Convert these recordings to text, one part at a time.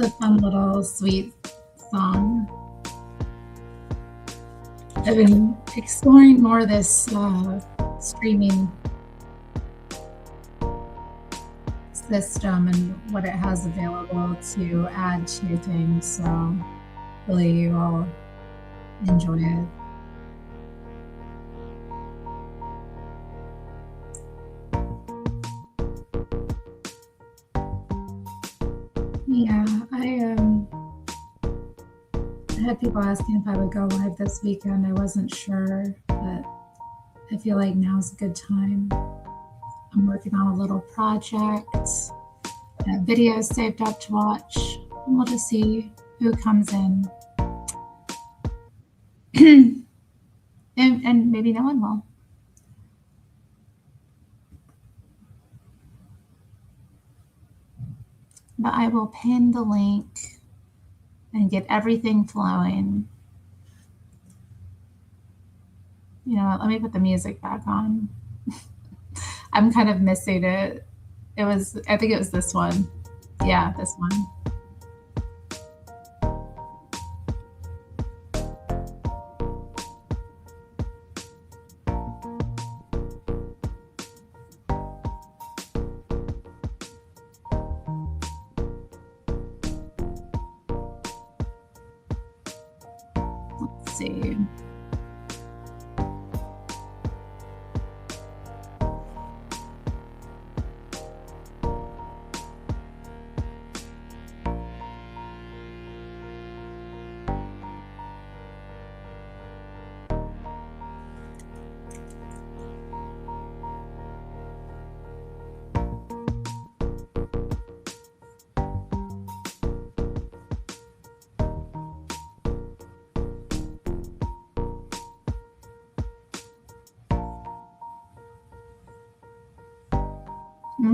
a fun little sweet song. I've been exploring more this streaming system and what it has available to add to things, so hopefully you will enjoy it. Yeah, I had people asking if I would go live this weekend. I wasn't sure, but I feel like now's a good time. I'm working on a little project, videos saved up to watch, and we'll just see who comes in. and maybe no one will. But I will pin the link and get everything flowing. You know what, let me put the music back on. I'm kind of missing it. I think it was this one. Yeah, this one. Let's see.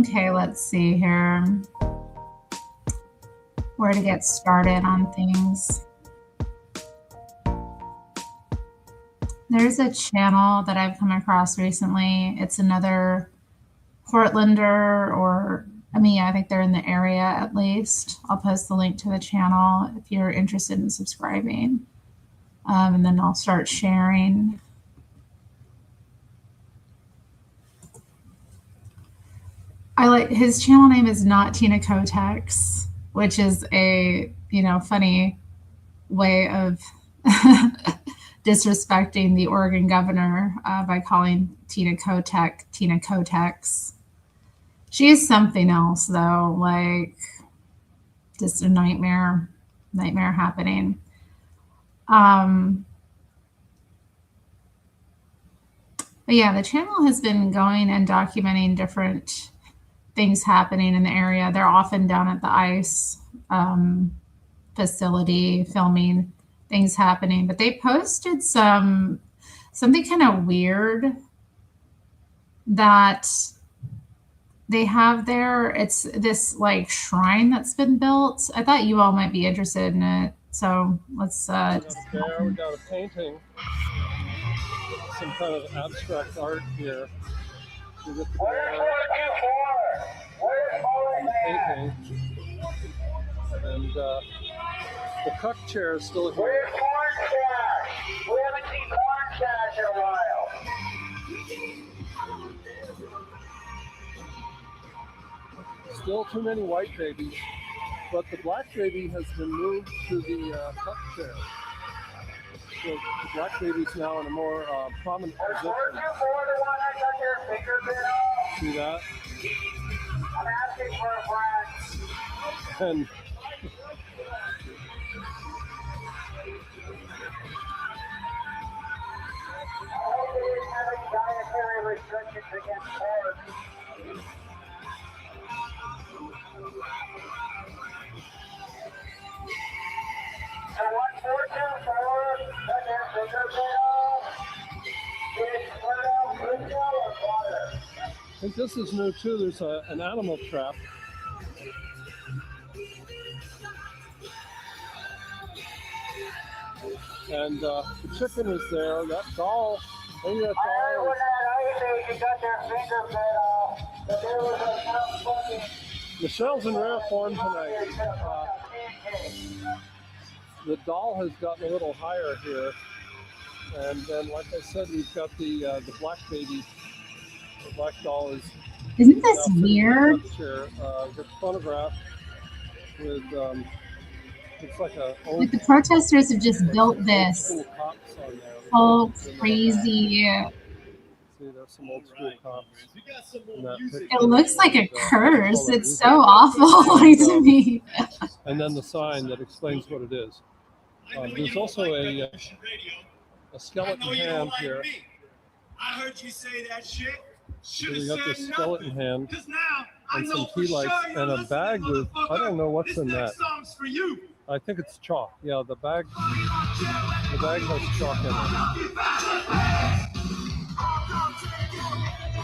Okay, let's see here. Where to get started on things. There's a channel that I've come across recently. It's another Portlander, or I think they're in the area at least. I'll post the link to the channel if you're interested in subscribing. And then I'll start sharing. His channel name is Not Tina Kotex, which is a, funny way of disrespecting the Oregon governor by calling Tina Kotex. She is something else, though, like just a nightmare happening. But yeah, the channel has been going and documenting different things happening in the area. They're often down at the ICE facility filming things happening, but they posted something kind of weird that they have there. It's this like shrine that's been built. I thought you all might be interested in it. So let's there we got a painting. Some kind of abstract art here. Where's 424? Painting. And the cuck chair is still here. Where's Corn Stash? We haven't seen Corn Stash in a while. Still too many white babies, but the black baby has been moved to the cuck chair. So the black baby's now in a more prominent position. 424 the one I got their fingerprint on? See that? I'm asking for a friend. And I hope they didn't have any dietary restrictions against pork. So 1424 got their fingerprint on? Did it squirt out Crisco or water? I think this is new too. There's an animal trap. And the chicken is there. That doll, maybe that I heard doll. when that ice age got their fingerprint off, that there was some fucking Michelle's in rare form tonight. The doll has gotten a little higher here, and then, like I said, we've got the black baby. The black doll is Isn't now this sitting in the weird? tuck chair. Her photograph with looks like a Like old, the protesters have just like built some old this school cops on there. whole In that crazy. see, there's some old school cops in that picture. It looks like a And, curse. all that It's music. so awful like, to me. And then the sign that explains what it is. There's also a skeleton hand here. I heard you say that shit. So we got this skeleton hand and some tea lights and a bag with, I don't know what's in that. I think it's chalk. Yeah, the bag has chalk in it.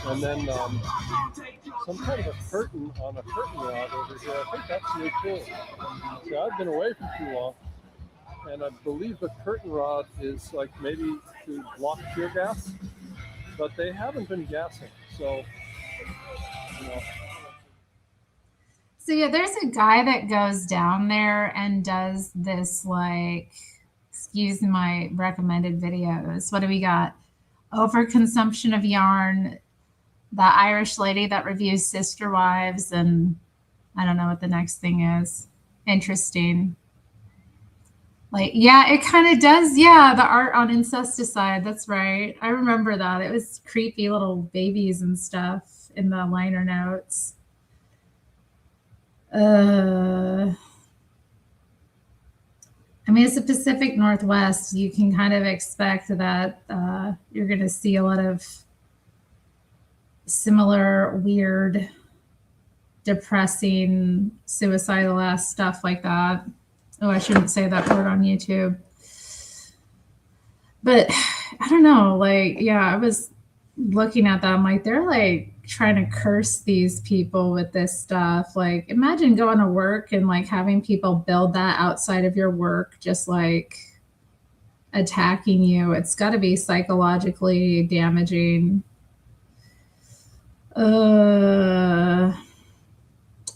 And then some kind of a curtain on a curtain rod over here. I think that's really cool. See, I've been away for too long, and I believe the curtain rod is like maybe to block tear gas, but they haven't been gassing. So, you know. So yeah, there's a guy that goes down there and does this, like, excuse my recommended videos. What do we got? Overconsumption of yarn, the Irish lady that reviews Sister Wives, and I don't know what the next thing is. Interesting. Like, yeah, it kind of does. Yeah, the art on incesticide. That's right. I remember that. It was creepy little babies and stuff in the liner notes. I mean, it's the Pacific Northwest. You can kind of expect that you're going to see a lot of similar, weird, depressing, suicidal-ass stuff like that. Oh, I shouldn't say that word on YouTube. But I don't know. Like, yeah, I was looking at that. I'm like, they're like trying to curse these people with this stuff. Like, imagine going to work and like having people build that outside of your work, just like attacking you. It's got to be psychologically damaging.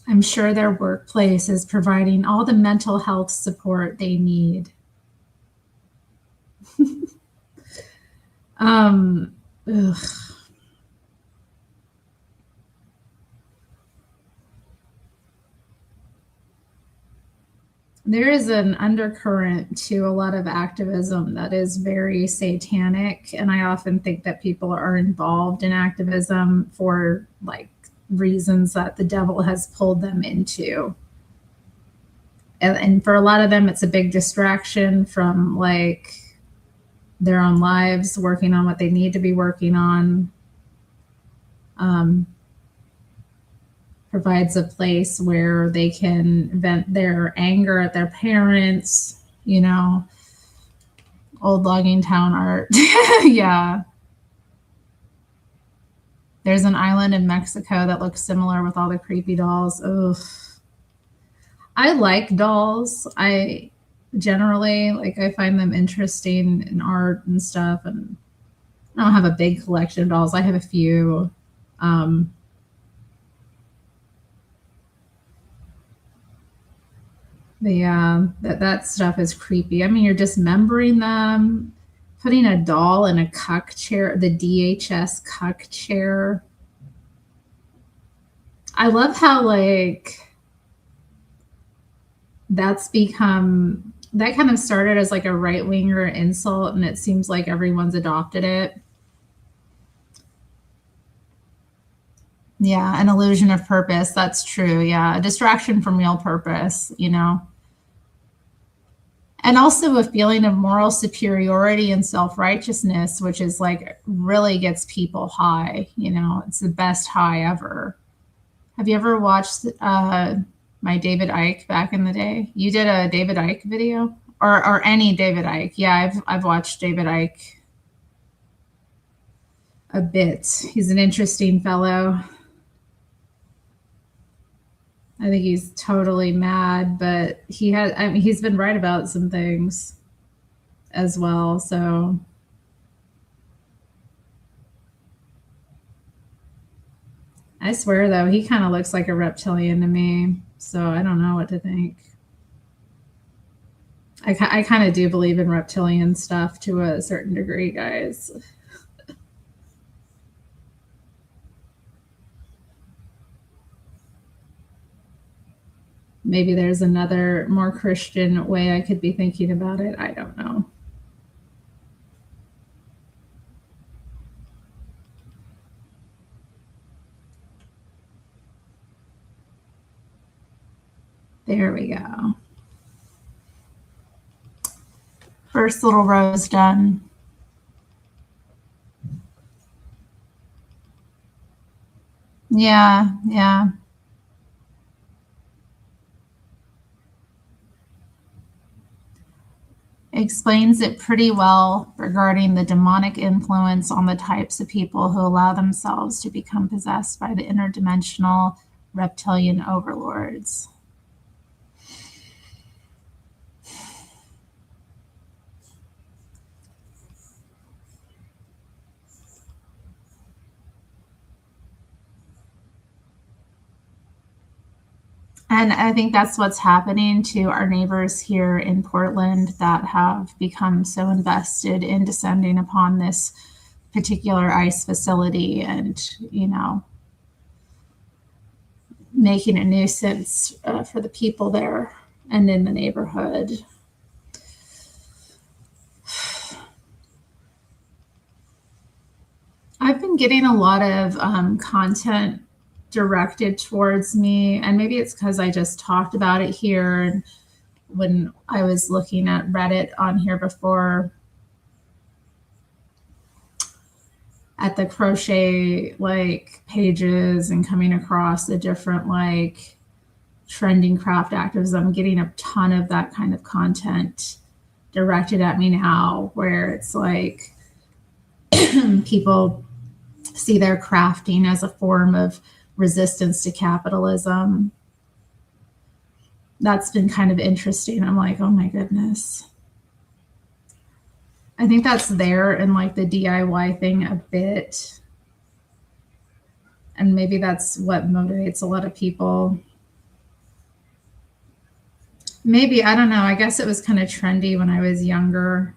I'm sure their workplace is providing all the mental health support they need. Ugh. There is an undercurrent to a lot of activism that is very satanic, and I often think that people are involved in activism for like reasons that the devil has pulled them into. And for a lot of them, it's a big distraction from like their own lives, working on what they need to be working on. Provides a place where they can vent their anger at their parents, you know, old logging town art. Yeah. There's an island in Mexico that looks similar with all the creepy dolls. Ugh. I like dolls. I generally, like, I find them interesting in art and stuff. And I don't have a big collection of dolls. I have a few. But yeah, that stuff is creepy. I mean, you're dismembering them, putting a doll in a cuck chair, the DHS cuck chair. I love how like that's become, that kind of started as like a right winger insult, and it seems like everyone's adopted it. Yeah, an illusion of purpose. That's true. Yeah, a distraction from real purpose, you know. And also a feeling of moral superiority and self-righteousness, which is like really gets people high, you know. It's the best high ever. Have you ever watched my David Icke back in the day? You did a David Icke video? Or any David Icke. Yeah, I've watched David Icke a bit. He's an interesting fellow. I think he's totally mad, but I mean, he's been right about some things as well. So I swear though, he kind of looks like a reptilian to me. So I don't know what to think. I kind of do believe in reptilian stuff to a certain degree, guys. Maybe there's another more Christian way I could be thinking about it. I don't know. There we go. First little row is done. Yeah, yeah. Explains it pretty well regarding the demonic influence on the types of people who allow themselves to become possessed by the interdimensional reptilian overlords. And I think that's what's happening to our neighbors here in Portland that have become so invested in descending upon this particular ICE facility and, you know, making a nuisance for the people there and in the neighborhood. I've been getting a lot of content directed towards me, and maybe it's because I just talked about it here. And when I was looking at Reddit on here before, at the crochet like pages and coming across the different like trending craft activism, I'm getting a ton of that kind of content directed at me now, where it's like people see their crafting as a form of resistance to capitalism. That's been kind of interesting. I'm like, oh my goodness. I think that's there in like the DIY thing a bit. And maybe that's what motivates a lot of people. Maybe, I don't know. I guess it was kind of trendy when I was younger.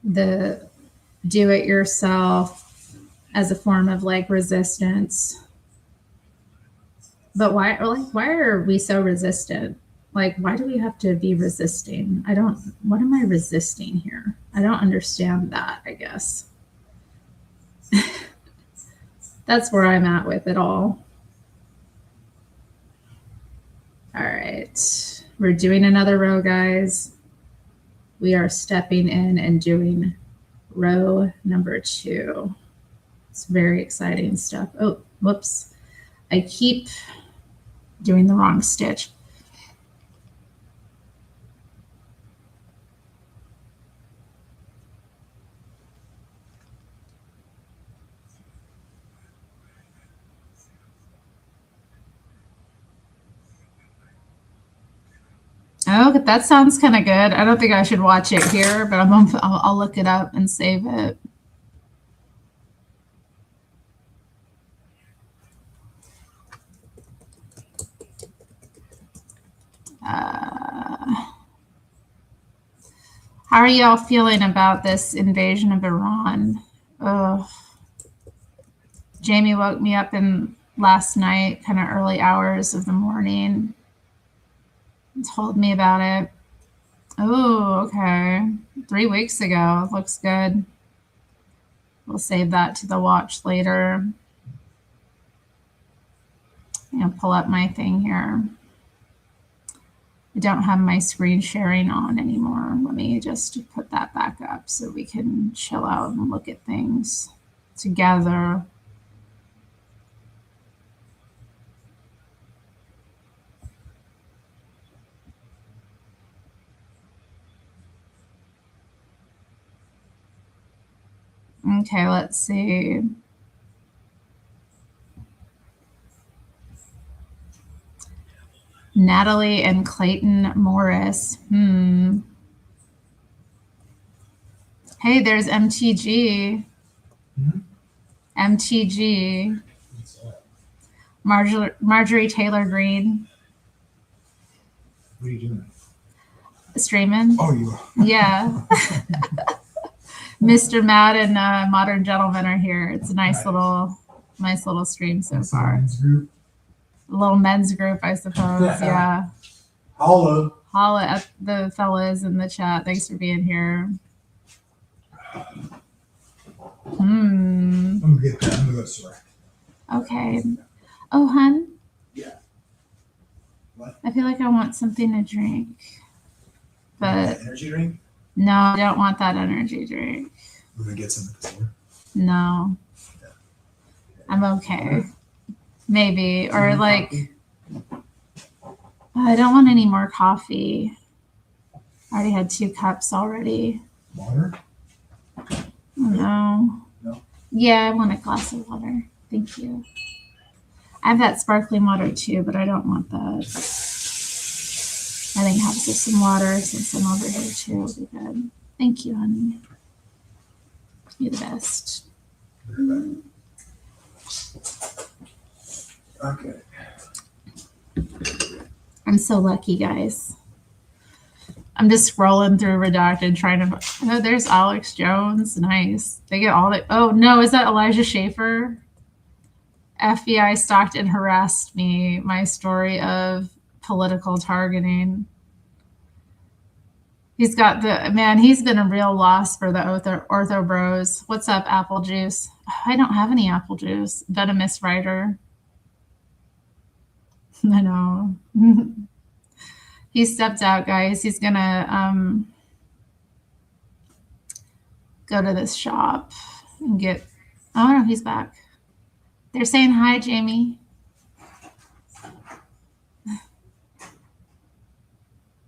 The do it yourself as a form of like resistance. But why are we so resistant? Like, why do we have to be resisting? What am I resisting here? I don't understand that, I guess. That's where I'm at with it all. All right, we're doing another row, guys. We are stepping in and doing row number 2. It's very exciting stuff. Oh, whoops. I keep doing the wrong stitch. Oh, that sounds kind of good. I don't think I should watch it here, but I'll look it up and save it. How are y'all feeling about this invasion of Iran? Oh, Jamie woke me up in last night, kind of early hours of the morning, and told me about it. Oh, okay. 3 weeks ago. Looks good. We'll save that to the watch later. I'm gonna pull up my thing here. I don't have my screen sharing on anymore. Let me just put that back up so we can chill out and look at things together. Okay, let's see. Natalie and Clayton Morris. Hey, there's MTG. MTG. Marjorie Taylor Greene. What are you doing? streaming. Oh, you are. Yeah. Mr. Matt and Modern Gentleman are here. It's a nice little stream so far. Group. A little men's group, I suppose. Yeah. Holla. Holla at the fellas in the chat. Thanks for being here. I'm gonna get that. I'm gonna go swear. Okay. Oh, hun. Yeah. What? I feel like I want something to drink. But Energy drink? no, I don't want that energy drink. We're gonna get some container. No. I'm okay. Maybe. Or like, I don't want any more coffee. I already had 2 cups already. Water? No. No? Yeah, I want a glass of water. Thank you. I have that sparkling water too, but I don't want that. I think have some water since I'm over here too will be good. Thank you, honey. You're the best. Okay. I'm so lucky, guys. I'm just scrolling through Redacted trying to. Oh, there's Alex Jones. Nice. They get all the. Oh, no. Is that Elijah Schaefer? FBI stalked and harassed me. My story of political targeting. He's got the. Man, he's been a real loss for the Ortho Bros. What's up, apple juice? I don't have any apple juice. Venomous writer. I know. He stepped out, guys. He's gonna go to this shop and get. Oh no, he's back. They're saying hi, Jamie.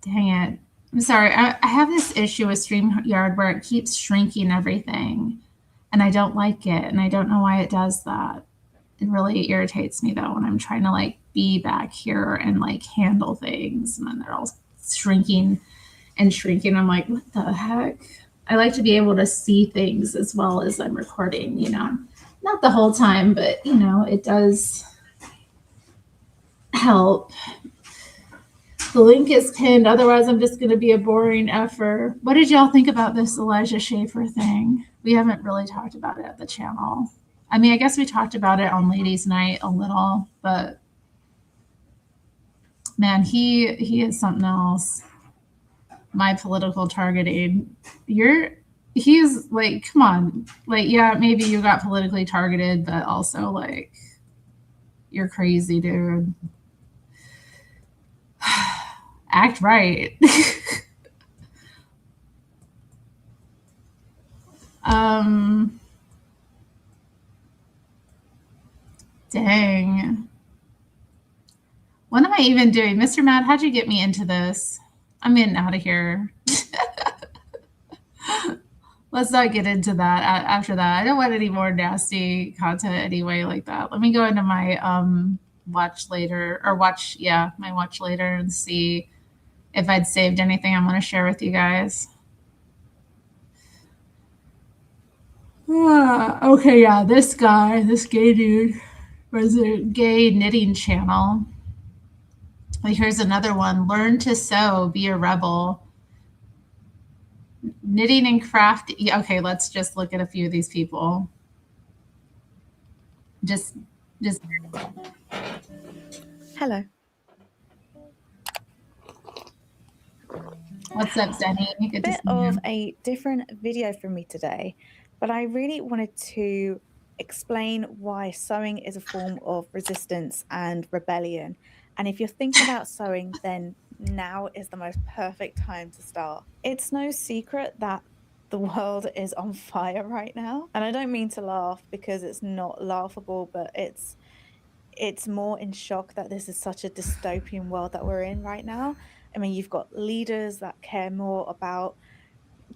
Dang it. I'm sorry. I have this issue with StreamYard where it keeps shrinking everything, and I don't like it, and I don't know why it does that. It really irritates me though when I'm trying to like be back here and like handle things, and then they're all shrinking and shrinking. I'm like, what the heck? I like to be able to see things as well as I'm recording, you know, not the whole time, but you know, it does help. The link is pinned. Otherwise, I'm just going to be a boring effer. What did y'all think about this Elijah Schaefer thing? We haven't really talked about it at the channel. I mean, I guess we talked about it on Ladies' Night a little, but man, he is something else. My political targeting. He's like, come on. Like, yeah, maybe you got politically targeted, but also like, you're crazy, dude. Act right. Dang. What am I even doing? Mr. Matt, how'd you get me into this? I'm getting out of here. Let's not get into that after that. I don't want any more nasty content anyway like that. Let me go into my watch later and see if I'd saved anything I want to share with you guys. Okay, yeah, this gay dude, was a gay knitting channel. Here's another one. Learn to sew, be a rebel. Knitting and craft. Okay, let's just look at a few of these people. Just. Hello. What's up, Zenny? Good Bit of a different video from me today, but I really wanted to explain why sewing is a form of resistance and rebellion. And if you're thinking about sewing, then now is the most perfect time to start. It's no secret that the world is on fire right now. And I don't mean to laugh because it's not laughable, but it's more in shock that this is such a dystopian world that we're in right now. I mean, you've got leaders that care more about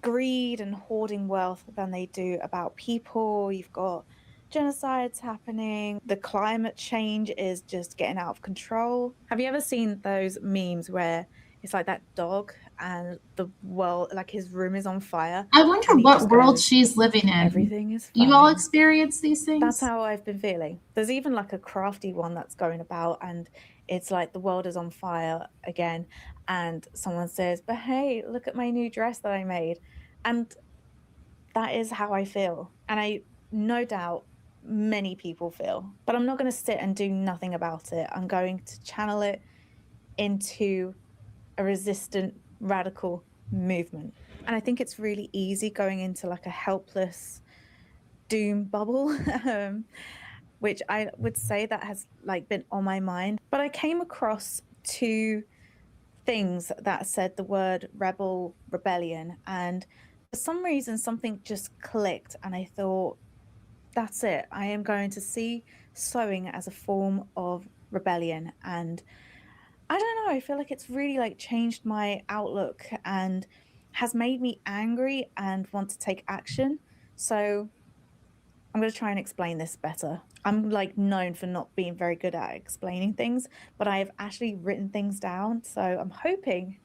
greed and hoarding wealth than they do about people. You've got genocides happening. The climate change is just getting out of control. Have you ever seen those memes where it's like that dog and the world, like his room is on fire? I wonder what world she's living in. Everything is fine. You all experience these things? That's how I've been feeling. There's even like a crafty one that's going about, and it's like the world is on fire again. and someone says, but hey, look at my new dress that I made. And that is how I feel. And I no doubt many people feel, but I'm not going to sit and do nothing about it. I'm going to channel it into a resistant radical movement. And I think it's really easy going into like a helpless doom bubble, which I would say that has like been on my mind. But I came across two things that said the word rebellion, and for some reason something just clicked, and I thought, that's it. I am going to see sewing as a form of rebellion. And I don't know, I feel like it's really like changed my outlook and has made me angry and want to take action. So I'm going to try and explain this better. I'm like known for not being very good at explaining things, but I have actually written things down. So I'm hoping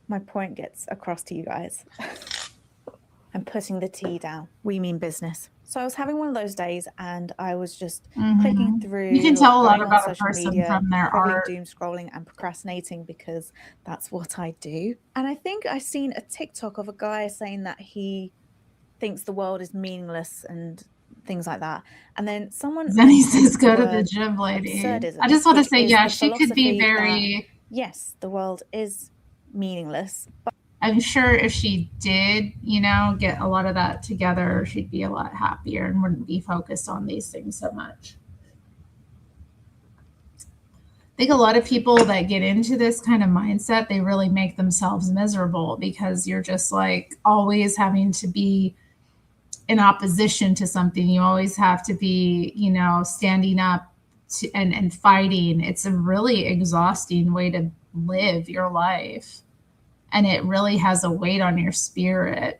my point gets across to you guys. I'm putting the tea down. We mean business. So I was having one of those days and I was just clicking through. You can tell a lot going on about a social person media, from their probably art. doom scrolling and procrastinating because that's what I do. And I think I seen a TikTok of a guy saying that he thinks the world is meaningless and things like that. And then someone Then he says, mentioned go the to the word gym, lady. absurdism, I just want to which say, is yeah, the she could be philosophy that, very, yes, the world is meaningless, but I'm sure if she did, you know, get a lot of that together, she'd be a lot happier and wouldn't be focused on these things so much. I think a lot of people that get into this kind of mindset, they really make themselves miserable because you're just like always having to be in opposition to something. You always have to be, you know, standing up to, and fighting. It's a really exhausting way to live your life. And it really has a weight on your spirit.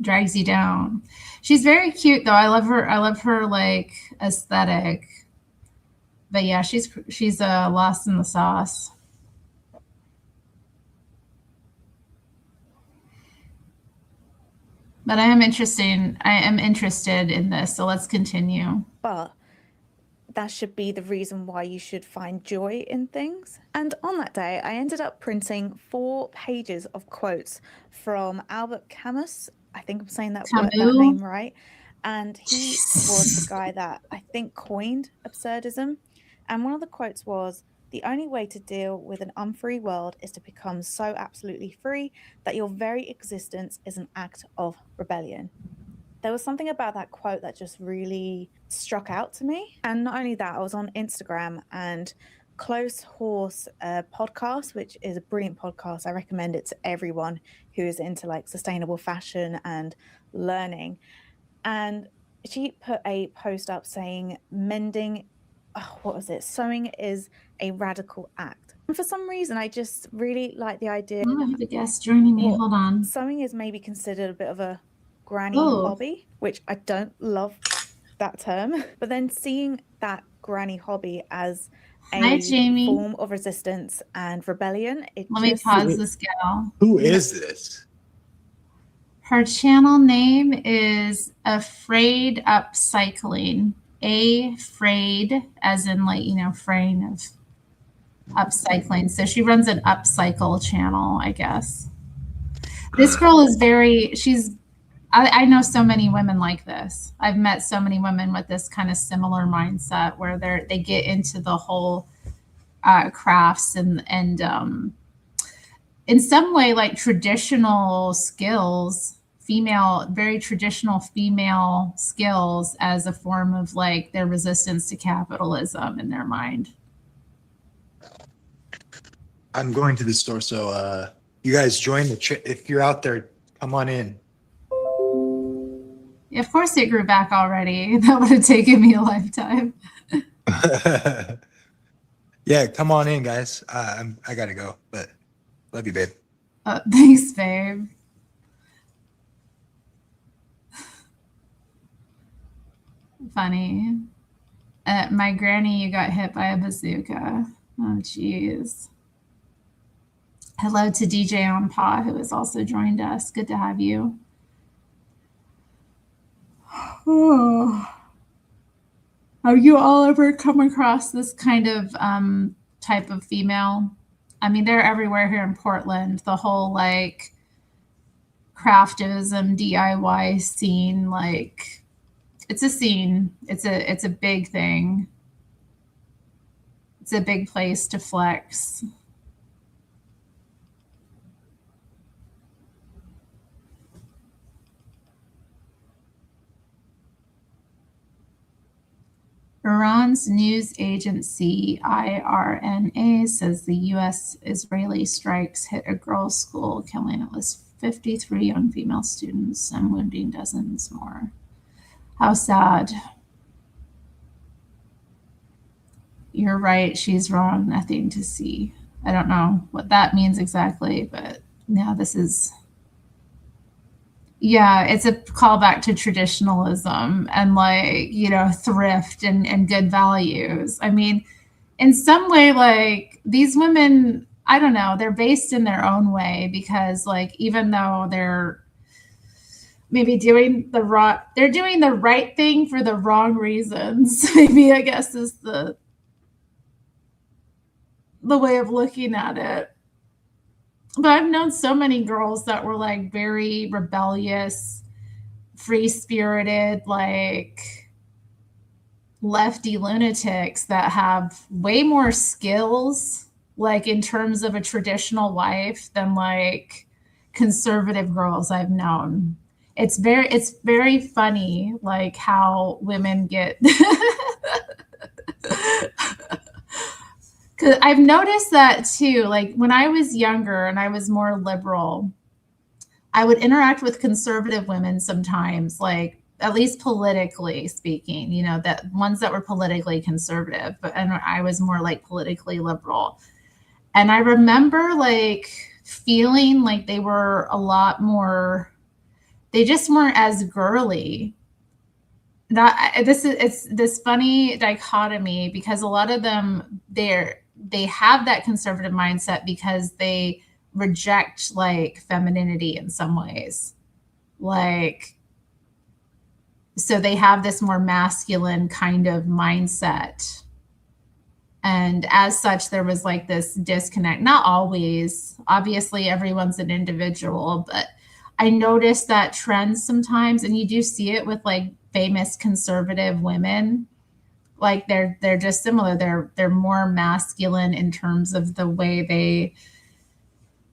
Drags you down. She's very cute though. I love her like aesthetic. But yeah, she's lost in the sauce. But I am interested in this, so let's continue. But that should be the reason why you should find joy in things. And on that day, I ended up printing 4 pages of quotes from Albert Camus. I think I'm saying that name right. And he was the guy that I think coined absurdism. And one of the quotes was, the only way to deal with an unfree world is to become so absolutely free that your very existence is an act of rebellion. There was something about that quote that just really struck out to me. And not only that, I was on Instagram and Close Horse podcast, which is a brilliant podcast. I recommend it to everyone who is into like sustainable fashion and learning. And she put a post up saying sewing is a radical act. And for some reason, I just really like the idea. I have a guest joining me. Hold on. Sewing is maybe considered a bit of a granny hobby, which I don't love that term. But then seeing that granny hobby as a form of resistance and rebellion, let me pause this gal. Who is this? Her channel name is Afraid Upcycling. Afraid, as in like, you know, fraying of upcycling. So she runs an upcycle channel, I guess. This girl is I know so many women like this. I've met so many women with this kind of similar mindset where they get into the whole crafts and in some way like traditional skills, very traditional female skills as a form of like their resistance to capitalism in their mind. I'm going to the store, so you guys join if you're out there, come on in. Of course it grew back already. That would have taken me a lifetime. Yeah, come on in, guys. I gotta go, but love you, babe. Thanks, babe. Funny. My granny, you got hit by a bazooka. Oh, jeez. Hello to DJ on Pa, who has also joined us. Good to have you. Oh. Have you all ever come across this kind of type of female? I mean, they're everywhere here in Portland. The whole like craftivism DIY scene, like it's a scene. It's a big thing. It's a big place to flex. Iran's news agency IRNA says the U.S. Israeli strikes hit a girls' school, killing at least 53 young female students and wounding dozens more. How sad. You're right. She's wrong. Nothing to see. I don't know what that means exactly, but yeah, this is. Yeah, it's a callback to traditionalism and like, you know, thrift and good values. I mean, in some way, like these women, I don't know, they're based in their own way because like even though they're maybe doing the wrong, they're doing the right thing for the wrong reasons. Maybe I guess is the way of looking at it. But I've known so many girls that were like very rebellious, free spirited, like lefty lunatics that have way more skills, like in terms of a traditional life, than like conservative girls I've known. It's very funny, like how women get. Because I've noticed that too. Like when I was younger and I was more liberal, I would interact with conservative women sometimes, like at least politically speaking, you know, that ones that were politically conservative, and I was more like politically liberal. And I remember like feeling like they were a lot more, they just weren't as girly. It's this funny dichotomy because a lot of them they have that conservative mindset because they reject like femininity in some ways. Like, so they have this more masculine kind of mindset. And as such, there was like this disconnect. Not always. Obviously, everyone's an individual, but I noticed that trend sometimes, and you do see it with like famous conservative women. Like they're just similar. They're more masculine in terms of the way they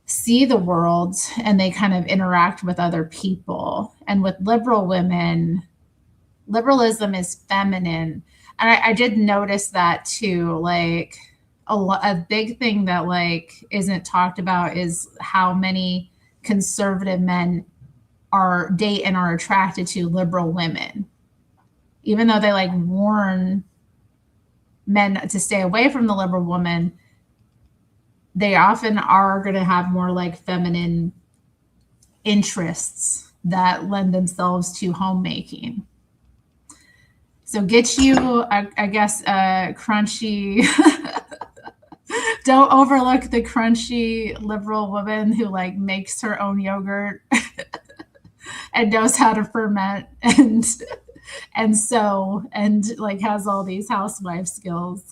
see the world and they kind of interact with other people. And with liberal women, liberalism is feminine. And I did notice that too. Like a big thing that like isn't talked about is how many conservative men date and are attracted to liberal women, even though they like warn men to stay away from the liberal woman. They often are going to have more like feminine interests that lend themselves to homemaking. So get you, I guess, crunchy. Don't overlook the crunchy liberal woman who like makes her own yogurt and knows how to ferment and sew and like has all these housewife skills.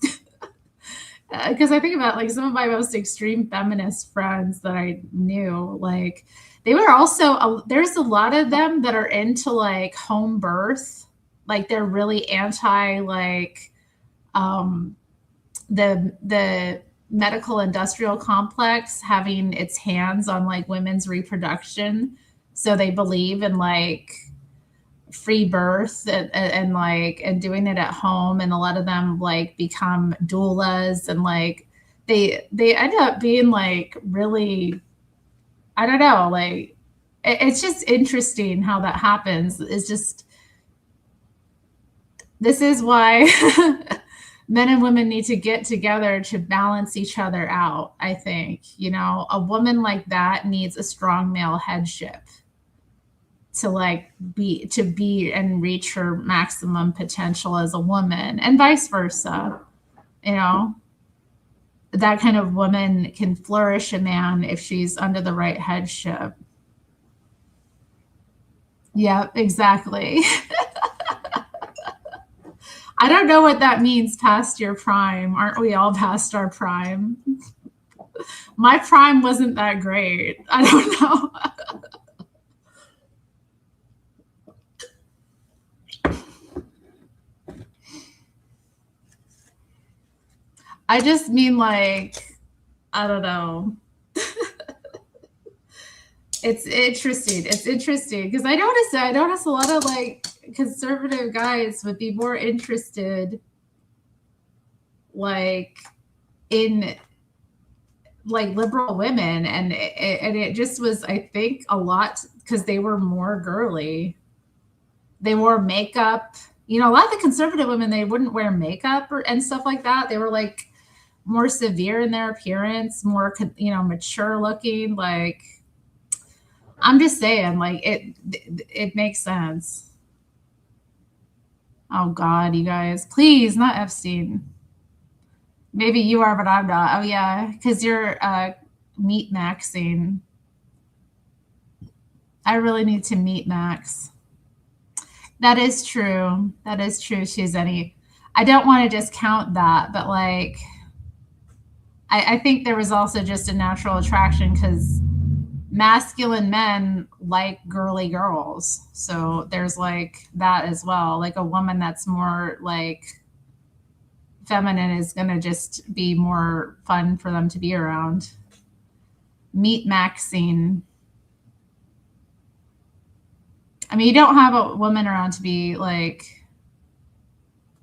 Because I think about like some of my most extreme feminist friends that I knew, like they were also there's a lot of them that are into like home birth. Like they're really anti like the medical industrial complex having its hands on like women's reproduction. So they believe in like free birth and like and doing it at home. And a lot of them like become doulas and like they end up being like really, I don't know, like it's just interesting how that happens. It's just, this is why men and women need to get together to balance each other out. I think, you know, a woman like that needs a strong male headship to like be and reach her maximum potential as a woman, and vice versa. You know, that kind of woman can flourish a man if she's under the right headship. Yeah, exactly. I don't know what that means, past your prime. Aren't we all past our prime? My prime wasn't that great. I don't know. I just mean, like, I don't know. It's interesting. It's interesting because I notice a lot of like conservative guys would be more interested like in like liberal women, and it just was, I think, a lot because they were more girly. They wore makeup. You know, a lot of the conservative women, they wouldn't wear makeup and stuff like that. They were like more severe in their appearance, more, you know, mature looking. Like, I'm just saying, like, it makes sense. Oh God, you guys, please, not Epstein. Maybe you are, but I'm not. Oh yeah, because you're meat maxing. I really need to meat max. That is true. That is true, Shizeni. I don't want to discount that, but like, I think there was also just a natural attraction because masculine men like girly girls. So there's like that as well. Like a woman that's more like feminine is going to just be more fun for them to be around. Meat maxing. I mean, you don't have a woman around to be like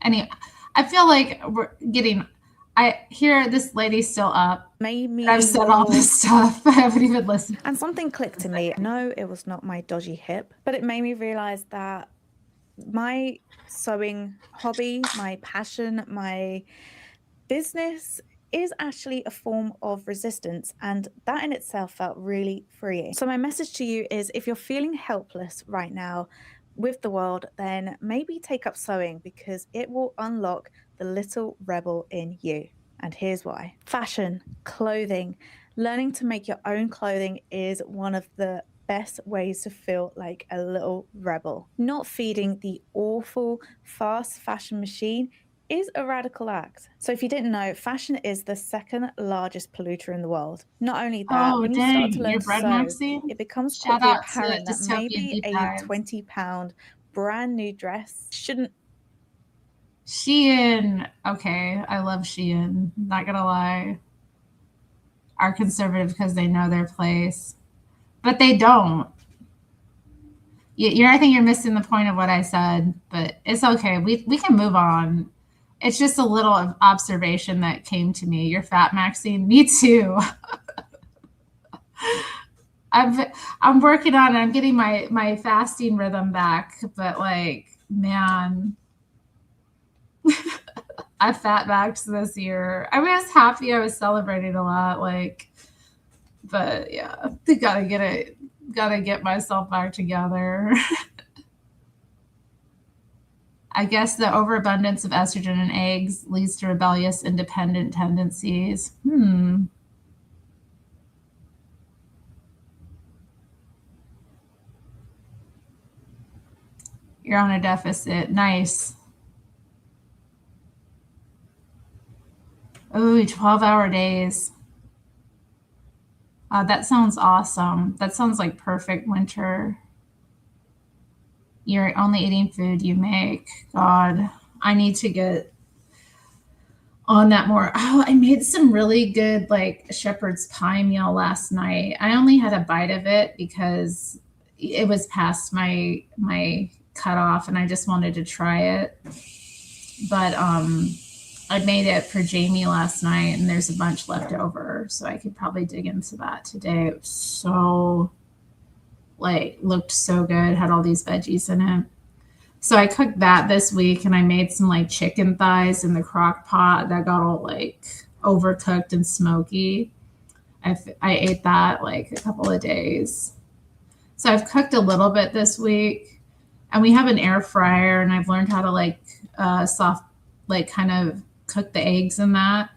any. I feel like we're getting. I hear this lady's still up. Maybe I've said all this stuff. I haven't even listened. And something clicked to me. No, it was not my dodgy hip, but it made me realize that my sewing hobby, my passion, my business is actually a form of resistance, and that in itself felt really freeing. So my message to you is, if you're feeling helpless right now with the world, then maybe take up sewing because it will unlock the little rebel in you. And here's why. Fashion, clothing, learning to make your own clothing is one of the best ways to feel like a little rebel. Not feeding the awful fast fashion machine is a radical act. So if you didn't know, fashion is the second largest polluter in the world. Not only that, Oh when you dang, start to learn you're to bread sew, maxing? it becomes Shout quickly out to apparent that Dystopian maybe Deep a Dives. 20-pound brand new dress shouldn't. Shein. Okay, I love Shein. Not gonna lie. Are conservative because they know their place, but they don't. I think you're missing the point of what I said, but it's okay. We can move on. It's just a little observation that came to me. You're fat maxing. Me too. I'm working on it. I'm getting my fasting rhythm back, but like, man, I fat maxed this year. I was happy. I was celebrating a lot, like, but yeah, gotta get myself back together. I guess the overabundance of estrogen in eggs leads to rebellious, independent tendencies. You're on a deficit. Nice. Oh, 12-hour days. That sounds awesome. That sounds like perfect winter. You're only eating food you make. God, I need to get on that more. Oh, I made some really good like shepherd's pie meal last night. I only had a bite of it because it was past my cutoff and I just wanted to try it. But I made it for Jamie last night and there's a bunch left over, so I could probably dig into that today. It was so looked so good, had all these veggies in it. So I cooked that this week and I made some like chicken thighs in the crock pot that got all like overcooked and smoky. I ate that like a couple of days. So I've cooked a little bit this week and we have an air fryer and I've learned how to like soft, like kind of cook the eggs in that.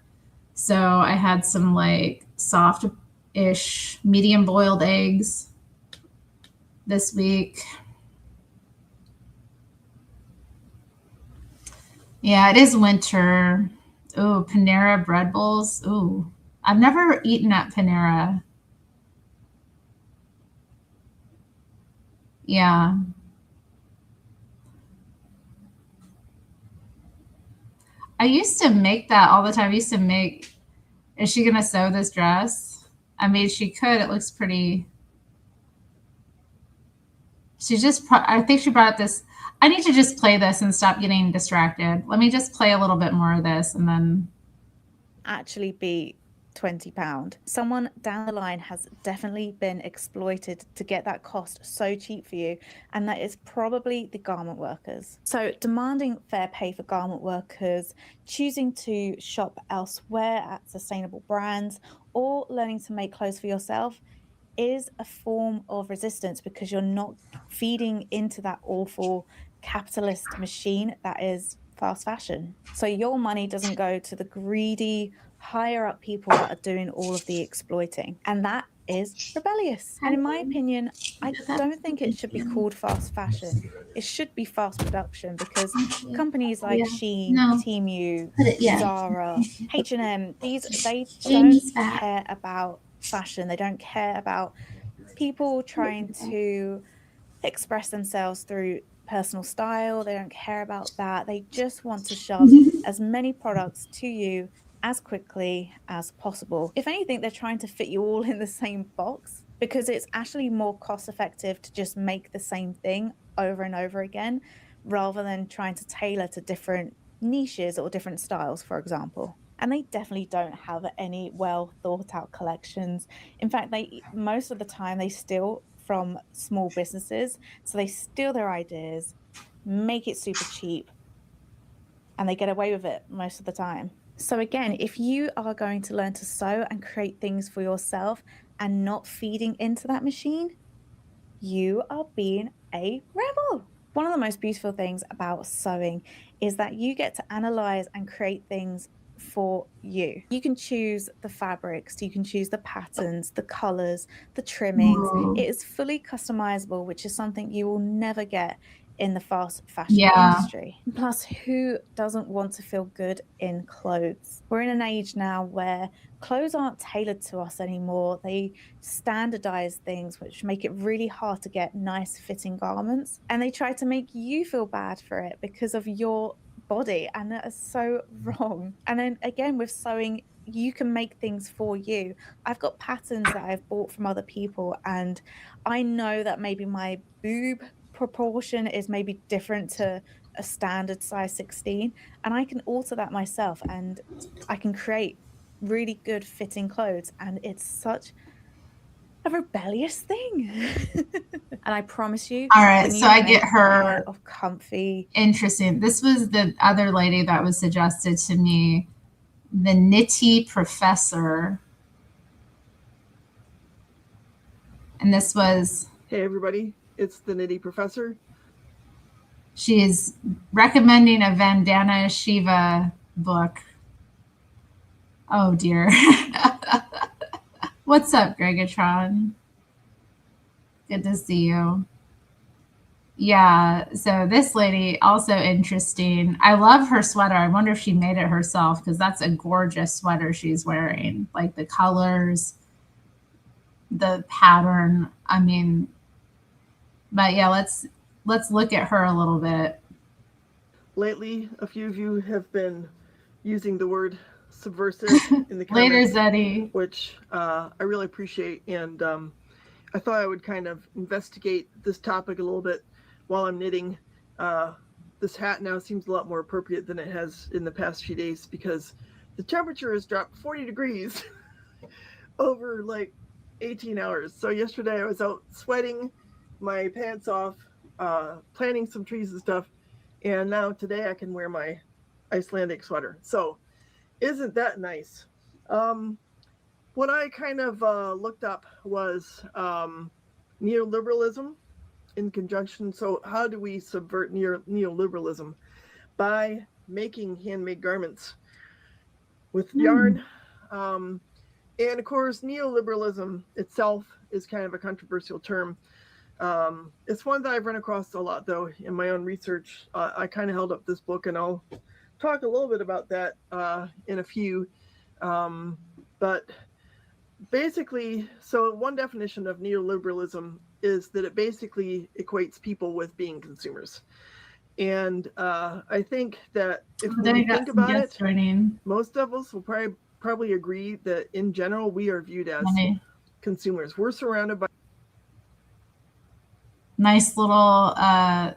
So I had some like soft-ish medium boiled eggs this week. Yeah, it is winter. Ooh, Panera bread bowls. Ooh, I've never eaten at Panera. Yeah, I used to make that all the time. I used to make. Is she gonna sew this dress? I mean, she could. It looks pretty. She just. I think she brought this. I need to just play this and stop getting distracted. Let me just play a little bit more of this, and then. Actually be £20. Someone down the line has definitely been exploited to get that cost so cheap for you, and that is probably the garment workers. So demanding fair pay for garment workers, choosing to shop elsewhere at sustainable brands, or learning to make clothes for yourself is a form of resistance, because you're not feeding into that awful capitalist machine that is fast fashion. So your money doesn't go to the greedy, higher up people that are doing all of the exploiting. And that is rebellious. And in my opinion, I don't think it should be called fast fashion. It should be fast production, because companies like Shein, No, Temu, put it. Yeah, Zara, H&M, they don't Jamie's fat. care about fashion. They don't care about people trying to express themselves through personal style. They don't care about that. They just want to shove as many products to you as quickly as possible. If anything, they're trying to fit you all in the same box, because it's actually more cost effective to just make the same thing over and over again, rather than trying to tailor to different niches or different styles, for example. And they definitely don't have any well thought out collections. In fact, they most of the time they steal from small businesses. So they steal their ideas, make it super cheap, and they get away with it most of the time. So again, if you are going to learn to sew and create things for yourself and not feeding into that machine, you are being a rebel. One of the most beautiful things about sewing is that you get to analyze and create things for you. You can choose the fabrics, you can choose the patterns, the colors, the trimmings. Ooh. It is fully customizable, which is something you will never get in the fast fashion Yeah. industry. Plus, who doesn't want to feel good in clothes? We're in an age now where clothes aren't tailored to us anymore. They standardize things, which make it really hard to get nice fitting garments. And they try to make you feel bad for it because of your body. And that is so wrong. And then again, with sewing, you can make things for you. I've got patterns that I've bought from other people, and I know that maybe my boob proportion is maybe different to a standard size 16, and I can alter that myself, and I can create really good fitting clothes, and it's such a rebellious thing. And I promise you, All right, when so you I make get a pair her. of comfy, Interesting. This was the other lady that was suggested to me, the Nitty Professor. And this was, Hey everybody, it's the Nitty Professor. she is recommending a Vandana Shiva book. Oh dear. What's up, Gregatron? Good to see you. Yeah, so this lady, also interesting. I love her sweater. I wonder if she made it herself, because that's a gorgeous sweater she's wearing. Like the colors, the pattern. I mean, but yeah, let's look at her a little bit. Lately, a few of you have been using the word subversive in the Later, comments, Zeddy. which I really appreciate. And I thought I would kind of investigate this topic a little bit while I'm knitting. This hat now seems a lot more appropriate than it has in the past few days, because the temperature has dropped 40 degrees over like 18 hours. So yesterday I was out sweating my pants off, planting some trees and stuff. And now today I can wear my Icelandic sweater. So isn't that nice? What I kind of looked up was neoliberalism in conjunction. So how do we subvert neoliberalism? By making handmade garments with yarn. And of course, neoliberalism itself is kind of a controversial term. It's one that I've run across a lot, though, in my own research. I kind of held up this book, and I'll talk a little bit about that in a few. But basically, so one definition of neoliberalism is that it basically equates people with being consumers. And I think that if Then we I got think some about guests it, joining. most of us will probably agree that in general we are viewed as consumers. We're surrounded by Nice little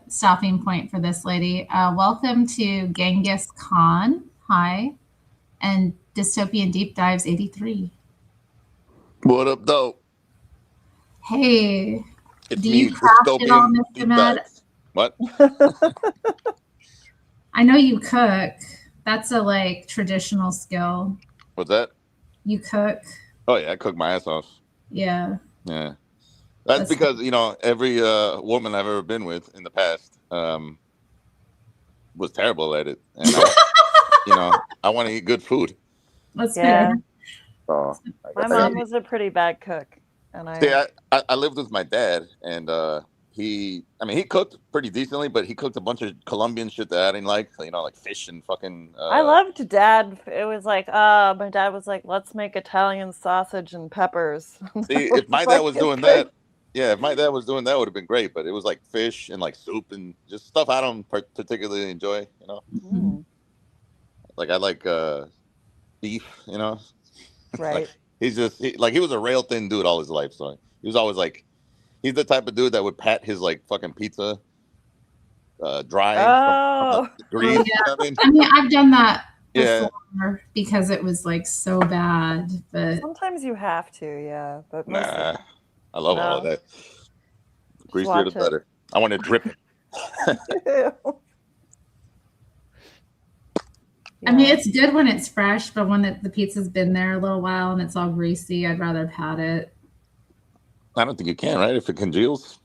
stopping point for this lady. Welcome to Genghis Khan. Hi. And Dystopian Deep Dives 83. What up, though? Hey, It's do me, you craft it all, Dystopian Mr. Deep Mad? Dives. What? I know you cook. That's a like traditional skill. What's that? You cook. Oh yeah, I cook my ass off. Yeah. Yeah, that's because every woman I've ever been with in the past was terrible at it, and I want to eat good food. That's fair. So, my mom was a pretty bad cook, and I lived with my dad, and he cooked pretty decently, but he cooked a bunch of Colombian shit that I didn't like, like fish and fucking. I loved Dad. It was like, my dad was like, let's make Italian sausage and peppers. See, if my dad was doing that, if my dad was doing that, would have been great. But it was like fish and like soup and just stuff I don't particularly enjoy. Like I like beef. Right. Like, he was a rail thin dude all his life, so he was always like, he's the type of dude that would pat his like fucking pizza dry from the grease. Yeah. I mean, I've done that before because it was like so bad. But sometimes you have to, but nah, I love all of that. Greasier the better. I want to drip it. I mean, it's good when it's fresh, but when the pizza's been there a little while and it's all greasy, I'd rather pat it. I don't think you can, right? If it congeals.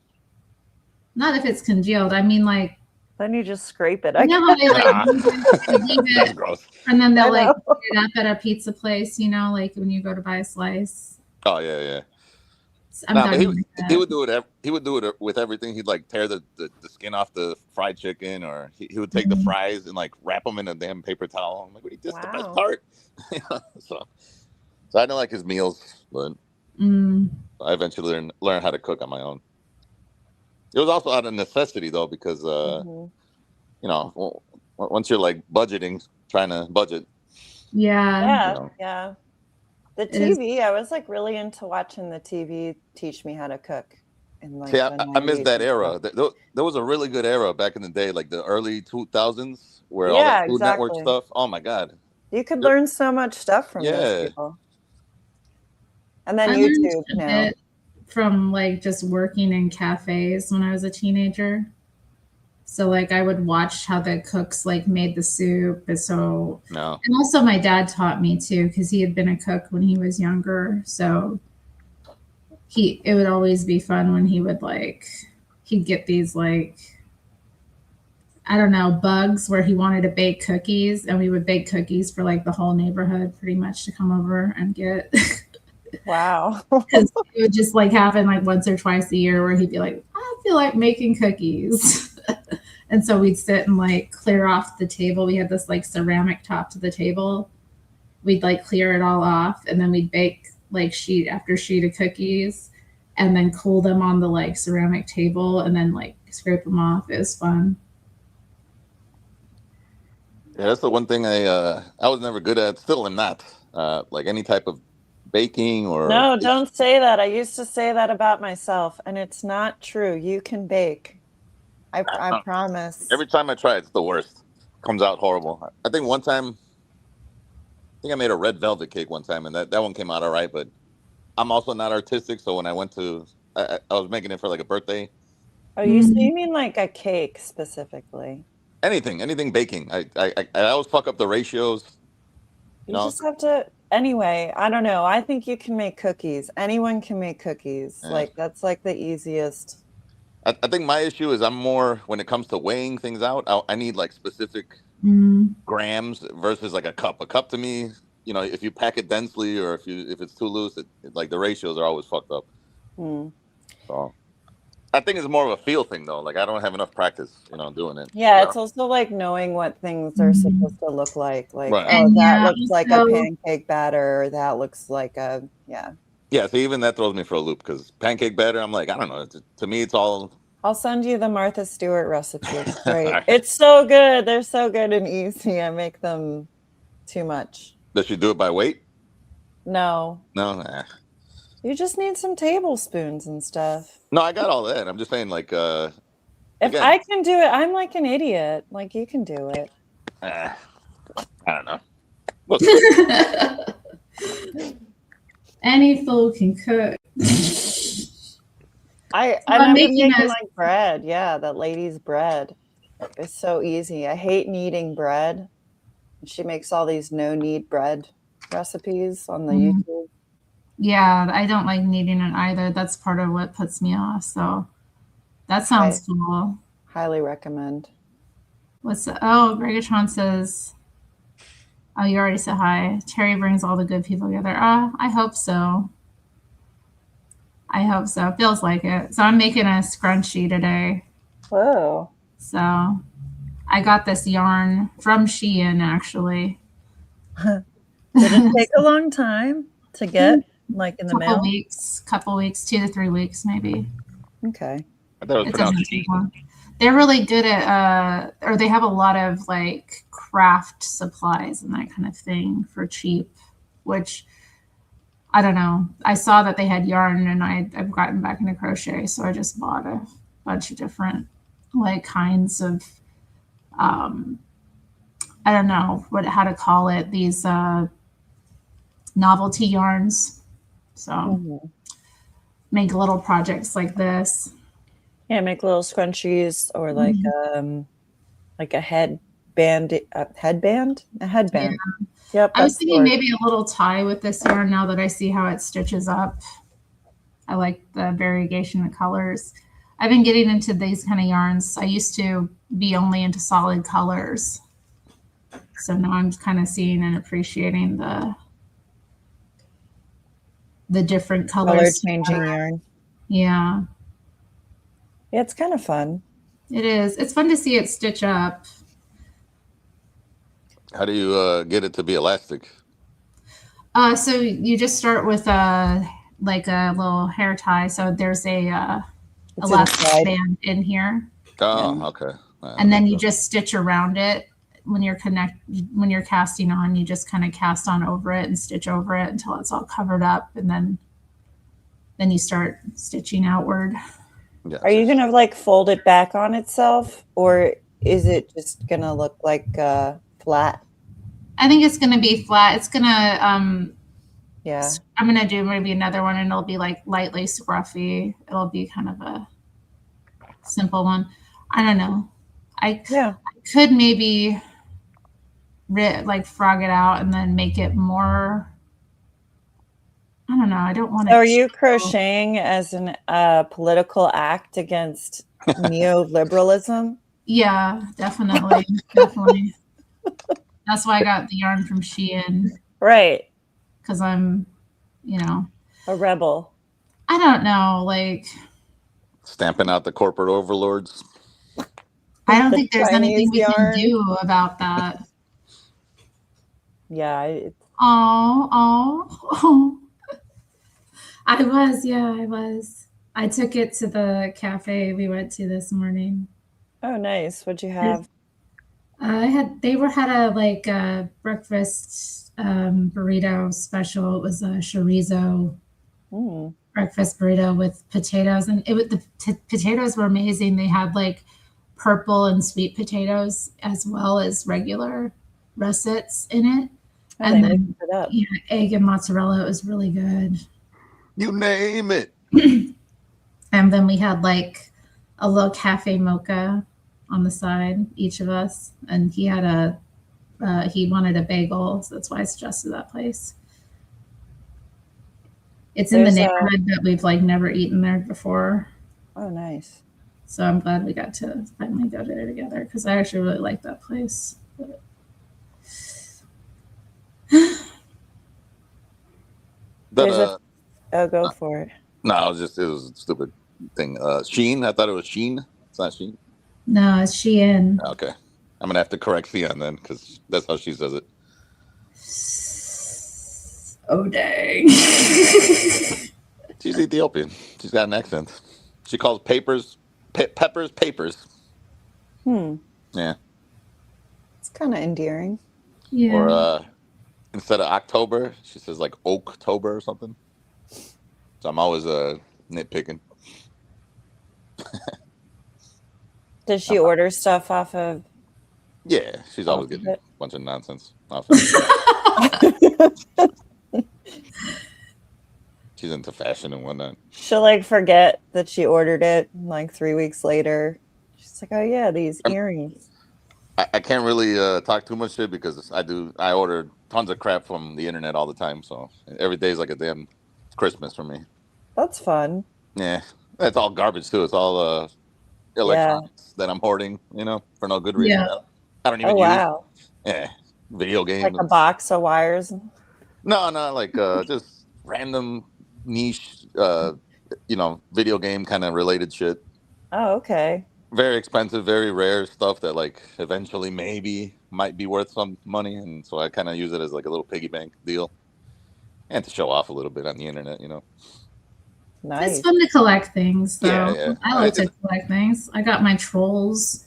Not if it's congealed. I mean, like. Then you just scrape it. You know how they leave it, and then they'll like put it up at a pizza place, like when you go to buy a slice. Oh yeah. He would do it. He would do it with everything. He'd like tear the skin off the fried chicken, or he would take the fries and like wrap them in a damn paper towel. I'm like, wait, this is the best part. So I don't like his meals, but I eventually learned how to cook on my own. It was also out of necessity though, because once you're like budgeting, trying to budget. Yeah. The TV, I was like really into watching the TV teach me how to cook. See, I missed that era. There was a really good era back in the day, like the early 2000s, where all that Food Network stuff. Oh my God. You could learn so much stuff from those people. And then YouTube now. From like just working in cafes when I was a teenager. So like I would watch how the cooks like made the soup. And also my dad taught me too, because he had been a cook when he was younger. So it would always be fun when he'd get these like, I don't know, bugs where he wanted to bake cookies, and we would bake cookies for like the whole neighborhood pretty much to come over and get. Wow. Because it would just like happen like once or twice a year where he'd be like, I feel like making cookies. And so we'd sit and like clear off the table. We had this like ceramic top to the table. We'd like clear it all off, and then we'd bake like sheet after sheet of cookies and then cool them on the like ceramic table and then like scrape them off. It was fun. Yeah, that's the one thing I was never good at. Still am not. Like any type of baking or. No, don't say that. I used to say that about myself, and it's not true. You can bake. I promise. Every time I try it, it's the worst. It comes out horrible. I think one time, I made a red velvet cake one time, and that one came out all right, but I'm also not artistic, so when I went to, I was making it for like a birthday. Oh, you mean like a cake specifically? Anything baking. I always fuck up the ratios. You just have to, anyway, I don't know. I think you can make cookies. Anyone can make cookies. Yeah. Like that's like the easiest. I think my issue is I'm more, when it comes to weighing things out, I need like specific grams versus like a cup. A cup to me, if you pack it densely or if it's too loose, like the ratios are always fucked up. So I think it's more of a feel thing though. Like I don't have enough practice, doing it. Yeah, So. it's also like knowing what things are supposed to look like. Like, Right. oh, And that yeah, looks like a also, pancake batter, or that looks like a yeah. Yeah, so even that throws me for a loop because pancake batter, I'm like, I don't know. To me, it's all. I'll send you the Martha Stewart recipe. It's great. It's so good. They're so good and easy. I make them too much. Does she do it by weight? No. No, nah. You just need some tablespoons and stuff. No, I got all that. I'm just saying, like, if again, I can do it, I'm like an idiot. Like you can do it. I don't know. Look. any fool can cook. I've been making like bread. Yeah, that lady's bread. It's so easy. I hate kneading bread. She makes all these no-knead bread recipes on the YouTube. Yeah, I don't like kneading it either. That's part of what puts me off. So that sounds cool. Highly recommend. Gregatron says, oh, you already said hi. Terry brings all the good people together. I hope so. I hope so. Feels like it. So I'm making a scrunchie today. Whoa. So I got this yarn from Shein, actually. Did it take a long time to get, like in the mail? Couple weeks, 2 to 3 weeks, maybe. Okay. I thought it was pronounced Shein. They're really good at, or they have a lot of like craft supplies and that kind of thing for cheap, which I don't know. I saw that they had yarn and I've gotten back into crochet. So I just bought a bunch of different like kinds of, I don't know how to call it, these novelty yarns. So make little projects like this. Yeah, make little scrunchies or like a headband. Yeah. Yep. I was thinking maybe a little tie with this yarn now that I see how it stitches up. I like the variegation of colors. I've been getting into these kind of yarns. I used to be only into solid colors. So now I'm kind of seeing and appreciating the different colors. Color changing yarn. Yeah. Yeah, it's kind of fun. It is. It's fun to see it stitch up. How do you get it to be elastic? So you just start with like a little hair tie. So there's a elastic band in here. Oh, okay. And then you just stitch around it when you're casting on. You just kind of cast on over it and stitch over it until it's all covered up, and then you start stitching outward. Yeah. Are you gonna like fold it back on itself, or is it just gonna look like flat? I think it's gonna be flat. It's gonna yeah. I'm gonna do maybe another one, and it'll be like lightly scruffy. It'll be kind of a simple one. I don't know. I could maybe like frog it out and then make it more. I don't know. I don't want to. Are you crocheting as an political act against neoliberalism? Yeah, definitely. Definitely. That's why I got the yarn from Shein. Right. Because I'm, a rebel. I don't know. Like, stamping out the corporate overlords. I don't think there's anything we can do about that. Yeah. Oh. I was. I took it to the cafe we went to this morning. Oh, nice. What'd you have? Had a breakfast burrito special. It was a chorizo breakfast burrito with potatoes, and the potatoes were amazing. They had like purple and sweet potatoes as well as regular russets in it, and then egg and mozzarella. It was really good. You name it. And then we had like a little cafe mocha on the side, each of us, and he had he wanted a bagel, so that's why I suggested that place. It's in the neighborhood that we've like never eaten there before. Oh, nice. So I'm glad we got to finally go there together because I actually really like that place. Go for it. No, it was stupid. thing. Sheen. I thought it was Sheen. It's not Sheen. No, it's Shein. Okay. I'm gonna have to correct Theon then, because that's how she says it. Oh dang. She's Ethiopian. She's got an accent. She calls peppers. Yeah. It's kind of endearing. Yeah. Or instead of October, she says like Oaktober or something. So I'm always nitpicking. Does she order stuff off of? Yeah, she's always Off of getting a it? bunch of nonsense off of it. She's into fashion and whatnot. She'll like forget that she ordered it like 3 weeks later. She's like, oh yeah, these earrings. I can't really talk too much shit because I order tons of crap from the internet all the time. So every day is like a damn Christmas for me. That's fun. Yeah, that's all garbage too. It's all electronics that I'm hoarding, for no good reason. Yeah. I don't even Oh wow. Yeah, video games. Like a box of wires. No, like just random niche, video game kind of related shit. Oh, okay. Very expensive, very rare stuff that like eventually maybe might be worth some money, and so I kind of use it as like a little piggy bank deal, and to show off a little bit on the internet, Nice. It's fun to collect things, though. Yeah. I like to collect things. I got my trolls.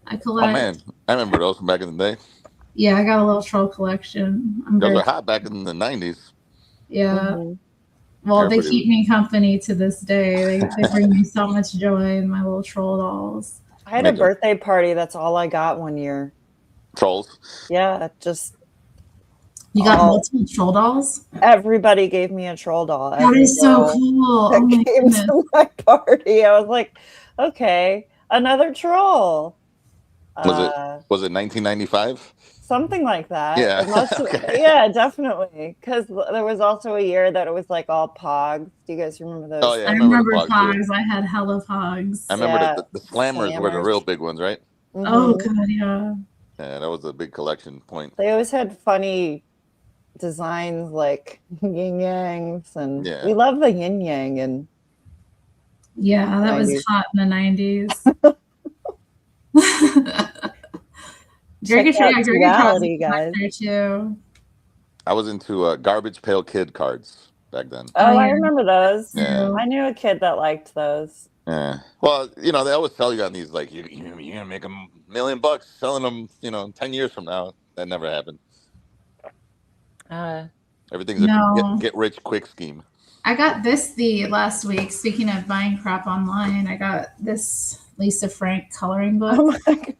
I collect. Oh man, I remember those from back in the day. Yeah, I got a little troll collection. Those were hot back in the 90s. Yeah. Mm-hmm. Well, they keep me company to this day. They bring me so much joy in my little troll dolls. I had a birthday party. That's all I got one year. Trolls? Yeah, just. You got multiple troll dolls? Everybody gave me a troll doll. That is so cool. That came to my party. I was like, okay, another troll. Was it 1995? Something like that. Yeah. Okay. Yeah, definitely. Because there was also a year that it was like all pogs. Do you guys remember those? Oh yeah, I remember pogs. I had hella pogs. I remember the slammers were the real big ones, right? Mm-hmm. Oh god, yeah. Yeah, that was a big collection point. They always had funny designs like yin yangs, and we love the yin yang. And yeah, that was hot in the 90s. Reality, guys. Too. I was into Garbage Pail Kid cards back then. Oh, I remember those. Yeah. I knew a kid that liked those. Yeah. Well, they always tell you on these like you're gonna make $1 million selling them, 10 years from now. That never happened. Everything's a get rich quick scheme. I got this last week. Speaking of buying crap online, I got this Lisa Frank coloring book. Oh my God.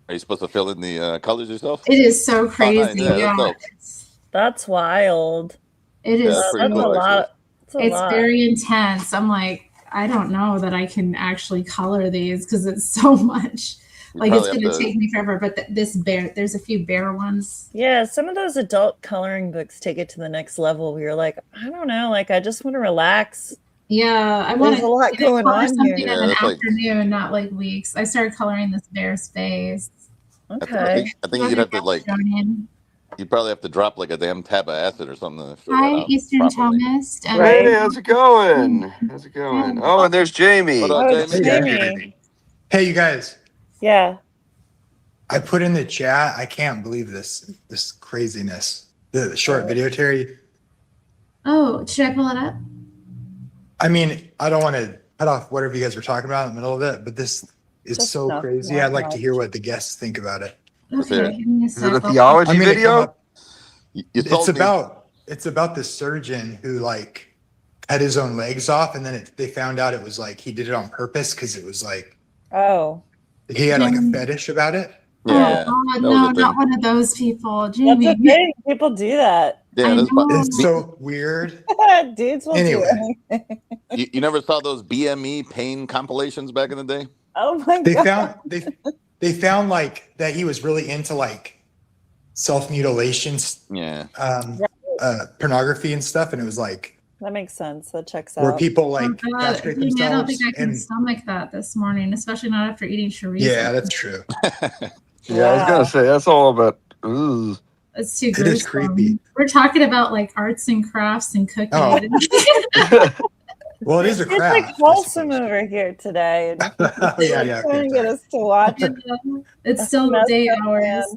Are you supposed to fill in the colors yourself? It is so crazy. Oh, yeah, that's wild. It is. Yeah, that's cool, a lot. It's very intense. I'm like, I don't know that I can actually color these because it's so much. Like it's going to take me forever. But there's a few bear ones. Yeah, some of those adult coloring books take it to the next level. Where you're like, I don't know, like I just want to relax. Yeah, I want a lot going on something here. in an afternoon, not like weeks. I started coloring this bear's face. Okay. I think you'd have to you probably have to drop like a damn tab of acid or something. Hi, Eastern Thomist. Hey, how's it going? How's it going? Oh, and there's Jamie. Jamie. Hey, you guys. Yeah. I put in the chat. I can't believe this craziness. The short video, Terry. Oh, should I pull it up? I mean, I don't want to cut off whatever you guys were talking about in the middle of it, but this is Just so crazy. I'd like to hear what the guests think about it. Okay, give me a Is it sec. a theology video? It's about the surgeon who like cut his own legs off, and then they found out it was like he did it on purpose because it was like he had like a fetish about it. Yeah. Oh, no, not one of those people. Jamie. That's okay. People do that. Yeah, it's so weird. Dudes will Anyway. do anything. You never saw those BME pain compilations back in the day? Oh my God. They found like that he was really into like self-mutilations, pornography and stuff, and it was like that makes sense. That checks out. where people like castrate Jamie, themselves. I don't think I can stomach that this morning, especially not after eating chorizo. Yeah, that's true. Yeah, I was gonna say that's all about. Ooh. It's too It gruesome. is creepy. We're talking about like arts and crafts and cooking. Oh. Well, it is a It's craft. like wholesome over here today. And Oh, yeah. trying to get us to watch. It's still day hours.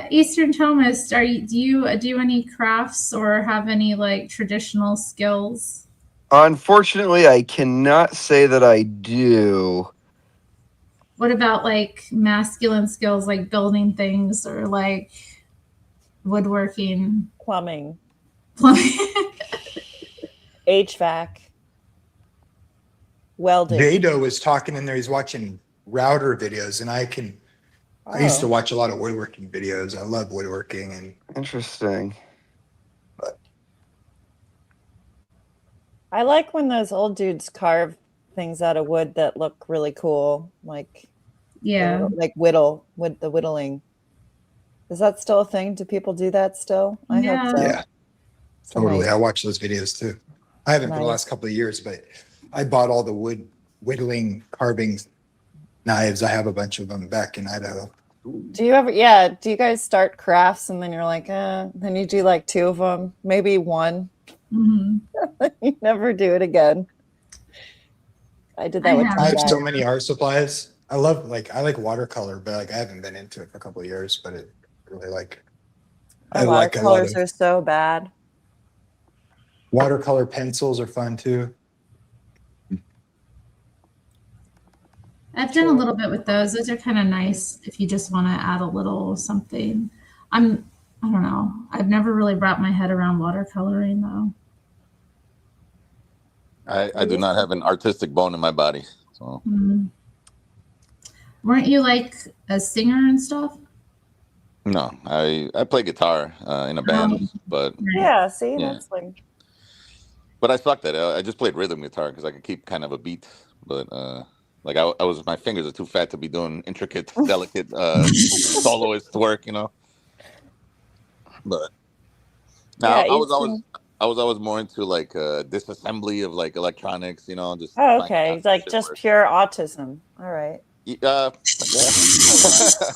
Eastern Thomist, do you do any crafts or have any like traditional skills? Unfortunately, I cannot say that I do. What about like masculine skills like building things or like woodworking? Plumbing. HVAC. Welding. Jado was talking in there. He's watching router videos, and I used to watch a lot of woodworking videos. I love woodworking. And interesting. I like when those old dudes carve things out of wood that look really cool, like like the whittling. Is that still a thing? Do people do that still? I hope so. Yeah, totally. I watch those videos too. I haven't for the last couple of years, but I bought all the wood whittling carving knives. I have a bunch of them back in Idaho. Do you guys start crafts and then you're like, then you do like 2 of them, maybe 1. Mm-hmm. You never do it again. I did that with I have so many art supplies. I like watercolor, but like I haven't been into it for a couple of years, but it really watercolors are so bad. Watercolor pencils are fun too. I've done a little bit with those. Those are kind of nice if you just want to add a little something. I don't know. I've never really wrapped my head around watercoloring though. I do not have an artistic bone in my body. So. Weren't you like a singer and stuff? No, I play guitar in a band, but that's like. But I sucked at it. I just played rhythm guitar because I could keep kind of a beat, but like my fingers are too fat to be doing intricate, delicate soloist work, But now I was always more into like disassembly of like electronics, just okay, like just pure autism. All right. Yeah.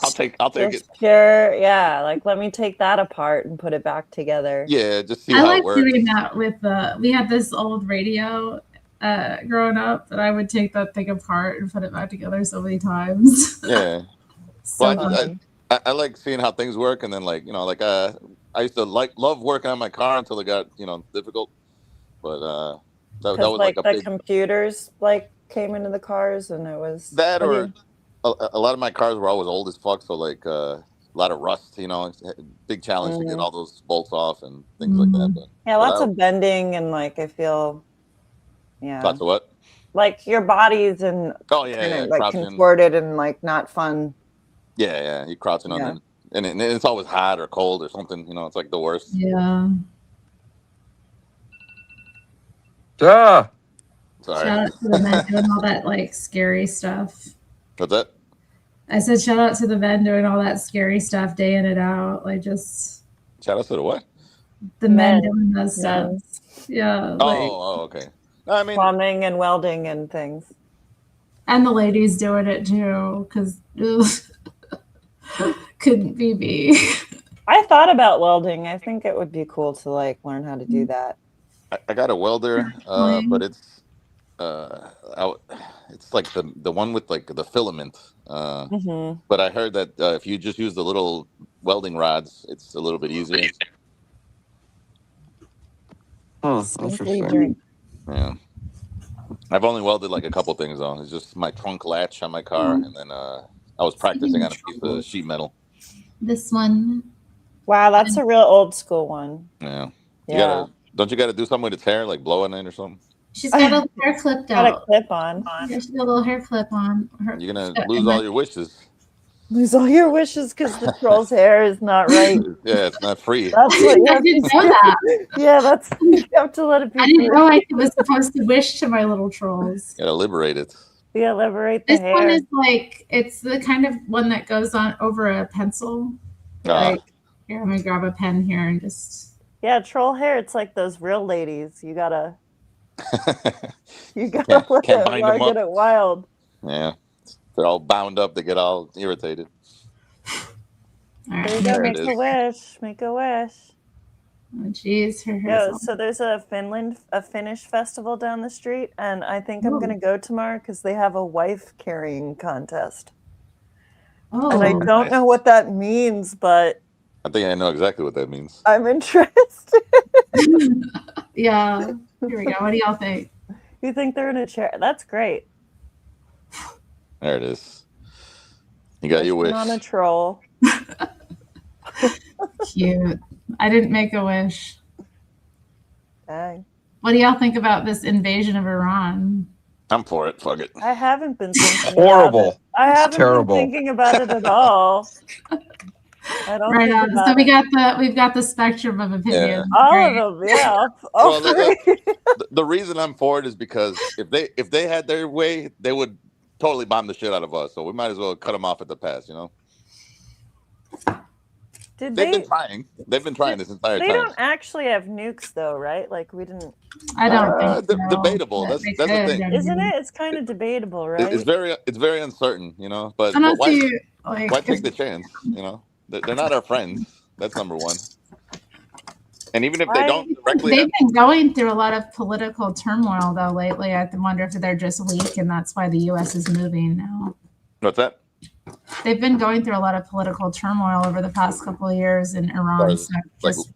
I'll take just it. Pure, like let me take that apart and put it back together. Yeah, just see how it works. I like doing that with we had this old radio growing up that I would take that thing apart and put it back together so many times. Yeah. I like seeing how things work, and then like I used to love working on my car until it got difficult. But that was like a big... computers like came into the cars, and it was that or a lot of my cars were always old as fuck, so like a lot of rust. Big challenge to get all those bolts off and things like that. But lots of bending and like I feel. Yeah. Lots of what? Like your body's and like contorted and like not fun. Yeah, you're crouching on it, and it's always hot or cold or something. It's like the worst. Yeah. Sorry. Shout out to the men doing all that like scary stuff. What's that? I said shout out to the men doing all that scary stuff day in and out. Like just. Shout out to the what? The men doing that stuff. Yeah. Okay. I mean, plumbing and welding and things. And the ladies doing it too, because couldn't be me. I thought about welding. I think it would be cool to like learn how to do that. I got a welder, but it's like the one with like the filament. But I heard that if you just use the little welding rods, it's a little bit easier. Interesting. Yeah, I've only welded like a couple things though. It's just my trunk latch on my car, and then I was practicing on a piece of sheet metal. This one. Wow, that's a real old school one. Yeah. Don't you gotta do something with its hair, like blow it in or something? She's got a hair clipped out. Got a clip on. Yeah, she's got a little hair clip on. You're gonna lose all your wishes. Lose all your wishes because the troll's hair is not right. Yeah, it's not free. That's what I didn't know that. Yeah, that's you have to let it be. I didn't know I was supposed to wish to my little trolls. You gotta liberate it. Yeah, liberate the hair. This one is like it's the kind of one that goes on over a pencil. Like here, I'm gonna grab a pen here and just. Yeah, troll hair. It's like those real ladies. You gotta let get it wild. Yeah. They're all bound up. They get all irritated. All right. There you go. Make a wish. Make a wish. Oh, geez, Yeah, so there's a Finnish festival down the street, and I think I'm gonna go tomorrow because they have a wife carrying contest. Oh. And I don't know what that means, but I think I know exactly what that means. I'm interested. Yeah. Here we go. What do y'all think? You think they're in a chair? That's great. There it is. You got your wish. On a troll. Cute. I didn't make a wish. Dang. What do y'all think about this invasion of Iran? I'm for it. Fuck it. I haven't been thinking Horrible. about it. I haven't terrible. been thinking about it at all. I don't Right think on. about So it. we've got the spectrum of opinion. Yeah. All of them, yeah. All Well, three. the reason I'm for it is because if they had their way, they would totally bomb the shit out of us. So we might as well cut them off at the pass, you know. They've been trying. They've been trying this entire time. They don't actually have nukes, though, right? Like we didn't. I don't think so. Debatable. That's the thing, isn't it? It's kind of debatable, right? It's very uncertain, you know. But why take the chance? You know, they're not our friends. That's number one. And even if they don't directly, they've been going through a lot of political turmoil though lately. I wonder if they're just weak, and that's why the U.S. is moving now. What's that? They've been going through a lot of political turmoil over the past couple of years in Iran. So just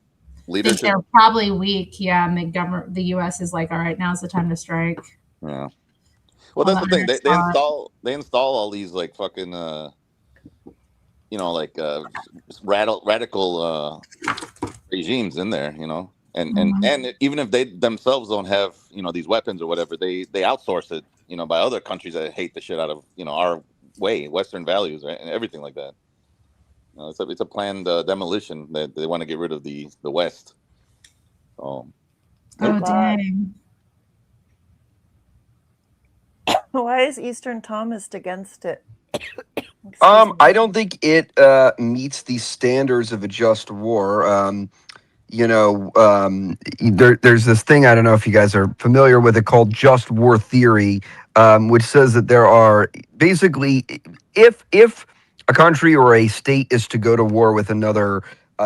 think they're probably weak, yeah. And the U.S. is like, all right, now's the time to strike. Yeah. Well, that's the thing. They install all these like fucking, you know, like radical regimes in there, you know, and even if they themselves don't have, you know, these weapons or whatever, they outsource it, you know, by other countries that hate the shit out of, you know, our way, Western values, right, and everything like that. You know, it's a planned demolition that they want to get rid of the West. Oh dang! Why is Eastern Thomas against it? I don't think it meets the standards of a just war. You know, there's this thing, I don't know if you guys are familiar with it, called just war theory, which says that there are basically, if a country or a state is to go to war with another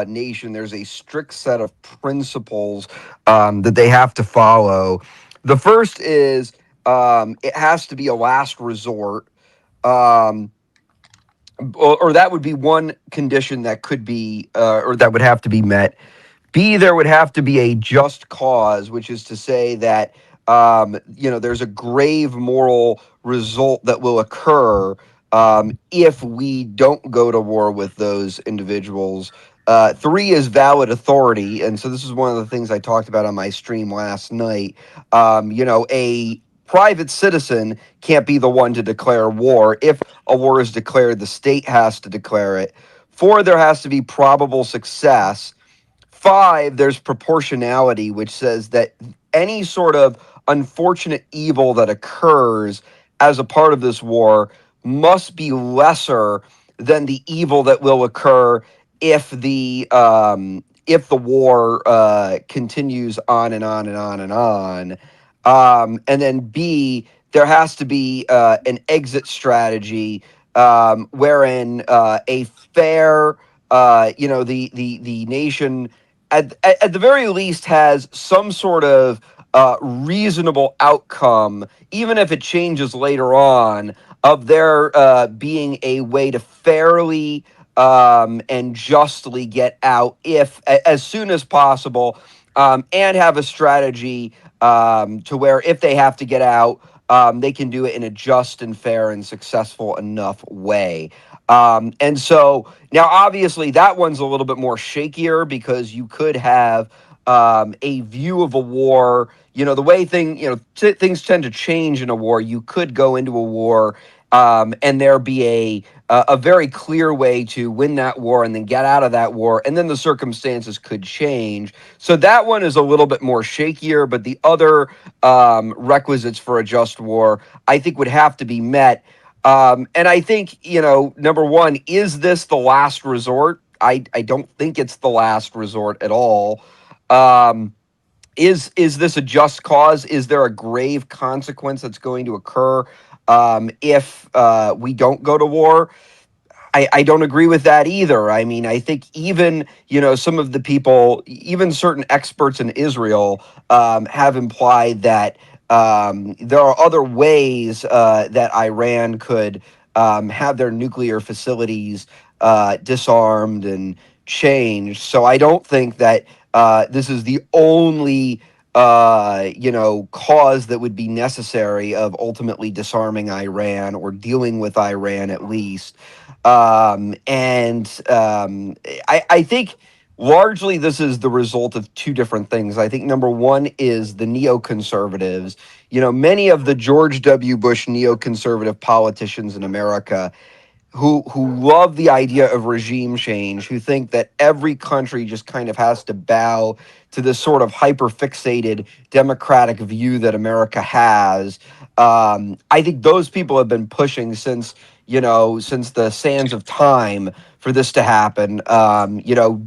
nation, there's a strict set of principles that they have to follow. The first is it has to be a last resort. Or that would be one condition that could be, or that would have to be met. B, there would have to be a just cause, which is to say that, you know, there's a grave moral result that will occur if we don't go to war with those individuals. 3 is valid authority. And so this is one of the things I talked about on my stream last night. You know, a private citizen can't be the one to declare war. If a war is declared, the state has to declare it. 4, there has to be probable success. 5, there's proportionality, which says that any sort of unfortunate evil that occurs as a part of this war must be lesser than the evil that will occur if the war continues on and on and on and on. And then B, there has to be an exit strategy wherein a fair, you know, the nation at the very least has some sort of reasonable outcome, even if it changes later on, of there being a way to fairly and justly get out if as soon as possible, and have a strategy to where if they have to get out, they can do it in a just and fair and successful enough way. And so now, obviously, that one's a little bit more shakier because you could have a view of a war. You know, the way things tend to change in a war. You could go into a war and there be a very clear way to win that war and then get out of that war, and then the circumstances could change. So that one is a little bit more shakier, but the other requisites for a just war, I think, would have to be met. And I think, you know, number one, is this the last resort? I don't think it's the last resort at all. Is this a just cause? Is there a grave consequence that's going to occur if we don't go to war? I don't agree with that either. I mean, I think even, some of the people, even certain experts in Israel, have implied that there are other ways that Iran could have their nuclear facilities disarmed and changed. So I don't think that this is the only cause that would be necessary of ultimately disarming Iran or dealing with Iran at least. I think largely this is the result of two different things. I think number one is the neoconservatives. Many of the George W. Bush neoconservative politicians in America who love the idea of regime change, who think that every country just kind of has to bow to this sort of hyper fixated democratic view that America has. I think those people have been pushing since the sands of time for this to happen.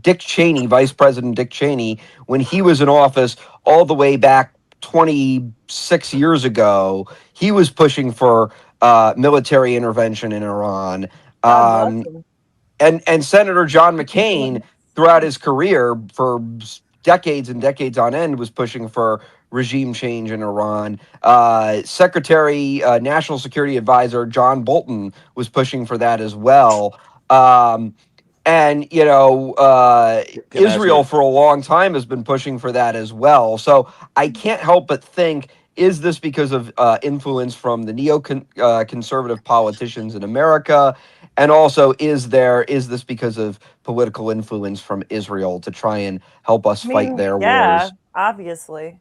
Dick Cheney, Vice President Dick Cheney, when he was in office all the way back 26 years ago, he was pushing for military intervention in Iran. God bless him. And Senator John McCain, throughout his career for decades and decades on end, was pushing for regime change in Iran. National Security Advisor John Bolton was pushing for that as well. And Israel for a long time has been pushing for that as well. So I can't help but think, is this because of influence from the conservative politicians in America? And also, is this because of political influence from Israel to try and help us fight their wars? Obviously.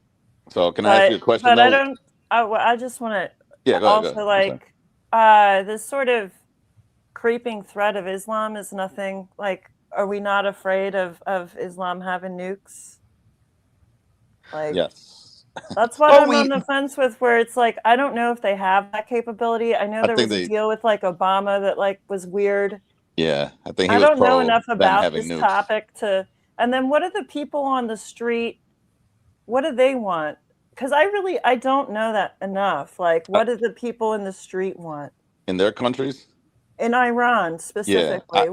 So can I ask you a question? But I don't. I just want to also this sort of creeping threat of Islam is nothing like. Are we not afraid of Islam having nukes? Like, yes. That's what I'm on the fence with, where it's like, I don't know if they have that capability. I know there was a deal with like Obama that like was weird. Yeah, I think I don't know enough about this topic to. And then what are the people on the street? What do they want? Because I don't know that enough. Like, what do the people in the street want? In their countries? In Iran specifically,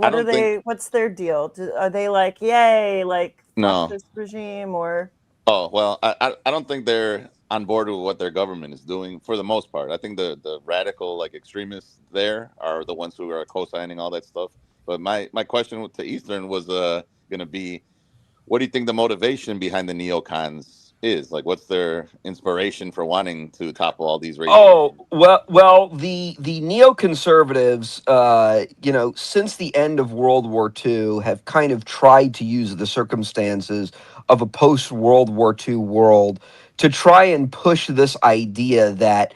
what's their deal? Are they like, yay, like fuck this regime, or? Oh well, I don't think they're on board with what their government is doing for the most part. I think the radical like extremists there are the ones who are co-signing all that stuff. But my question to Eastern was going to be, what do you think the motivation behind the neocons is? Like, what's their inspiration for wanting to topple all these regimes? Oh, well, the neoconservatives, since the end of World War II, have kind of tried to use the circumstances of a post-World War II world to try and push this idea that,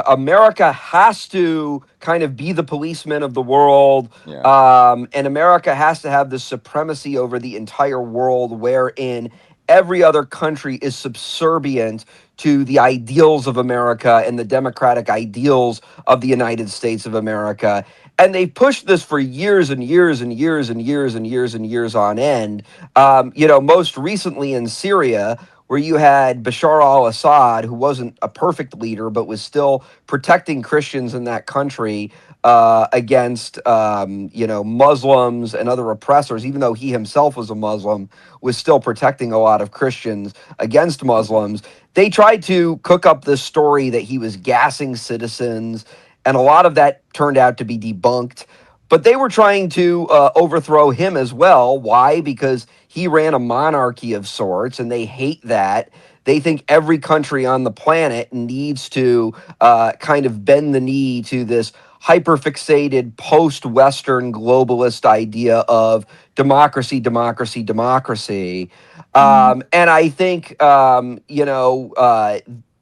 America has to kind of be the policeman of the world, and America has to have this supremacy over the entire world, wherein every other country is subservient to the ideals of America and the democratic ideals of the United States of America. And they pushed this for years and years and years and years and years and years on end. Most recently in Syria, where you had Bashar al-Assad, who wasn't a perfect leader, but was still protecting Christians in that country against, Muslims and other oppressors, even though he himself was a Muslim, was still protecting a lot of Christians against Muslims. They tried to cook up this story that he was gassing citizens, and a lot of that turned out to be debunked. But they were trying to overthrow him as well. Why? Because he ran a monarchy of sorts, and they hate that. They think every country on the planet needs to kind of bend the knee to this hyperfixated post-Western globalist idea of democracy, democracy, democracy. And I think,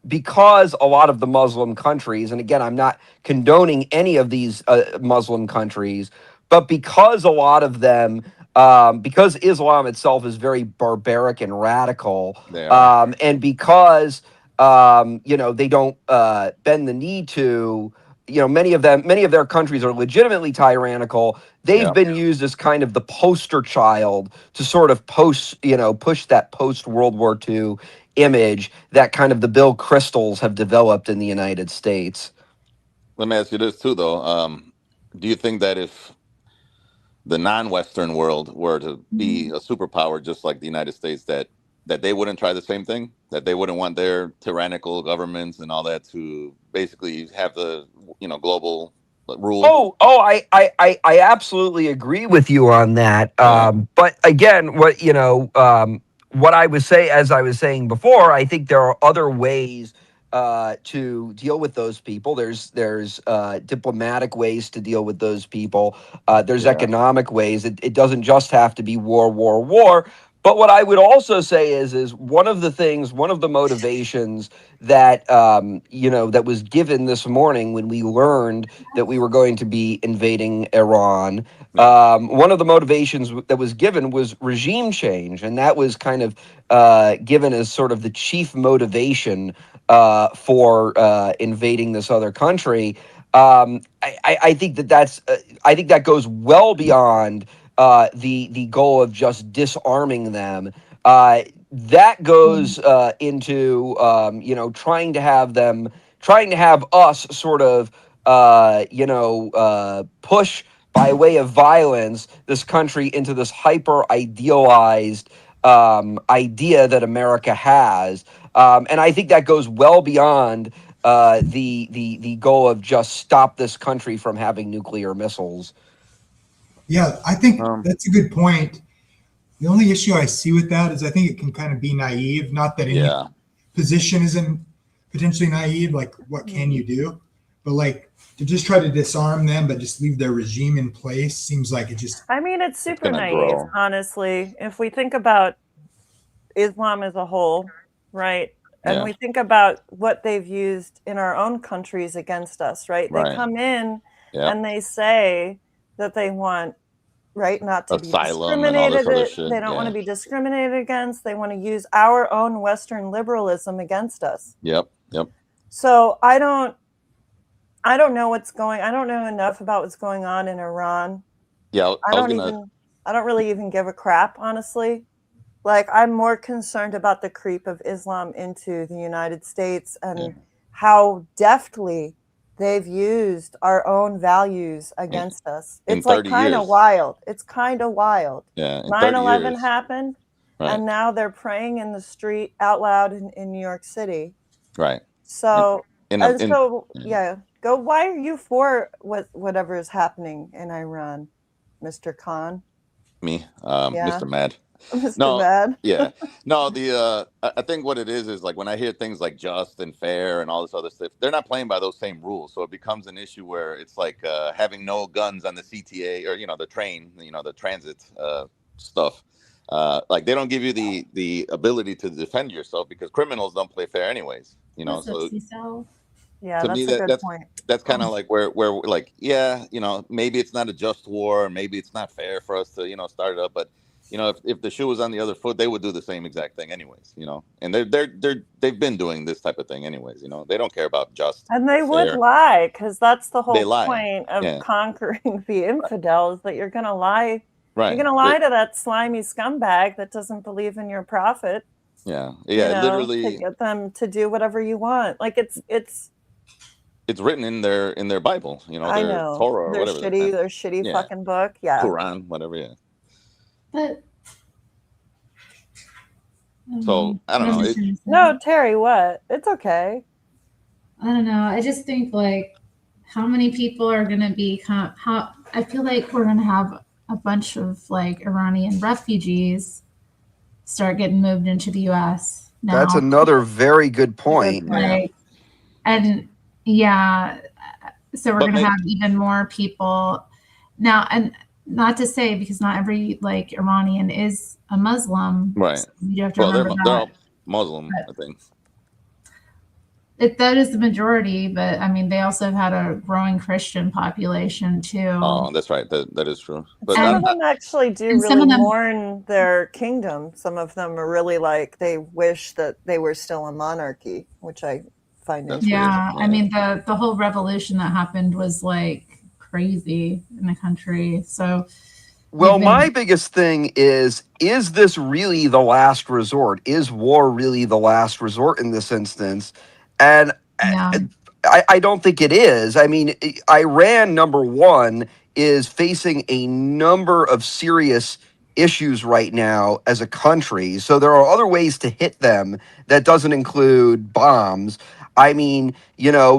because a lot of the Muslim countries, and again, I'm not condoning any of these Muslim countries, but because a lot of them, because Islam itself is very barbaric and radical, and because they don't bend the knee to, many of their countries are legitimately tyrannical. They've been used as kind of the poster child to sort of push that post World War II image that kind of the Bill Crystals have developed in the United States. Let me ask you this too, though. Do you think that if the non-Western world were to be a superpower, just like the United States, that they wouldn't try the same thing? That they wouldn't want their tyrannical governments and all that to basically have the global rule? I absolutely agree with you on that. Yeah. But again, what I was as I was saying before, I think there are other ways to deal with those people. There's diplomatic ways to deal with those people. There's Yeah. economic ways. It doesn't just have to be war. But what I would also say is one of the motivations that that was given this morning when we learned that we were going to be invading Iran. One of the motivations that was given was regime change, and that was kind of given as sort of the chief motivation for invading this other country. I think that's I think that goes well beyond the goal of just disarming them. That goes into trying to have us sort of push by way of violence this country into this hyper idealized idea that America has, and I think that goes well beyond the goal of just stop this country from having nuclear missiles. Yeah, I think that's a good point. The only issue I see with that is I think it can kind of be naive. Not that any position isn't potentially naive, like what can you do? But like to just try to disarm them, but just leave their regime in place seems like it just. I mean, it's super naive, honestly. If we think about Islam as a whole, right? And we think about what they've used in our own countries against us, right? They come in and they say that they want, not to be discriminated. They don't want to be discriminated against. They want to use our own Western liberalism against us. Yep. So I don't know what's going. I don't know enough about what's going on in Iran. Yeah, I don't really even give a crap, honestly. Like, I'm more concerned about the creep of Islam into the United States and how deftly they've used our own values against us. It's like kind of wild. It's kind of wild. Yeah. 9/11 happened, and now they're praying in the street out loud in New York City. Right. So, go. Why are you for whatever is happening in Iran, Mr. Khan? Me, Mr. Mad. Mr. Mad. Yeah. No, I think what it is like when I hear things like just and fair and all this other stuff, they're not playing by those same rules. So it becomes an issue where it's like having no guns on the CTA or, the train, the transit stuff. Like they don't give you the ability to defend yourself because criminals don't play fair anyways, so. Yeah, to that's me, a good point. That's kind of like where like, maybe it's not a just war, maybe it's not fair for us to, start it up, but if the shoe was on the other foot, they would do the same exact thing anyways, and they've been doing this type of thing anyways, they don't care about just and they would lie because that's the whole lie. Point of conquering the infidels, that you're gonna lie. Right. You're gonna lie to that slimy scumbag that doesn't believe in your prophet. Literally to get them to do whatever you want. Like it's written in their Bible, their Torah or their whatever. Their shitty fucking book. Yeah. Quran, whatever, But so I don't know. No, Terry, what? It's okay. I don't know. I just think like how many people are gonna be I feel like we're gonna have a bunch of like Iranian refugees start getting moved into the US now. That's another very good point. Like, and so we're gonna have even more people now, and not to say because not every like Iranian is a Muslim, right? So you have to remember they're all Muslim, I think. That is the majority, but I mean, they also have had a growing Christian population too. Oh, that's right. That is true. But some of them actually do really mourn their kingdom. Some of them are really like they wish that they were still a monarchy, which I find interesting. Yeah, I mean the whole revolution that happened was like crazy in the country. So. Well, my biggest thing is this really the last resort? Is war really the last resort in this instance? And I don't think it is. I mean, Iran, number one, is facing a number of serious issues right now as a country. So there are other ways to hit them that doesn't include bombs. I mean,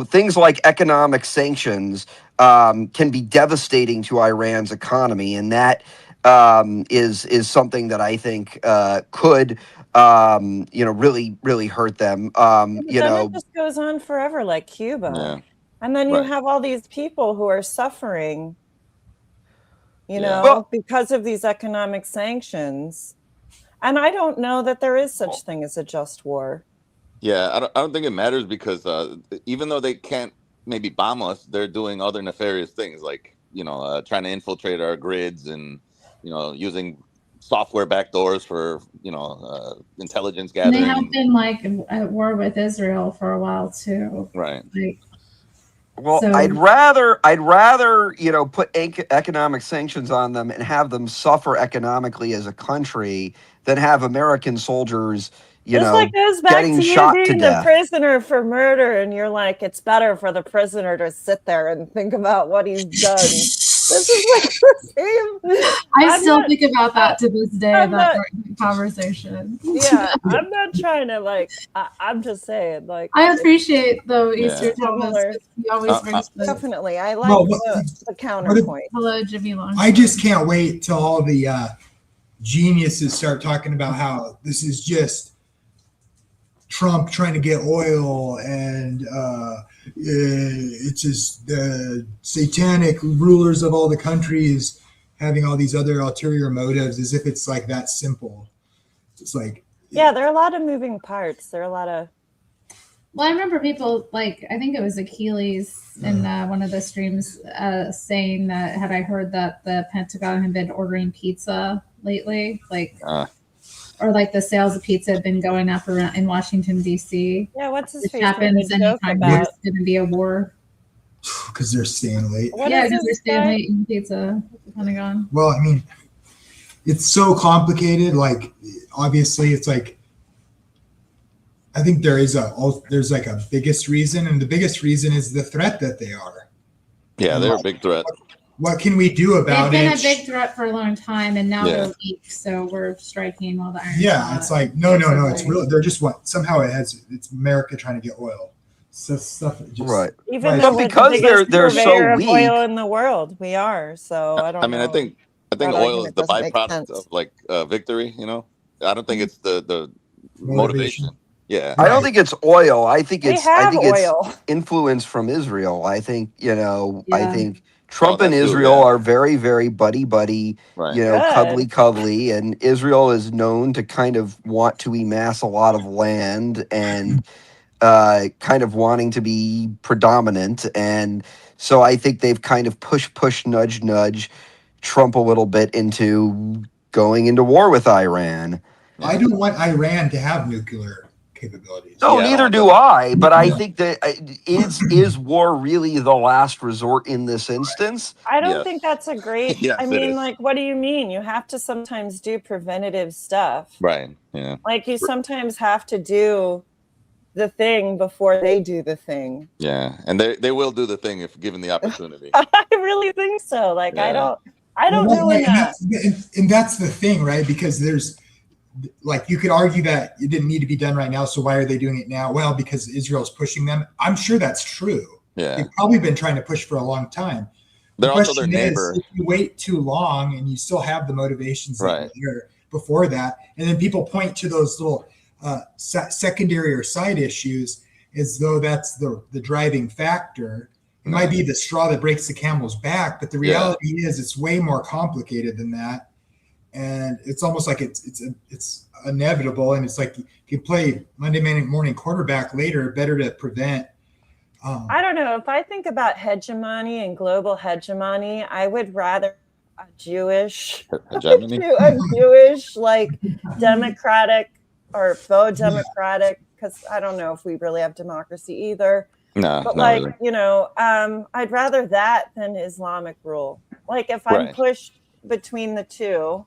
things like economic sanctions can be devastating to Iran's economy, and that is something that I think could really hurt them. But then it just goes on forever, like Cuba. Yeah. And then you have all these people who are suffering, because of these economic sanctions. And I don't know that there is such thing as a just war. Yeah, I don't think it matters because even though they can't maybe bomb us, they're doing other nefarious things like, trying to infiltrate our grids and, using software backdoors for, intelligence gathering. And they have been like at war with Israel for a while too. Right. Well, so, I'd rather put economic sanctions on them and have them suffer economically as a country than have American soldiers, goes back getting to shot you being to death. A prisoner for murder, and you're like, it's better for the prisoner to sit there and think about what he's done. This is like the same. I still think about that to this day. That conversation. Yeah, I'm not trying to I'm just saying I appreciate though Easter Thomas. He always brings definitely. I like the counterpoint. Hello, Jimmy Long. I just can't wait till all the geniuses start talking about how this is just Trump trying to get oil and it's just the satanic rulers of all the countries having all these other ulterior motives, as if it's like that simple. It's like there are a lot of moving parts. There are a lot of Well, I remember people I think it was Achilles in one of the streams saying that had I heard that the Pentagon had been ordering pizza lately, or the sales of pizza have been going up around in Washington D.C. Yeah, what's his face? Happens anytime there's going to be a war because they're staying late. Because they're staying late eating pizza at the Pentagon. Well, I mean, it's so complicated. Obviously, it's I think there's a biggest reason, and the biggest reason is the threat that they are. Yeah, they're a big threat. What can we do about it? They've been a big threat for a long time, and now they're weak, so we're striking while the iron's hot. It's no, it's real. They're just somehow it's America trying to get oil. So stuff just, right. Even though because they're so weak. Oil in the world, we are. So I don't. I mean, I think oil is the byproduct of victory. I don't think it's the motivation. Yeah, I don't think it's oil. I think it's influence from Israel. I think I think Trump and Israel are very, very buddy, cuddly, and Israel is known to kind of want to amass a lot of land and kind of wanting to be predominant. And so I think they've kind of push, nudge Trump a little bit into going into war with Iran. I don't want Iran to have nuclear capabilities. No, neither do I. But I think that is war really the last resort in this instance? I don't think that's a great. I mean, what do you mean? You have to sometimes do preventative stuff, right? Yeah. You sometimes have to do the thing before they do the thing. Yeah, and they will do the thing if given the opportunity. I really think so. I don't know that. And that's the thing, right? Because there's. You could argue that it didn't need to be done right now, so why are they doing it now? Well, because Israel's pushing them. I'm sure that's true. Yeah, they've probably been trying to push for a long time. They're also their neighbor. If you wait too long and you still have the motivations that were there before that, and then people point to those little secondary or side issues as though that's the driving factor. It might be the straw that breaks the camel's back, but the reality is it's way more complicated than that. And it's almost like it's inevitable, and it's like you play Monday morning quarterback later. Better to prevent. I don't know. If I think about hegemony and global hegemony, I would rather a Jewish democratic or faux democratic, because I don't know if we really have democracy either. No, but really. I'd rather that than Islamic rule. If I'm pushed between the two.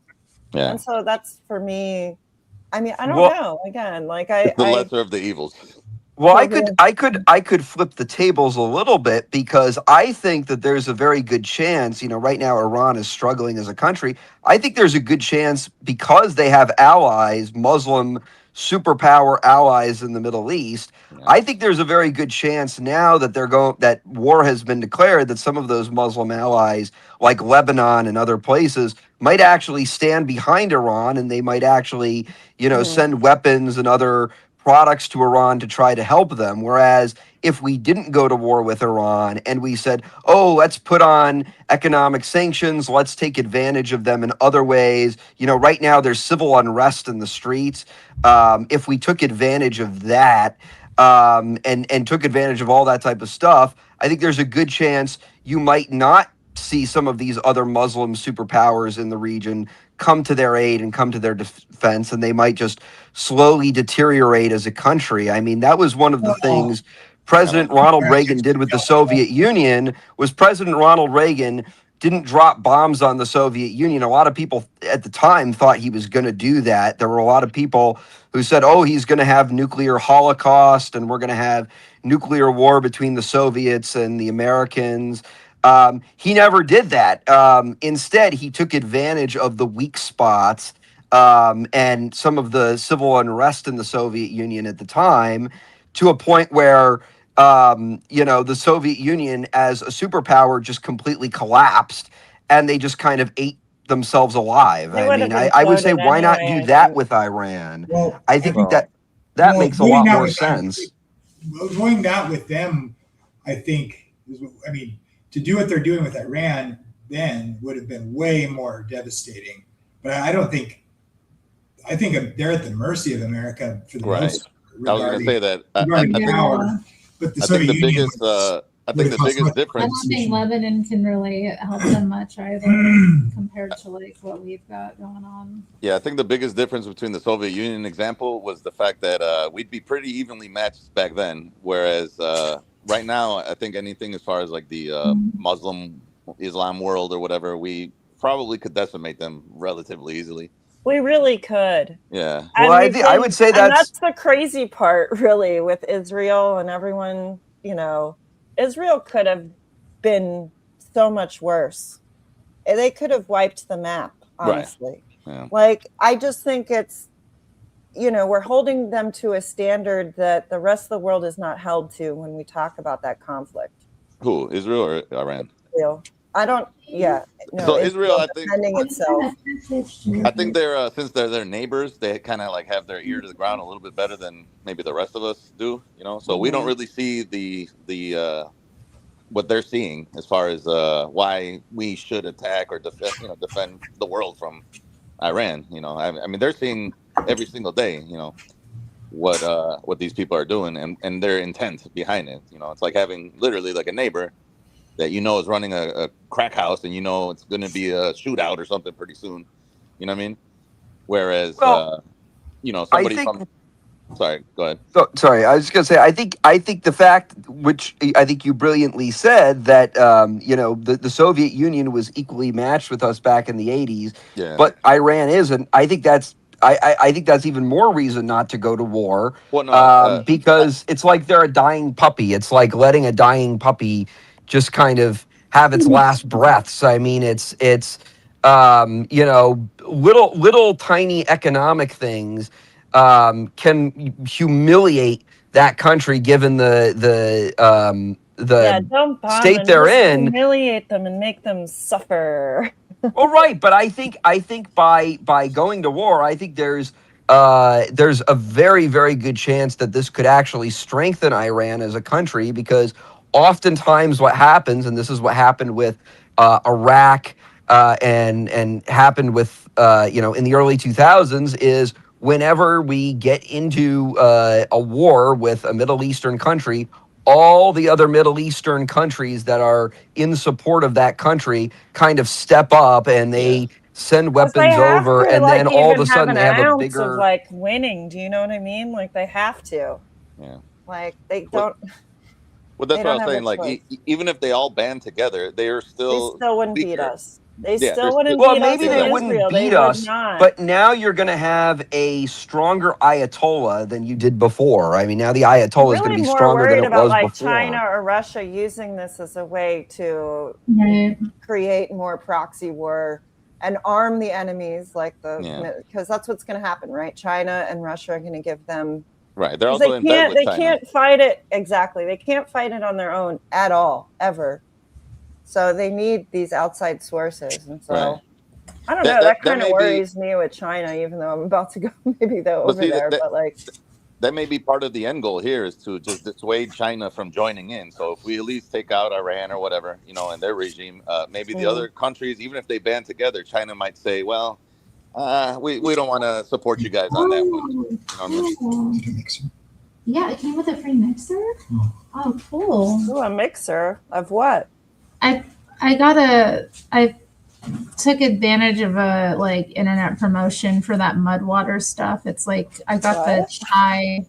Yeah. And so that's for me. I mean, I don't know. Again, it's the lesser of the evils. Well, I could flip the tables a little bit, because I think that there's a very good chance, right now Iran is struggling as a country. I think there's a good chance, because they have allies, Muslim superpower allies in the Middle East. Yeah. I think there's a very good chance now that that war has been declared, that some of those Muslim allies, like Lebanon and other places, might actually stand behind Iran, and they might actually, send weapons and other products to Iran to try to help them. Whereas if we didn't go to war with Iran and we said, oh, let's put on economic sanctions, let's take advantage of them in other ways. Right now there's civil unrest in the streets. If we took advantage of that, and took advantage of all that type of stuff, I think there's a good chance you might not see some of these other Muslim superpowers in the region come to their aid and come to their defense, and they might just slowly deteriorate as a country. I mean, that was one of the things President Ronald Reagan did with the Soviet Union. Was President Ronald Reagan didn't drop bombs on the Soviet Union. A lot of people at the time thought he was going to do that. There were a lot of people who said, oh, he's going to have nuclear holocaust and we're going to have nuclear war between the Soviets and the Americans. He never did that. Instead, he took advantage of the weak spots and some of the civil unrest in the Soviet Union at the time, to a point where, the Soviet Union as a superpower just completely collapsed, and they just kind of ate themselves alive. I mean, I would say, why not do that with Iran? Well, I think that makes a lot more sense. Doing that with them, I think, to do what they're doing with Iran then would have been way more devastating. But I think they're at the mercy of America for the most part. I was going to say that. But the Soviet Union I think the biggest difference. I don't think Lebanon can really help them much either, compared to what we've got going on. Yeah, I think the biggest difference between the Soviet Union example was the fact that we'd be pretty evenly matched back then, whereas right now, I think anything as far as the Muslim Islam world or whatever, we probably could decimate them relatively easily. We really could. Yeah. Well, I would say that's the crazy part, really, with Israel and everyone. Israel could have been so much worse. They could have wiped the map, honestly. Right. Yeah. I just think it's, we're holding them to a standard that the rest of the world is not held to when we talk about that conflict. Who, Israel or Iran? Israel. No, so Israel, I think, itself. I think they're since they're their neighbors, they kind of have their ear to the ground a little bit better than maybe the rest of us do. So we don't really see the what they're seeing as far as why we should attack or defend the world from Iran. I mean, they're seeing every single day, what these people are doing and their intent behind it. It's like having literally a neighbor that is running a crack house, and it's going to be a shootout or something pretty soon. You know what I mean? Whereas, somebody sorry, go ahead. Oh, sorry, I was just going to say, I think the fact, which I think you brilliantly said, that the Soviet Union was equally matched with us back in the 80s, but Iran isn't. I think that's even more reason not to go to war. Well, no, because it's like they're a dying puppy. It's like letting a dying puppy just kind of have its last breaths. I mean, it's little tiny economic things can humiliate that country, given the don't bomb state they're in. Humiliate them and make them suffer. Well, right, but I think by going to war, I think there's a very, very good chance that this could actually strengthen Iran as a country, because oftentimes what happens, and this is what happened with Iraq and happened with in the early 2000s, is whenever we get into a war with a Middle Eastern country, all the other Middle Eastern countries that are in support of that country kind of step up, and they send weapons over, and then all of a sudden they have a bigger of winning. Do you know what I mean? They have to. Yeah. They don't. Well, that's what I was saying. Even if they all band together, they still wouldn't beat us. They still wouldn't well, beat maybe us they in wouldn't Israel. beat They us, would not. but now you're going to have a stronger Ayatollah than you did before. I mean, now the Ayatollah is going to be stronger than it about was like before. China or Russia using this as a way to create more proxy war and arm the enemies, like because that's what's going to happen, right? China and Russia are going to give them. Right, they're also in bed with China. They can't fight it exactly. They can't fight it on their own at all, ever. So they need these outside sources, and so I don't know. That kind of worries me with China, even though I'm about to go maybe over there. But like, that may be part of the end goal here is to just dissuade China from joining in. So if we at least take out Iran or whatever, and their regime, maybe the other countries, even if they band together, China might say, well, we don't want to support you guys on that one. You know what I mean? Yeah, it came with a free mixer. Oh, cool. Ooh, a mixer of what? I took advantage of a internet promotion for that mud water stuff. It's like I got the chai,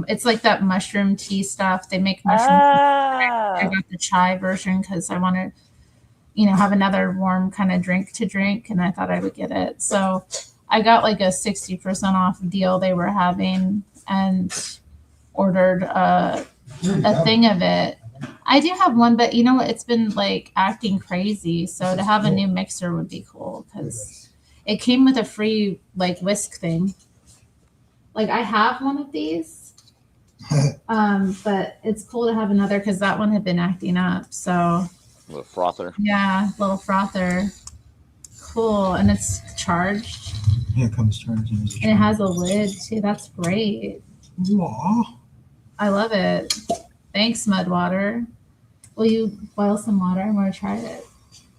it's like that mushroom tea stuff. They make mushroom tea. I got the chai version because I want to, have another warm kind of drink to drink, and I thought I would get it. So I got like a 60% off deal they were having and ordered a thing of it. I do have one, but it's been acting crazy. So to have a new mixer would be cool because it came with a free whisk thing. I have one of these, but it's cool to have another because that one had been acting up. So a little frother. Yeah, little frother. Cool, and it's charged. Yeah, it comes charged. And it has a lid too. That's great. Aww. I love it. Thanks, Mudwater. Will you boil some water? I'm going to try it.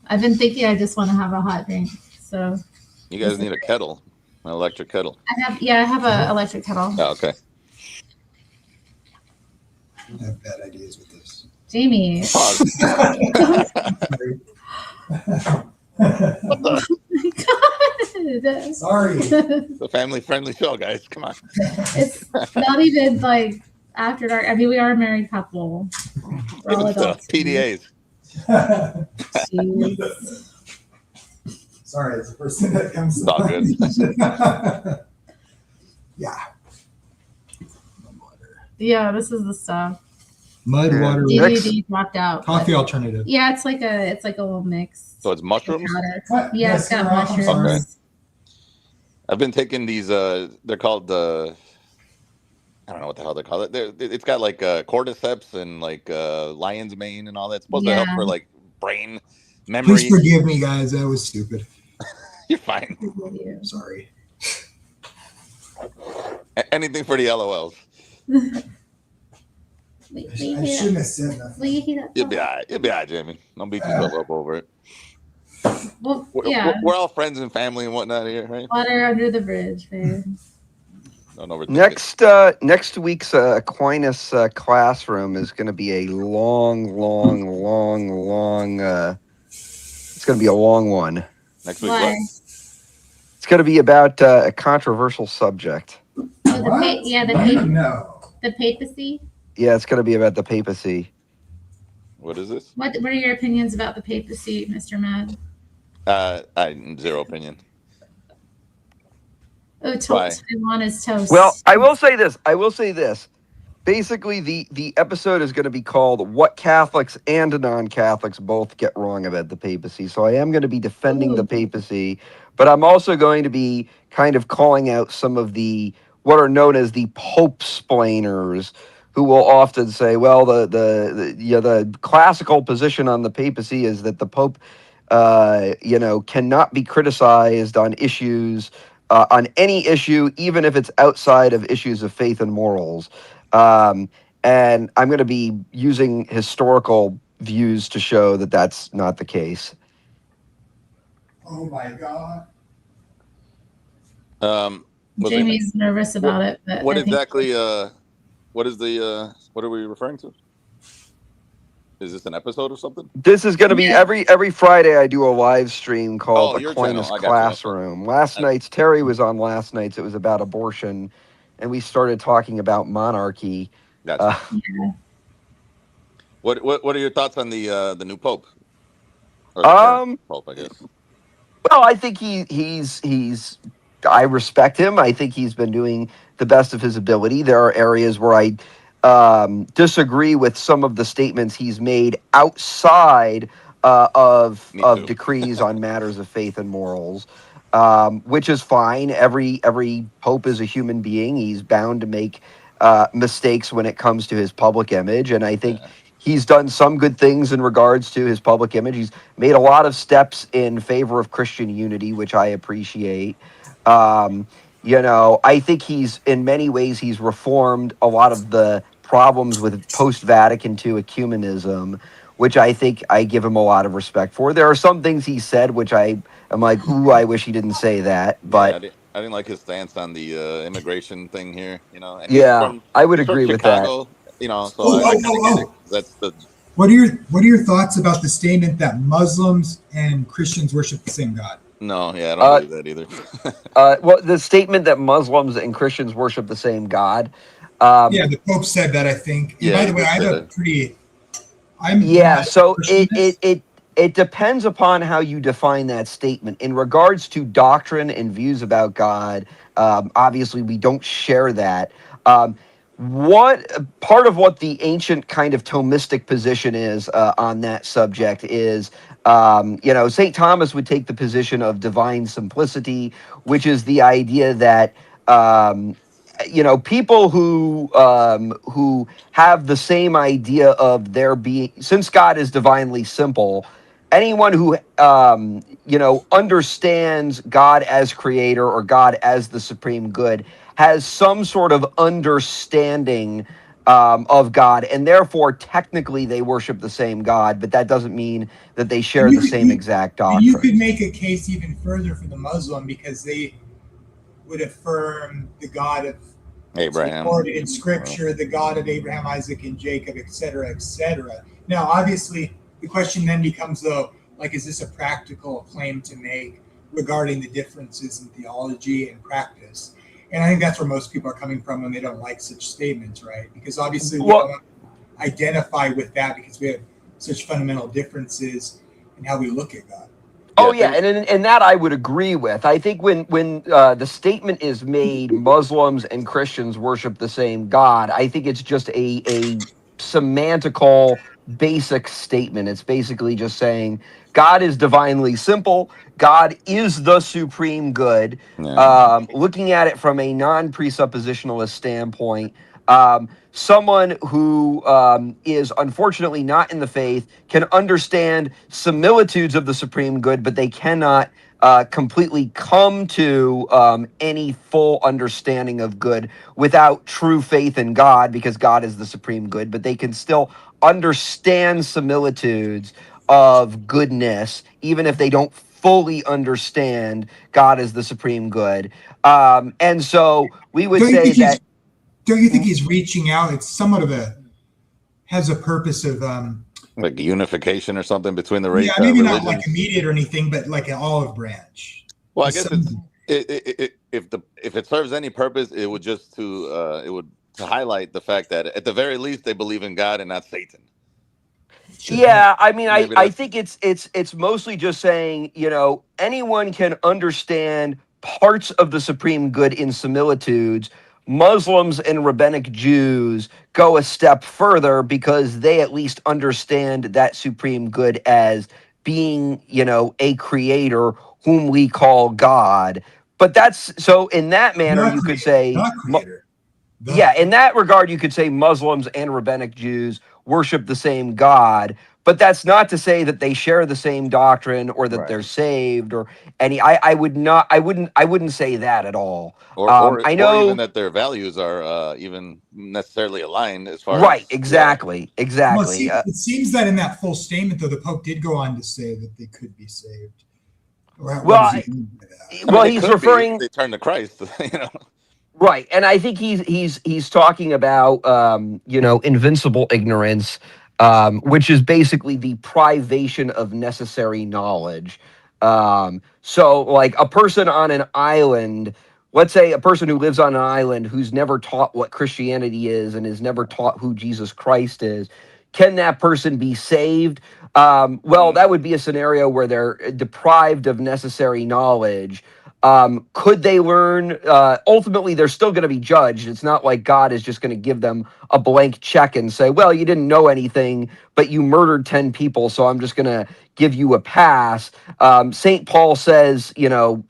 I've been thinking I just want to have a hot drink. So you guys need a kettle, an electric kettle. I have an electric kettle. Oh, okay. I have bad ideas with this. Jamie. What the? Oh my God. Sorry. It's a family-friendly show, guys. Come on. It's not even after dark. I mean, we are a married couple. We're all adults. PDAs. Sorry, it's the first thing that comes to mind. Good. Yeah. Yeah, this is the stuff. Mud water DVD dropped out. Coffee alternative. Yeah, it's like a little mix. So it's mushrooms? Yeah, it's got mushrooms. Okay. I've been taking these they're called I don't know what the hell they're called. It's got cordyceps and lion's mane and all that. It's supposed to help for brain memory. Please forgive me, guys. That was stupid. You're fine. Sorry. Anything for the LOLs. I shouldn't have said nothing. You'll be all right. You'll be all right, Jamie. Don't beat yourself up over it. Well, we're all friends and family and whatnot here, right? Water under the bridge, babe. Next week's Aquinas classroom is going to be a long. It's going to be a long one. Next week, what? It's going to be about a controversial subject. Oh, the papacy. Yeah, it's going to be about the papacy. What is this? What are your opinions about the papacy, Mr. Mad? I zero opinion. Oh, Taiwan is toast. Well, I will say this. Basically, the episode is going to be called "What Catholics and Non-Catholics Both Get Wrong About the Papacy." So I am going to be defending the papacy, but I'm also going to be kind of calling out some of what are known as the Pope-splainers, who will often say, "Well, the classical position on the papacy is that the Pope, cannot be criticized on issues." On any issue, even if it's outside of issues of faith and morals. And I'm going to be using historical views to show that that's not the case. Oh my God. Jamie's nervous about it. But what exactly, what are we referring to? Is this an episode or something? This is going to be every Friday. I do a live stream called Aquinas Classroom. Terry was on last night's. It was about abortion, and we started talking about monarchy. Gotcha. What are your thoughts on the new Pope? Or the current Pope, I guess. Well, I think he's I respect him. I think he's been doing the best of his ability. There are areas where I disagree with some of the statements he's made outside of decrees on matters of faith and morals, which is fine. Every pope is a human being. He's bound to make mistakes when it comes to his public image, and I think he's done some good things in regards to his public image. He's made a lot of steps in favor of Christian unity, which I appreciate. I think he's, in many ways, he's reformed a lot of the problems with post-Vatican II ecumenism, which I think I give him a lot of respect for. There are some things he said which I'm like, ooh, I wish he didn't say that. But yeah, I didn't like his stance on the immigration thing here. And I would agree with that. So I kind of get it. That's the. What are your thoughts about the statement that Muslims and Christians worship the same God? No, I don't believe that either. Well, the statement that Muslims and Christians worship the same God. The Pope said that, I think. And by the way, I have a pretty. So it depends upon how you define that statement. In regards to doctrine and views about God, obviously we don't share that. What part of what the ancient kind of Thomistic position is on that subject is, St. Thomas would take the position of divine simplicity, which is the idea that, people who have the same idea of their being, since God is divinely simple, anyone who understands God as creator or God as the supreme good has some sort of understanding of God, and therefore technically they worship the same God, but that doesn't mean that they share the same exact doctrine. You could make a case even further for the Muslim, because they would affirm the God of Abraham in Scripture, the God of Abraham, Isaac, and Jacob, etc., etc. Now, obviously, the question then becomes, though, is this a practical claim to make regarding the differences in theology and practice? And I think that's where most people are coming from when they don't like such statements, right? Because obviously we don't identify with that because we have such fundamental differences in how we look at God. And that I would agree with. I think when the statement is made, Muslims and Christians worship the same God, I think it's just a semantical, basic statement. It's basically just saying God is divinely simple. God is the supreme good. Looking at it from a non-presuppositionalist standpoint, someone who is unfortunately not in the faith can understand similitudes of the supreme good, but they cannot completely come to any full understanding of good without true faith in God, because God is the supreme good, but they can still understand similitudes of goodness, even if they don't fully understand God as the supreme good. And so we would say that. Don't you think he's reaching out? It's somewhat of has a purpose of like unification or something between the race. Yeah, maybe not like immediate or anything, but like an olive branch. Well, I guess if it serves any purpose, it would just to highlight the fact that at the very least they believe in God and not Satan. Yeah, I mean, I think it's mostly just saying, anyone can understand parts of the supreme good in similitudes. Muslims and rabbinic Jews go a step further because they at least understand that supreme good as being, a creator whom we call God. But that's so in that manner, you could say, in that regard, you could say Muslims and rabbinic Jews worship the same God, but that's not to say that they share the same doctrine or that they're saved or any. I wouldn't say that at all. Or even that their values are even necessarily aligned as far as exactly. Well, it seems that in that full statement, though, the Pope did go on to say that they could be saved. He's referring. They turn to Christ, Right, and I think he's talking about invincible ignorance, which is basically the privation of necessary knowledge. So, like a person on an island, let's say a person who lives on an island who's never taught what Christianity is and is never taught who Jesus Christ is, can that person be saved? Well, that would be a scenario where they're deprived of necessary knowledge. Could they learn? Ultimately, they're still going to be judged. It's not like God is just going to give them a blank check and say, well, you didn't know anything, but you murdered 10 people, so I'm just going to give you a pass. St. Paul says,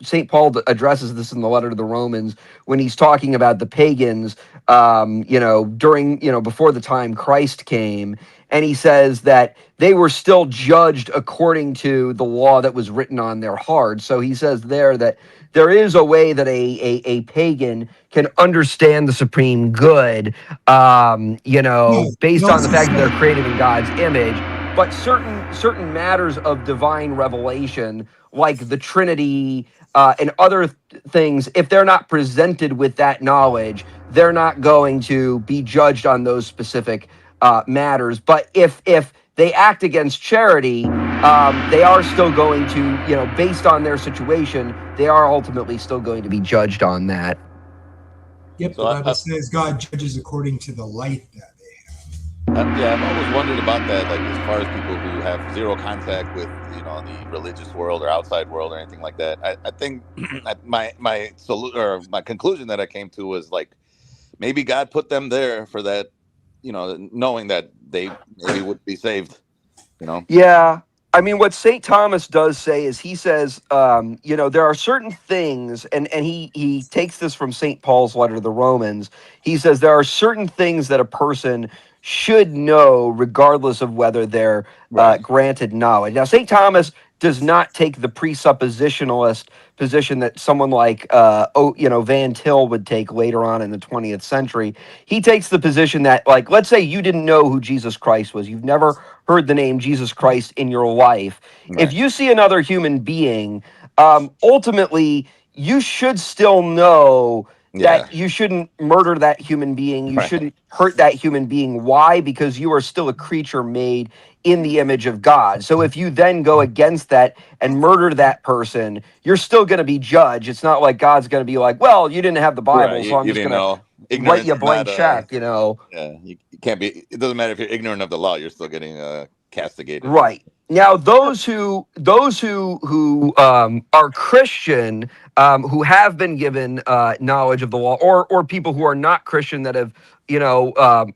St. Paul addresses this in the letter to the Romans when he's talking about the pagans, during, before the time Christ came. And he says that they were still judged according to the law that was written on their hearts. So he says there that there is a way that a pagan can understand the supreme good, based on the fact that they're created in God's image. But certain matters of divine revelation, like the Trinity and other things, if they're not presented with that knowledge, they're not going to be judged on those specific matters. But if they act against charity, they are still going to, based on their situation, they are ultimately still going to be judged on that. Yep, the Bible says God judges according to the light that they have. I've always wondered about that, like as far as people who have zero contact with, the religious world or outside world or anything like that. I think my conclusion that I came to was like, maybe God put them there for that, knowing that they maybe would be saved, Yeah. I mean, what St. Thomas does say is he says, there are certain things, and he takes this from St. Paul's letter to the Romans. He says there are certain things that a person should know regardless of whether they're granted knowledge. Now, St. Thomas does not take the presuppositionalist position that someone like Van Til would take later on in the 20th century. He takes the position that, like, let's say you didn't know who Jesus Christ was. You've never heard the name Jesus Christ in your life. Right. If you see another human being, ultimately you should still know that you shouldn't murder that human being. You shouldn't hurt that human being. Why? Because you are still a creature made in the image of God. So if you then go against that and murder that person, you're still going to be judged. It's not like God's going to be like, well, you didn't have the Bible, so I'm just going to write you a blank check, Yeah, you can't be, it doesn't matter if you're ignorant of the law, you're still getting castigated. Right. Now, those who are Christian, who have been given knowledge of the law, or people who are not Christian that have,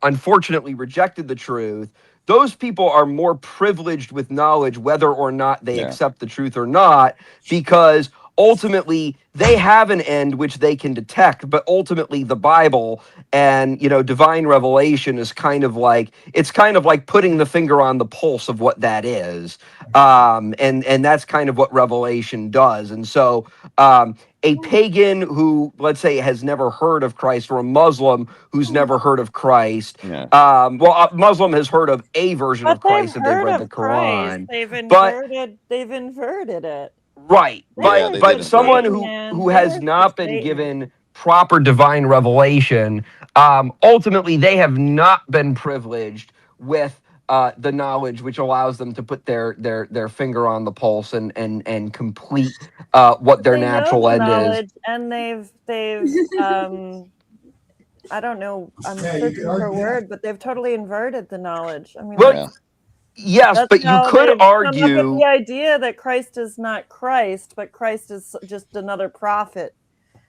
unfortunately rejected the truth, those people are more privileged with knowledge, whether or not they accept the truth or not, because ultimately they have an end which they can detect. But ultimately the Bible and, divine revelation is kind of like putting the finger on the pulse of what that is. And that's kind of what revelation does. And so, a pagan who, let's say, has never heard of Christ, or a Muslim who's never heard of Christ. A Muslim has heard of a version of Christ if they've read the Quran. They've inverted it. Right. But someone who has not been given proper divine revelation, ultimately they have not been privileged with the knowledge which allows them to put their finger on the pulse and complete what their natural end is. And they've I don't know, I'm searching for a word, but they've totally inverted the knowledge. I mean, yes, but you could argue come up with the idea that Christ is not Christ, but Christ is just another prophet.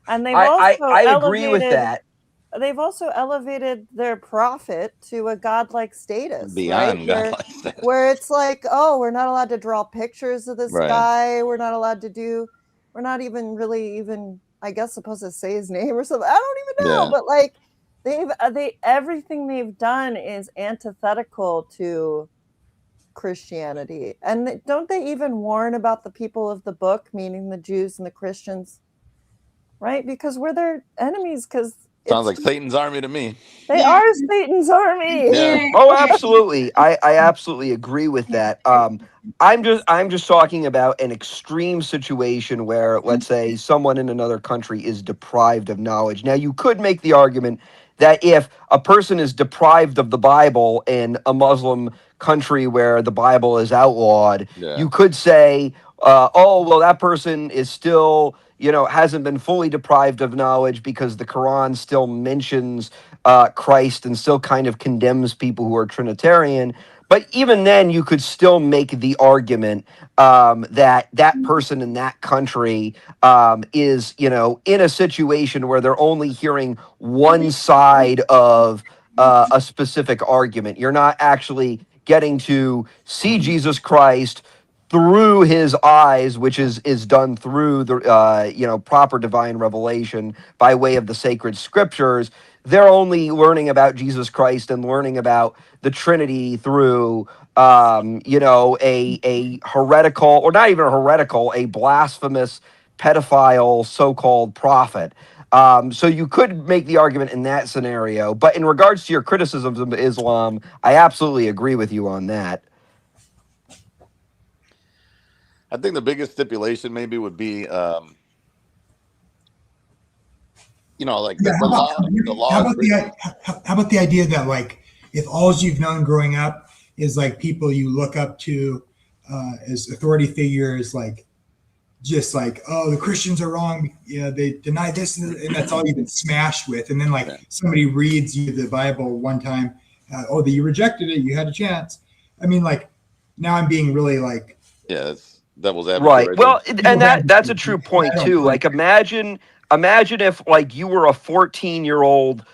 And they've I agree with that. They've also elevated their prophet to a godlike status. Beyond godlike status. Where it's like, oh, we're not allowed to draw pictures of this guy. We're not allowed to we're not even really I guess, supposed to say his name or something. I don't even know. But like, everything they've done is antithetical to Christianity. And don't they even warn about the people of the book, meaning the Jews and the Christians? Right? Because we're their enemies, because sounds like Satan's army to me. They are Satan's army. Yeah. Oh, absolutely. I absolutely agree with that. I'm just talking about an extreme situation where, let's say, someone in another country is deprived of knowledge. Now, you could make the argument that if a person is deprived of the Bible in a Muslim country where the Bible is outlawed, you could say, oh, well, that person is still, hasn't been fully deprived of knowledge because the Quran still mentions Christ and still kind of condemns people who are Trinitarian. But even then, you could still make the argument that person in that country is, in a situation where they're only hearing one side of a specific argument. You're not actually getting to see Jesus Christ through his eyes, which is done through the proper divine revelation by way of the sacred scriptures. They're only learning about Jesus Christ and learning about the Trinity through a heretical, or not even a heretical, a blasphemous pedophile so-called prophet. So you could make the argument in that scenario, but in regards to your criticisms of Islam, I absolutely agree with you on that. I think the biggest stipulation maybe would be, like the law. How about the idea that, like, if all you've known growing up is like people you look up to as authority figures, like just like, oh, the Christians are wrong, they deny this, and that's all you've been smashed with, and then like somebody reads you the Bible one time, oh, you rejected it, you had a chance. I mean, like, now I'm being really like, it's devil's advocate. Right. Well, and that's a true point too. Like, imagine if, like, you were a 14-year-old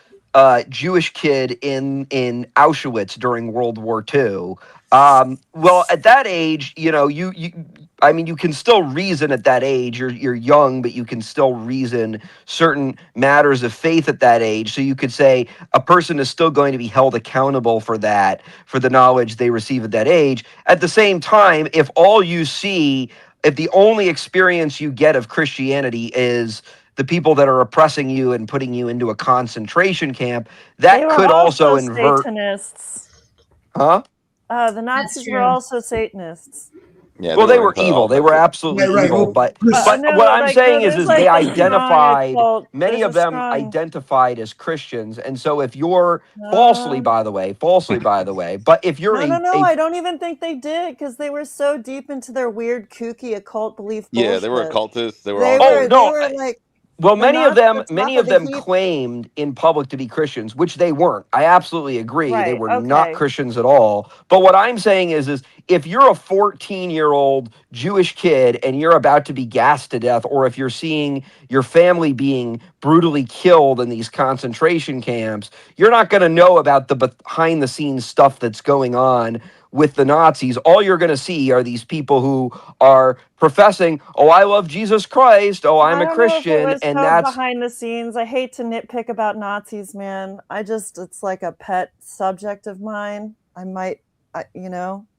Jewish kid in Auschwitz during World War II. Well, at that age, you can still reason at that age. You're young, but you can still reason certain matters of faith at that age. So you could say a person is still going to be held accountable for that, for the knowledge they receive at that age. At the same time, if the only experience you get of Christianity is the people that are oppressing you and putting you into a concentration camp, that could also invert. Satanists. Huh? The Nazis were also Satanists. Yeah, well, they were evil. They were absolutely evil. But what I'm saying is they identified, many of them identified as Christians. And so if you're falsely, by the way, but if you're No, I don't even think they did, because they were so deep into their weird, kooky occult belief bullshit. Yeah, they were occultists. They were like, well, many of them claimed in public to be Christians, which they weren't. I absolutely agree. They were not Christians at all. But what I'm saying is if you're a 14-year-old Jewish kid and you're about to be gassed to death, or if you're seeing your family being brutally killed in these concentration camps, you're not going to know about the behind-the-scenes stuff that's going on with the Nazis. All you're going to see are these people who are professing, oh, I love Jesus Christ, oh, I'm a Christian, and that's behind the scenes. I hate to nitpick about Nazis, man. It's like a pet subject of mine.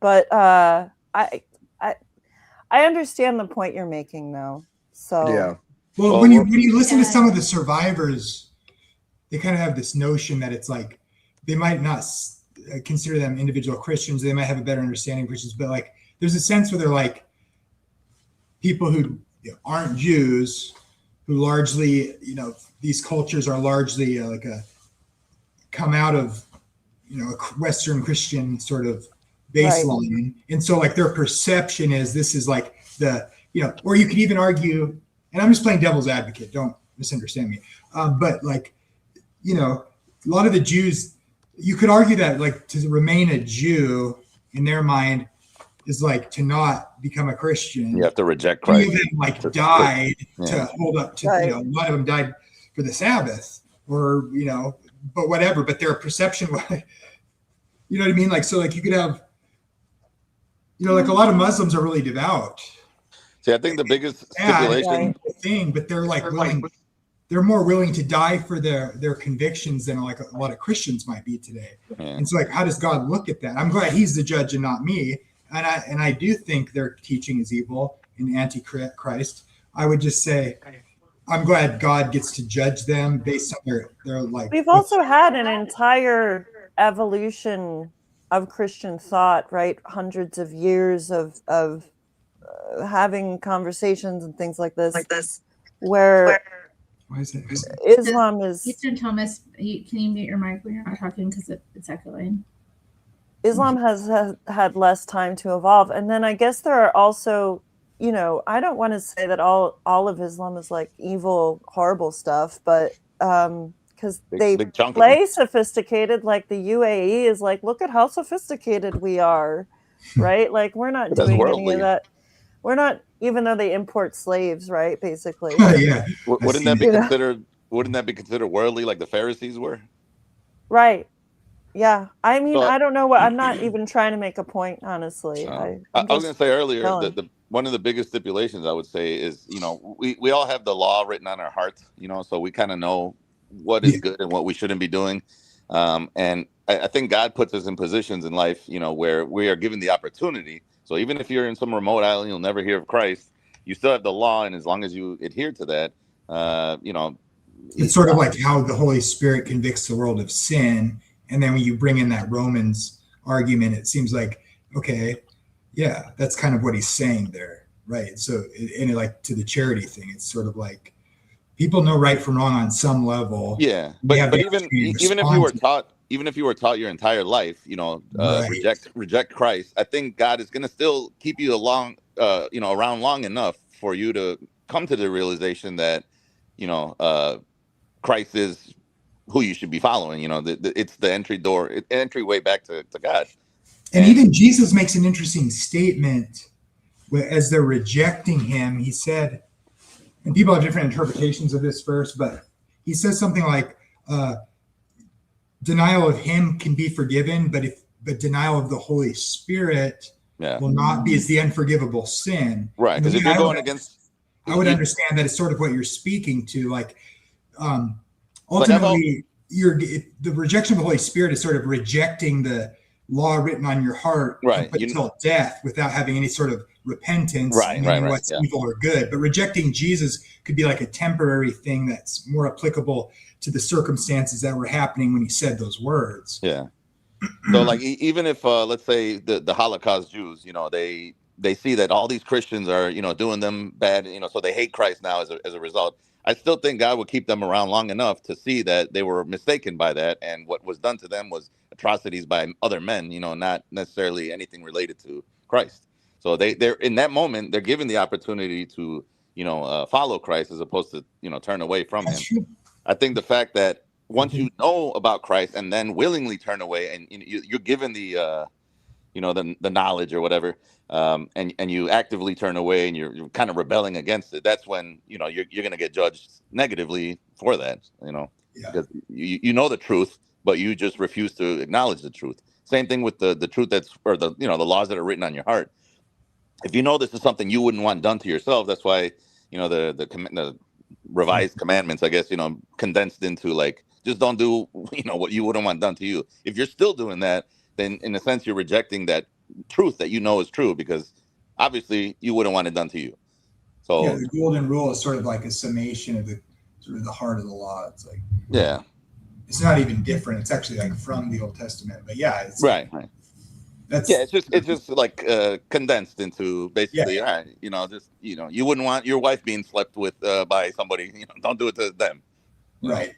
But I understand the point you're making, though. So yeah. Well, when you listen to some of the survivors, they kind of have this notion that it's like they might not consider them individual Christians. They might have a better understanding of Christians, but like there's a sense where they're like people who aren't Jews, who largely, these cultures are largely come out of, a Western Christian sort of baseline. Right. And so like their perception is this is like or you could even argue, and I'm just playing devil's advocate, don't misunderstand me. But like, a lot of the Jews, you could argue that like to remain a Jew in their mind is like to not become a Christian. You have to reject Christ. Many of them like died to hold up to, a lot of them died for the Sabbath or, but whatever, but their perception, you know what I mean? Like, so like you could have, like a lot of Muslims are really devout. See, I think the biggest stipulation thing, but they're like they're more willing to die for their convictions than like a lot of Christians might be today. Yeah. And so like, how does God look at that? I'm glad he's the judge and not me. And I do think their teaching is evil and anti-Christ. I would just say, I'm glad God gets to judge them based on their like. We've also had an entire evolution of Christian thought, right? Hundreds of years of having conversations and things like this, where why is it? Islam is. Houston Thomas, can you mute your mic when you're not talking because it's echoing? Islam has had less time to evolve, and then I guess there are also you know, I don't want to say that all of Islam is like evil, horrible stuff, but because they play sophisticated, like the UAE is like, look at how sophisticated we are, right? Like we're not doing any of that. We're not, even though they import slaves, right? Basically. Yeah. Wouldn't that be considered? Wouldn't that be considered worldly, like the Pharisees were? Right. Yeah. I mean, I don't know what. I'm not even trying to make a point, honestly. I was going to say earlier that one of the biggest stipulations I would say is, you know, we all have the law written on our hearts, you know, so we kind of know what is good and what we shouldn't be doing. And I think God puts us in positions in life, you know, where we are given the opportunity. So even if you're in some remote island, you'll never hear of Christ. You still have the law, and as long as you adhere to that, you know, it's sort of like how the Holy Spirit convicts the world of sin, and then when you bring in that Romans argument, it seems like, okay, yeah, that's kind of what he's saying there, right? So, and like to the charity thing, it's sort of like people know right from wrong on some level. Yeah, but even if you were taught your entire life, you know, reject Christ, I think God is going to still keep you around long enough for you to come to the realization that, you know, Christ is who you should be following. You know, it's the entryway back to God. And even Jesus makes an interesting statement as they're rejecting him. He said, and people have different interpretations of this verse, but he says something like, denial of him can be forgiven, but denial of the Holy Spirit will not be, as the unforgivable sin. Right. Because if you're going against, I would understand that it's sort of what you're speaking to. Like, ultimately, the rejection of the Holy Spirit is sort of rejecting the law written on your heart until death without having any sort of repentance, what's evil or good. But rejecting Jesus could be like a temporary thing that's more applicable to the circumstances that were happening when he said those words. Yeah. So like, even if let's say the Holocaust Jews, you know, they see that all these Christians are, you know, doing them bad, you know, so they hate Christ now as a result. I still think God would keep them around long enough to see that they were mistaken by that, and what was done to them was atrocities by other men, you know, not necessarily anything related to Christ. So they're in that moment, they're given the opportunity to, you know, follow Christ as opposed to, you know, turn away from him. I think the fact that once you know about Christ and then willingly turn away, and you're given the you know, the knowledge or whatever, and you actively turn away and you're kind of rebelling against it, that's when, you know, you're going to get judged negatively for that, you know, because you know the truth, but you just refuse to acknowledge the truth. Same thing with the truth or the, you know, the laws that are written on your heart. If you know this is something you wouldn't want done to yourself, that's why, you know, the revised commandments, I guess, you know, condensed into like, just don't do, you know, what you wouldn't want done to you. If you're still doing that, then in a sense you're rejecting that truth that you know is true, because obviously you wouldn't want it done to you. So yeah, the golden rule is sort of like a summation of the sort of the heart of the law. It's like, yeah, it's not even different. It's actually like from the Old Testament, but yeah, it's right. It's just like condensed into basically, all right, you know, just, you know, you wouldn't want your wife being slept with by somebody, you know, don't do it to them. Right.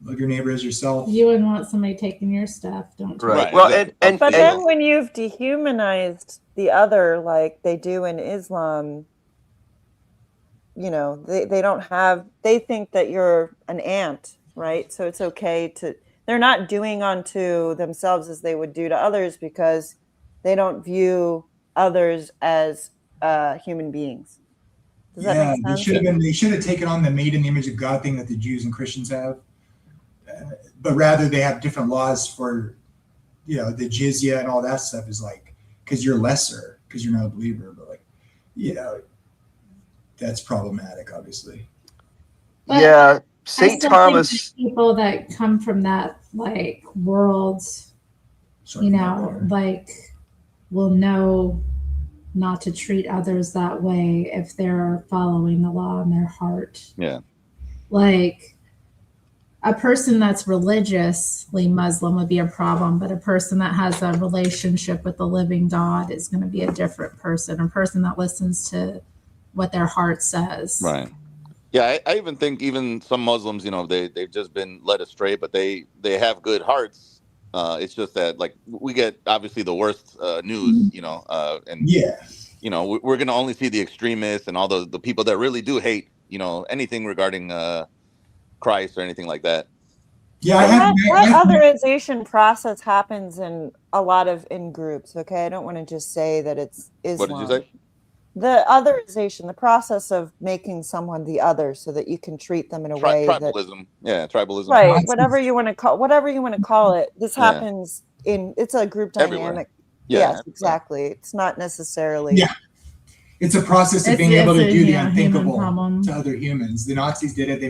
Love your neighbor as yourself. You wouldn't want somebody taking your stuff, don't you? Right. Well, but then when you've dehumanized the other, like they do in Islam, you know, they think that you're an ant, right? So it's okay they're not doing unto themselves as they would do to others, because they don't view others as human beings. Does that make sense? They should have taken on the made in the image of God thing that the Jews and Christians have. But rather they have different laws for, you know, the jizya and all that stuff is like, because you're lesser, because you're not a believer, but like, you know, that's problematic, obviously. But yeah, St. Thomas. People that come from that like world, you know, like will know not to treat others that way if they're following the law in their heart. Yeah. Like, a person that's religiously Muslim would be a problem, but a person that has a relationship with the living God is going to be a different person. A person that listens to what their heart says. Right. Yeah, I even think even some Muslims, you know, they've just been led astray, but they have good hearts. It's just that, like, we get obviously the worst news, you know, and you know, we're going to only see the extremists and all the people that really do hate, you know, anything regarding Christ or anything like that. Yeah, that otherization process happens in a lot of groups. Okay, I don't want to just say that it's Islam. What did you say? The otherization, the process of making someone the other, so that you can treat them in a way tribalism. Tribalism. Right, whatever you want to call it. This happens it's a group dynamic. Everywhere. Yes, exactly. It's not necessarily. Yeah. It's a process of being able to do the unthinkable to other humans. The Nazis did it.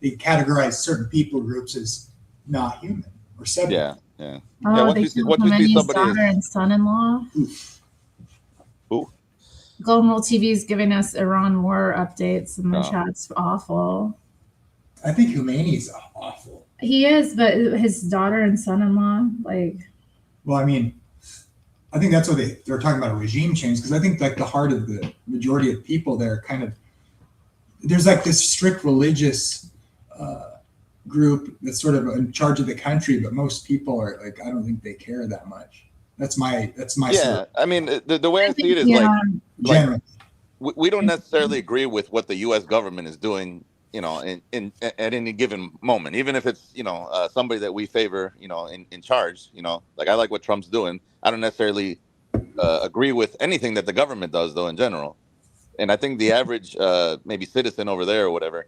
They categorized certain people groups as not human or separate. Oh, they killed Khomeini's daughter and son-in-law. Who? Golden Rule TV is giving us Iran war updates, and the chat's awful. I think Khomeini's awful. He is, but his daughter and son-in-law, like. Well, I mean, I think that's what they're talking about, a regime change, because I think like the heart of the majority of people there kind of, there's like this strict religious group that's sort of in charge of the country, but most people are like, I don't think they care that much. That's my sort of, I mean, the way I see it is like we don't necessarily agree with what the U.S. government is doing, you know, at any given moment, even if it's, you know, somebody that we favor, you know, in charge, you know, like I like what Trump's doing. I don't necessarily agree with anything that the government does, though, in general. And I think the average maybe citizen over there or whatever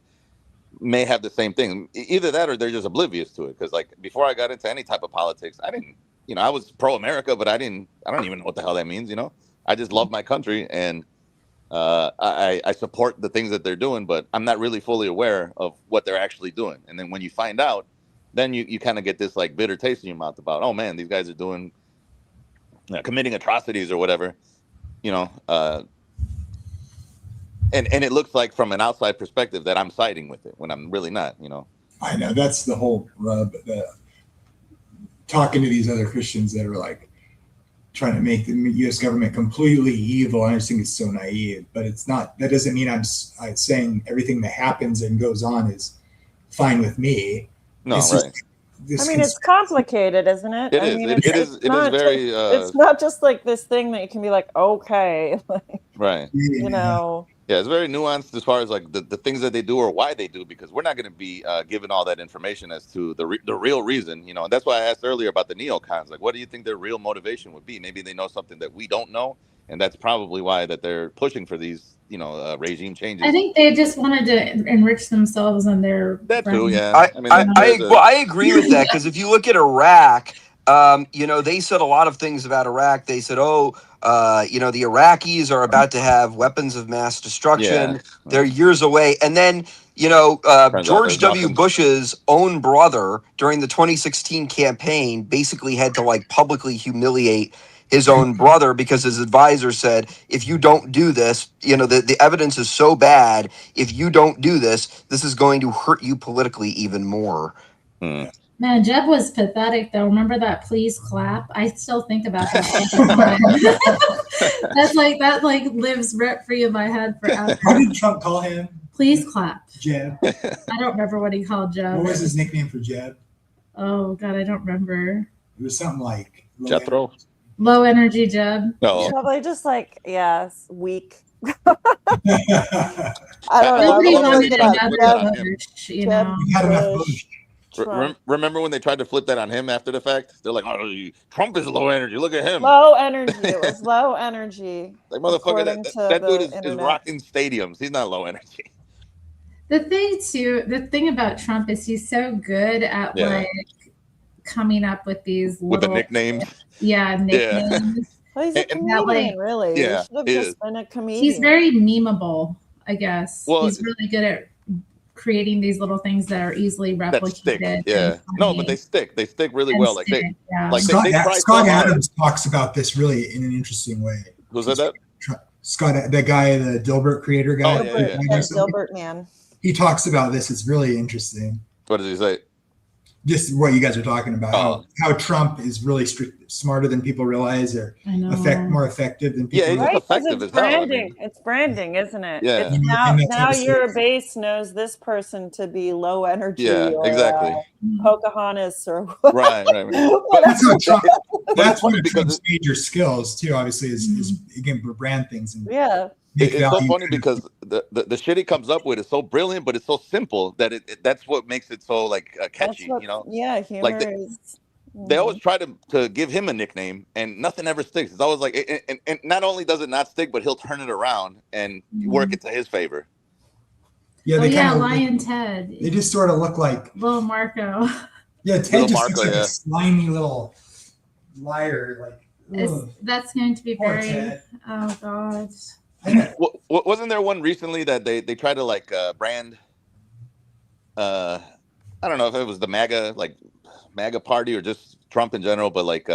may have the same thing. Either that or they're just oblivious to it. Because like before I got into any type of politics, I didn't, you know, I was pro-America, but I don't even know what the hell that means, you know. I just love my country, and I support the things that they're doing, but I'm not really fully aware of what they're actually doing. And then when you find out, then you kind of get this like bitter taste in your mouth about, oh man, these guys are doing, committing atrocities or whatever, you know. And it looks like from an outside perspective that I'm siding with it when I'm really not, you know. I know that's the whole rub. Talking to these other Christians that are like trying to make the U.S. government completely evil. I just think it's so naive, but it's not. That doesn't mean I'm saying everything that happens and goes on is fine with me. No, it's right. It's complicated, isn't it? It is. It is very. It's not just like this thing that you can be like, okay, like, right. You know. Yeah, it's very nuanced as far as like the things that they do or why they do, because we're not going to be given all that information as to the real reason, you know. And that's why I asked earlier about the neocons. Like, what do you think their real motivation would be? Maybe they know something that we don't know, and that's probably why that they're pushing for these, you know, regime changes. I think they just wanted to enrich themselves and their. That too, yeah. I agree with that, because if you look at Iraq, you know, they said a lot of things about Iraq. They said, you know, the Iraqis are about to have weapons of mass destruction. Yeah. They're years away. And then, you know, George W. Bush's own brother during the 2016 campaign basically had to like publicly humiliate his own brother because his advisor said, if you don't do this, you know, the evidence is so bad. If you don't do this, this is going to hurt you politically even more. Man, Jeb was pathetic, though. Remember that please clap? I still think about that. that lives rent free in my head forever. How did Trump call him? Please clap. Jeb. I don't remember what he called Jeb. What was his nickname for Jeb? Oh, God, I don't remember. It was something like Jethro. Low energy Jeb. No. Probably just like, yes, weak. I don't know. Nobody wanted another Bush, you know. You had enough Bush. Remember when they tried to flip that on him after the fact? They're like, "Oh, Trump is low energy. Look at him." Low energy. It was low energy. Like motherfucker, that dude is rocking stadiums. He's not low energy. The thing about Trump is he's so good at like coming up with these with the nicknames. Nicknames. Yeah. Well, he's a comedian, really. Yeah, he should have just been a comedian. He's very memeable, I guess. Well, he's really good at creating these little things that are easily replicated. Yeah, no, but they stick. They stick really well. Like Scott Adams talks about this really in an interesting way. Who's that? Scott, that guy, the Dilbert creator guy. Dilbert man. He talks about this. It's really interesting. What does he say? just what you guys are talking about, how Trump is really smarter than people realize, or more effective than people realize. Right, effective it's as hell. branding. I mean, It's branding, isn't it? Yeah. It's now your base knows this person to be low energy. Yeah, or, exactly. Pocahontas or right. That's one of Trump's major skills too. Obviously, is again brand things and It's so funny because the shit he comes up with is so brilliant, but it's so simple that that's what makes it so like catchy. Humor like is. They always try to give him a nickname, and nothing ever sticks. It's always like, and not only does it not stick, but he'll turn it around and work it to his favor. Yeah, Lion Ted. They just sort of look like little Marco. Yeah, Ted just looks like a slimy little liar. Like that's going to be very. Oh God. Wasn't there one recently that they tried to like brand? I don't know if it was the MAGA party or just Trump in general, but like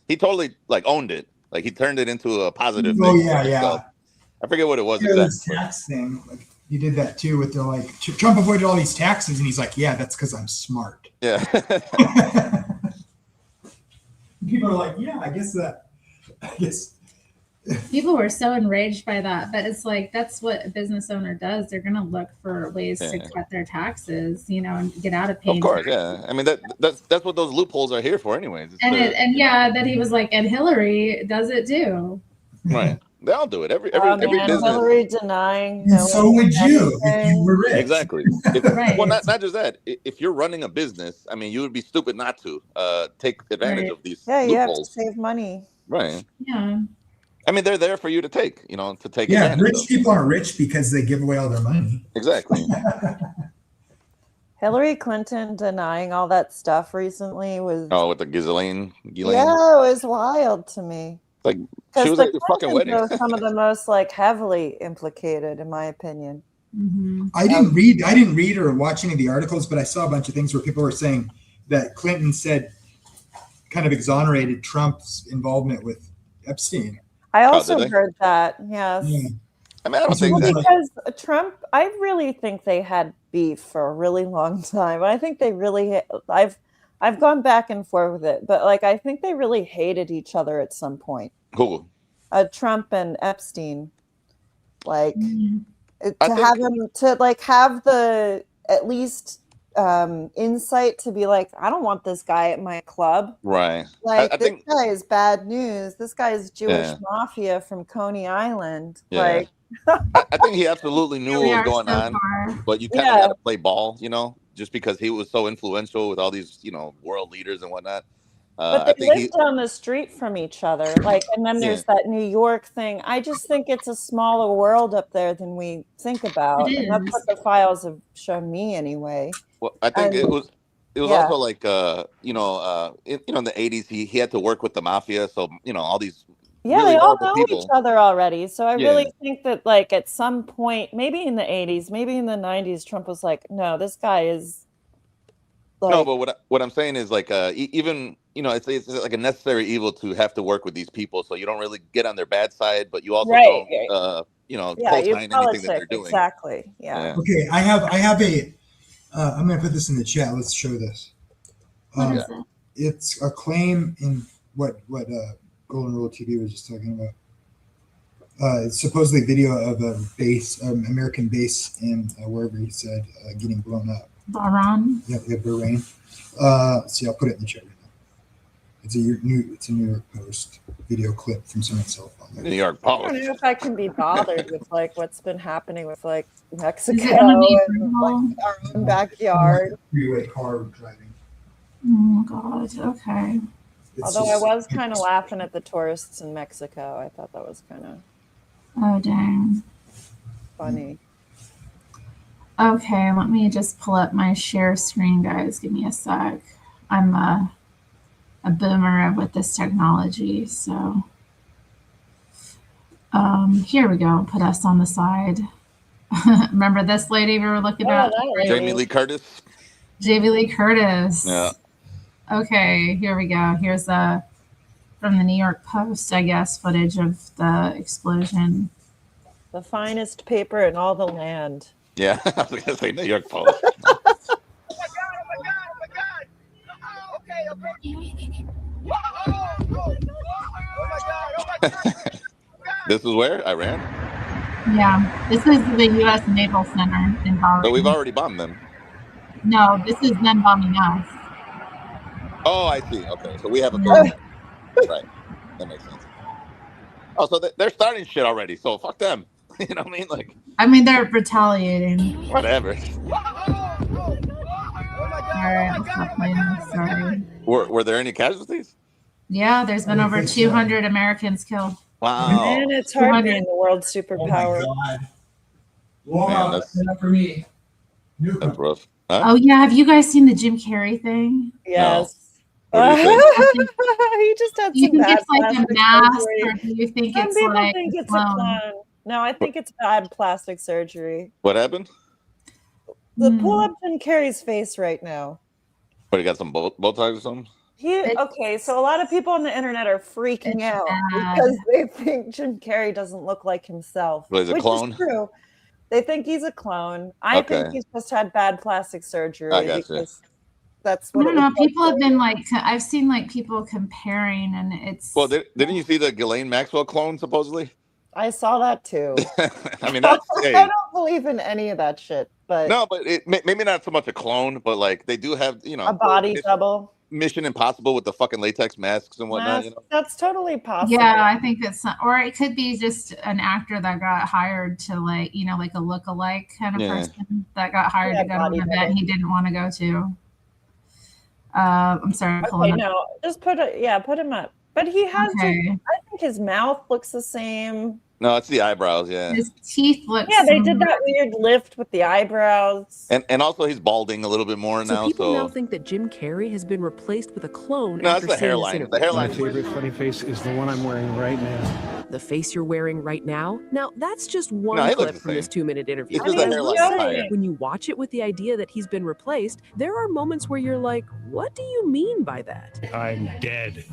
he totally like owned it. Like he turned it into a positive thing. Yeah. I forget what it was exactly. This tax thing, like he did that too with the like Trump avoided all these taxes, and he's like, yeah, that's because I'm smart. Yeah. People are like, yeah, I guess. People were so enraged by that, but it's like that's what a business owner does. They're going to look for ways to cut their taxes, and get out of paying. Of course, taxes. yeah. I mean that's what those loopholes are here for, anyways. That he was like, and Hillary does it too. Right, they all do it. Every business. Hillary denying. And so would you if you were rich. Exactly. Well, not just that. If you're running a business, I mean, you would be stupid not to take advantage of these. Yeah, loopholes. you have to save money. Right. Yeah. I mean, they're there for you to take, to take Yeah, advantage rich of. people aren't rich because they give away all their money. Exactly. Hillary Clinton denying all that stuff recently was... Oh, with the Ghislaine? Yeah, it was wild to me. Like, she was at the fucking wedding. Were some of the most, heavily implicated, in my opinion. Mm-hmm. I didn't read or watch any of the articles, but I saw a bunch of things where people were saying that Clinton kind of exonerated Trump's involvement with Epstein. I also heard that, yes. Yeah. I mean, I don't think that... Because Trump, I really think they had beef for a really long time. I think they really... I've gone back and forth with it, but, I think they really hated each other at some point. Who? Trump and Epstein. Have the, at least... insight to be like, I don't want this guy at my club. Right. This guy is bad news. This guy is Jewish mafia from Coney Island. Yeah. I think he absolutely knew what was going on, but you kind of got to play ball, just because he was so influential with all these, world leaders and whatnot. But they lived down the street from each other. And then there's that New York thing. I just think it's a smaller world up there than we think about. And that's what the files have shown me anyway. Well, I think it was also like in the 80s he had to work with the mafia, so all these really they all know people. Each other already. So I really think that at some point, maybe in the 80s, maybe in the 90s, Trump was like, no, this guy is no, but what I'm saying is even it's like a necessary evil to have to work with these people, so you don't really get on their bad side, but you also don't co-sign anything that they're doing. Exactly. Yeah. Okay, I have a I'm going to put this in the chat. Let's show this. It's a claim in what Golden Rule TV was just talking about. It's supposedly video of a base, American base in wherever he said getting blown up. Bahrain. Yeah, Bahrain. See, I'll put it in the chat right now. It's a New York Post video clip from someone's cell phone. New York Post. I don't know if I can be bothered with what's been happening with Mexico and our own backyard. Freeway car driving. Oh God. Okay. Although I was kind of laughing at the tourists in Mexico. I thought that was kind of. Oh dang. Funny. Okay, let me just pull up my share screen, guys. Give me a sec. I'm a boomer with this technology, so here we go. Put us on the side. Remember this lady we were looking at? Jamie Lee Curtis. Jamie Lee Curtis. Yeah. Okay, here we go. Here's from the New York Post, I guess, footage of the explosion. The finest paper in all the land. Yeah, I was going to say New York Post. Oh my God! This is where? Iran? Yeah, this is the U.S. Naval Center in Bahrain. But we've already bombed them. No, this is them bombing us. Oh, I see. Okay, so we have a base. Right. That makes sense. Oh, so they're starting shit already. So fuck them. You know what I mean? Like. I mean, they're retaliating. Whatever. All right, I'll stop playing this. Sorry. Were there any casualties? Yeah, there's been over 200 Americans killed. Wow. Man, it's hard being the world superpower. Oh my God. Wow, that's enough for me. That's rough. Huh? Oh yeah, have you guys seen the Jim Carrey thing? Yes. No. He just had you some think bad it's like a mask, or do you think Some it's people like think it's clone? a clone. No, I think it's bad plastic surgery. What happened? Pull up Jim Carrey's face right now. What, he got some Botox or something? Okay, so a lot of people on the internet are freaking out because they think Jim Carrey doesn't look like himself. Well, he's a clone? Is true. They think he's a clone. I think he's just had bad plastic surgery. I gotcha. That's what I don't know. People have been like, I've seen like people comparing, and it's. Well, didn't you see the Ghislaine Maxwell clone supposedly? I saw that too. I mean, that's. I don't believe in any of that shit, but no, but maybe not so much a clone, but like they do have, you know, a body double. Mission Impossible with the fucking latex masks and whatnot. You know? That's totally possible. Yeah, I think it's not, or it could be just an actor that got hired to like, you know, like a look-alike kind of person that got hired to go to an event he didn't want to go to. I'm sorry. Okay, no, just put him up. But he has. I think his mouth looks the same. No, it's the eyebrows. Yeah, his teeth look. Yeah, they did that weird lift with the eyebrows. And also he's balding a little bit more now. People now think that Jim Carrey has been replaced with a clone. No, it's the hairline. The hairline. My favorite funny face is the one I'm wearing right now. The face you're wearing right now? Now, that's just one clip from this 2-minute interview. It's just the hairline. When you watch it with the idea that he's been replaced, there are moments where you're like, what do you mean by that? I'm dead.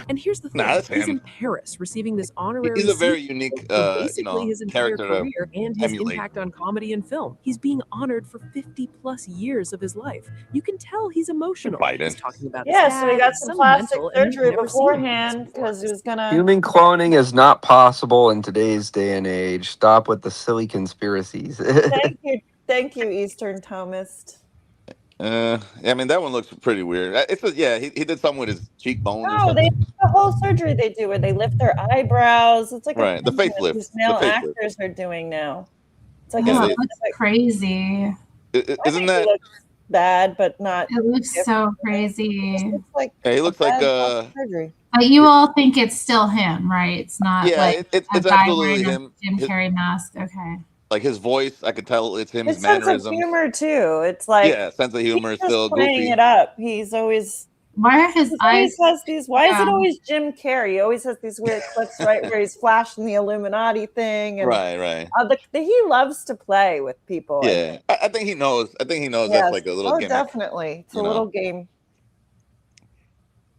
And here's the thing. He's in Paris receiving this honorary. He's a very unique basically his entire character career and his impact on comedy and film. He's being honored for 50+ years of his life. You can tell he's emotional. He's talking about so he got some plastic surgery beforehand because he was gonna. Human cloning is not possible in today's day and age. Stop with the silly conspiracies. Thank you, Eastern Thomist. I mean that one looks pretty weird. He did something with his cheekbones. No, they the whole surgery they do where they lift their eyebrows. It's like the facelift. These male actors are doing now. It's like it looks crazy. Isn't that bad? But not. It looks so crazy. It looks like he looks like surgery. But you all think it's still him, right? It's not. Yeah, like it's a guy absolutely wearing him. A Jim Carrey mask. Okay. Like his voice, I could tell it's him. His His sense mannerisms. of humor too. It's like sense of humor is still playing goofy. it up. He's always. Why are his eyes? Has these. Why is it always Jim Carrey? He always has these weird clips, right, where he's flashing the Illuminati thing. And, right. He loves to play with people. Yeah, I think he knows. That's like a little gimmick. Definitely, it's a little game.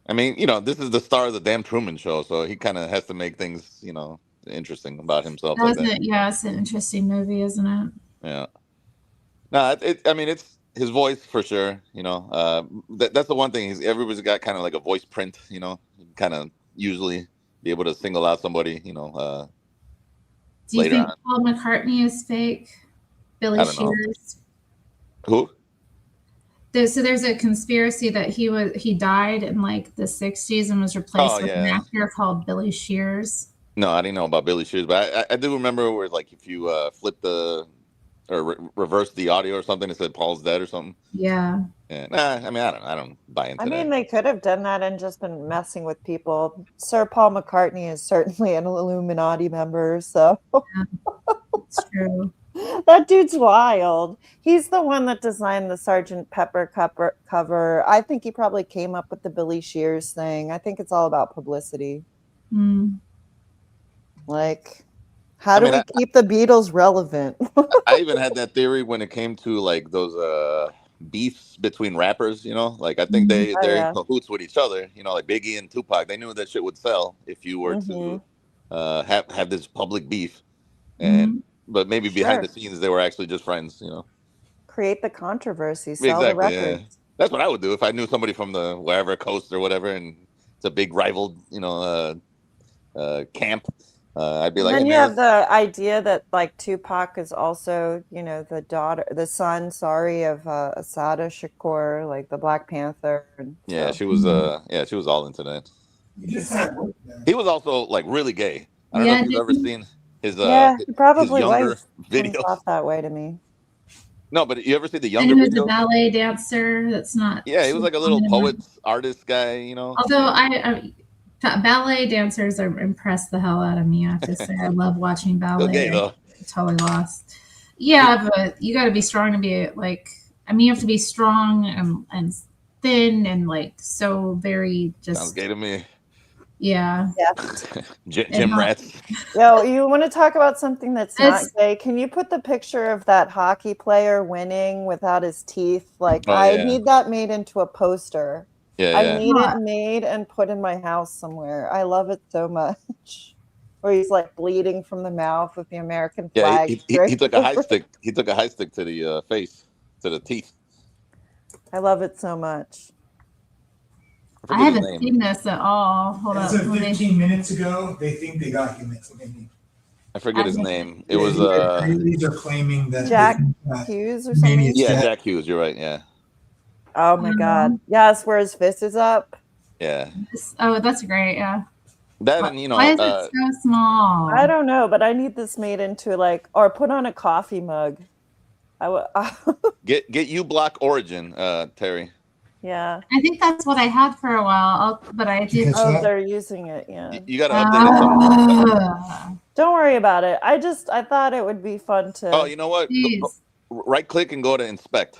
I mean, this is the star of the damn Truman Show, so he kind of has to make things, interesting about himself. Yeah, it's an interesting movie, isn't it? Yeah. No, it's his voice for sure. That's the one thing. Everybody's got kind of like a voice print. Kind of usually be able to single out somebody. Do you think Paul McCartney is fake? Billy Shears. Who? So there's a conspiracy that he died in like the 60s and was replaced with an actor called Billy Shears. No, I didn't know about Billy Shears, but I do remember where like if you flip reverse the audio or something, it said Paul's dead or something. Yeah. Nah, I mean I don't buy into that. I mean they could have done that and just been messing with people. Sir Paul McCartney is certainly an Illuminati member, so it's true. That dude's wild. He's the one that designed the Sgt. Pepper cover. I think he probably came up with the Billy Shears thing. I think it's all about publicity. Like, how do we keep the Beatles relevant? I even had that theory when it came to like those beefs between rappers. Like I think they're in cahoots with each other. Like Biggie and Tupac. They knew that shit would sell if you were to have this public beef, but maybe behind the scenes they were actually just friends. Create the controversy, sell the records. That's what I would do if I knew somebody from the wherever coast or whatever, and it's a big rival, camp. I'd be And like, then hey you have man, the idea that like Tupac is also, the son, of Asada Shakur, like the Black Panther, and yeah, so she was all into that. He was also like really gay. I don't know if Yeah, you've ever seen his yeah, he probably younger comes videos. off that way to me. No, but you ever see the and younger he was a videos? ballet dancer. That's not Yeah, he was too like a little common in poet artist guy, Although ballet dancers are impressed the hell out of me. I have to say, I love watching Still gay ballet. though. Totally lost. Yeah, but you got to be strong to be like. I mean, you have to be strong and thin and like so very just. Sounds gay to me. Yeah. Gym rats. Yo, you want to talk about something that's not gay? Can you put the picture of that hockey player winning without his teeth? Like, I need that made into a poster. Yeah, I need it made and put in my house somewhere. I love it so much. Where he's like bleeding from the mouth with the American flag. Yeah, he took a high stick. He took a high stick to the face, to the teeth. I love it so much. I haven't seen this at all. Hold As up. of 15 minutes ago, they think they got him. I forget his name. It was these are claiming that Jack Hughes or something. Yeah, Jack Hughes. You're right. Yeah. Oh my God. Yes, where his fist is up. Yeah. Oh, that's great. Yeah. That and why is it so small? I don't know, but I need this made into or put on a coffee mug. Get U-Block Origin, Terry. Yeah. I think that's what I had for a while, but I did. Oh, they're using it. Yeah. You got to update it. Don't worry about it. I thought it would be fun to. Oh, you know what? Go, right click and go to inspect.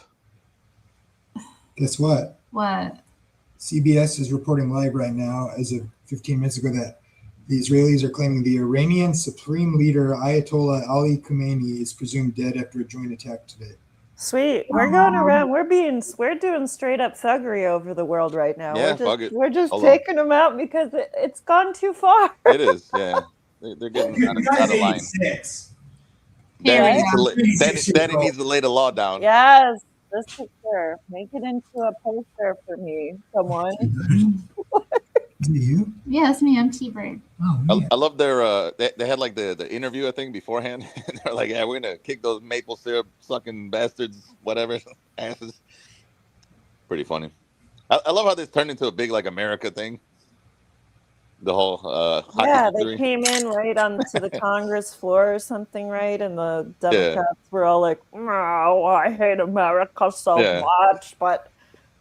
Guess what? What? CBS is reporting live right now, as of 15 minutes ago, that the Israelis are claiming the Iranian Supreme Leader Ayatollah Ali Khamenei is presumed dead after a joint attack today. Sweet. We're going around. We're doing straight up thuggery over the world right now. Yeah, we're just taking them out because it's gone too far. It is. Yeah. They're getting out of line. Daddy needs to lay the law down. Yes. This picture. Make it into a poster for me, someone. Is it you? Yeah, it's me. I'm T-Bird. Oh, I love their they had like the interview, I think, beforehand. And they're like, yeah, we're gonna kick those maple syrup sucking bastards, whatever, asses. Pretty funny. I love how this turned into a big like America thing. The whole they came in right onto the Congress floor or something, right? And the Democrats were all like, "No, I hate America so much," but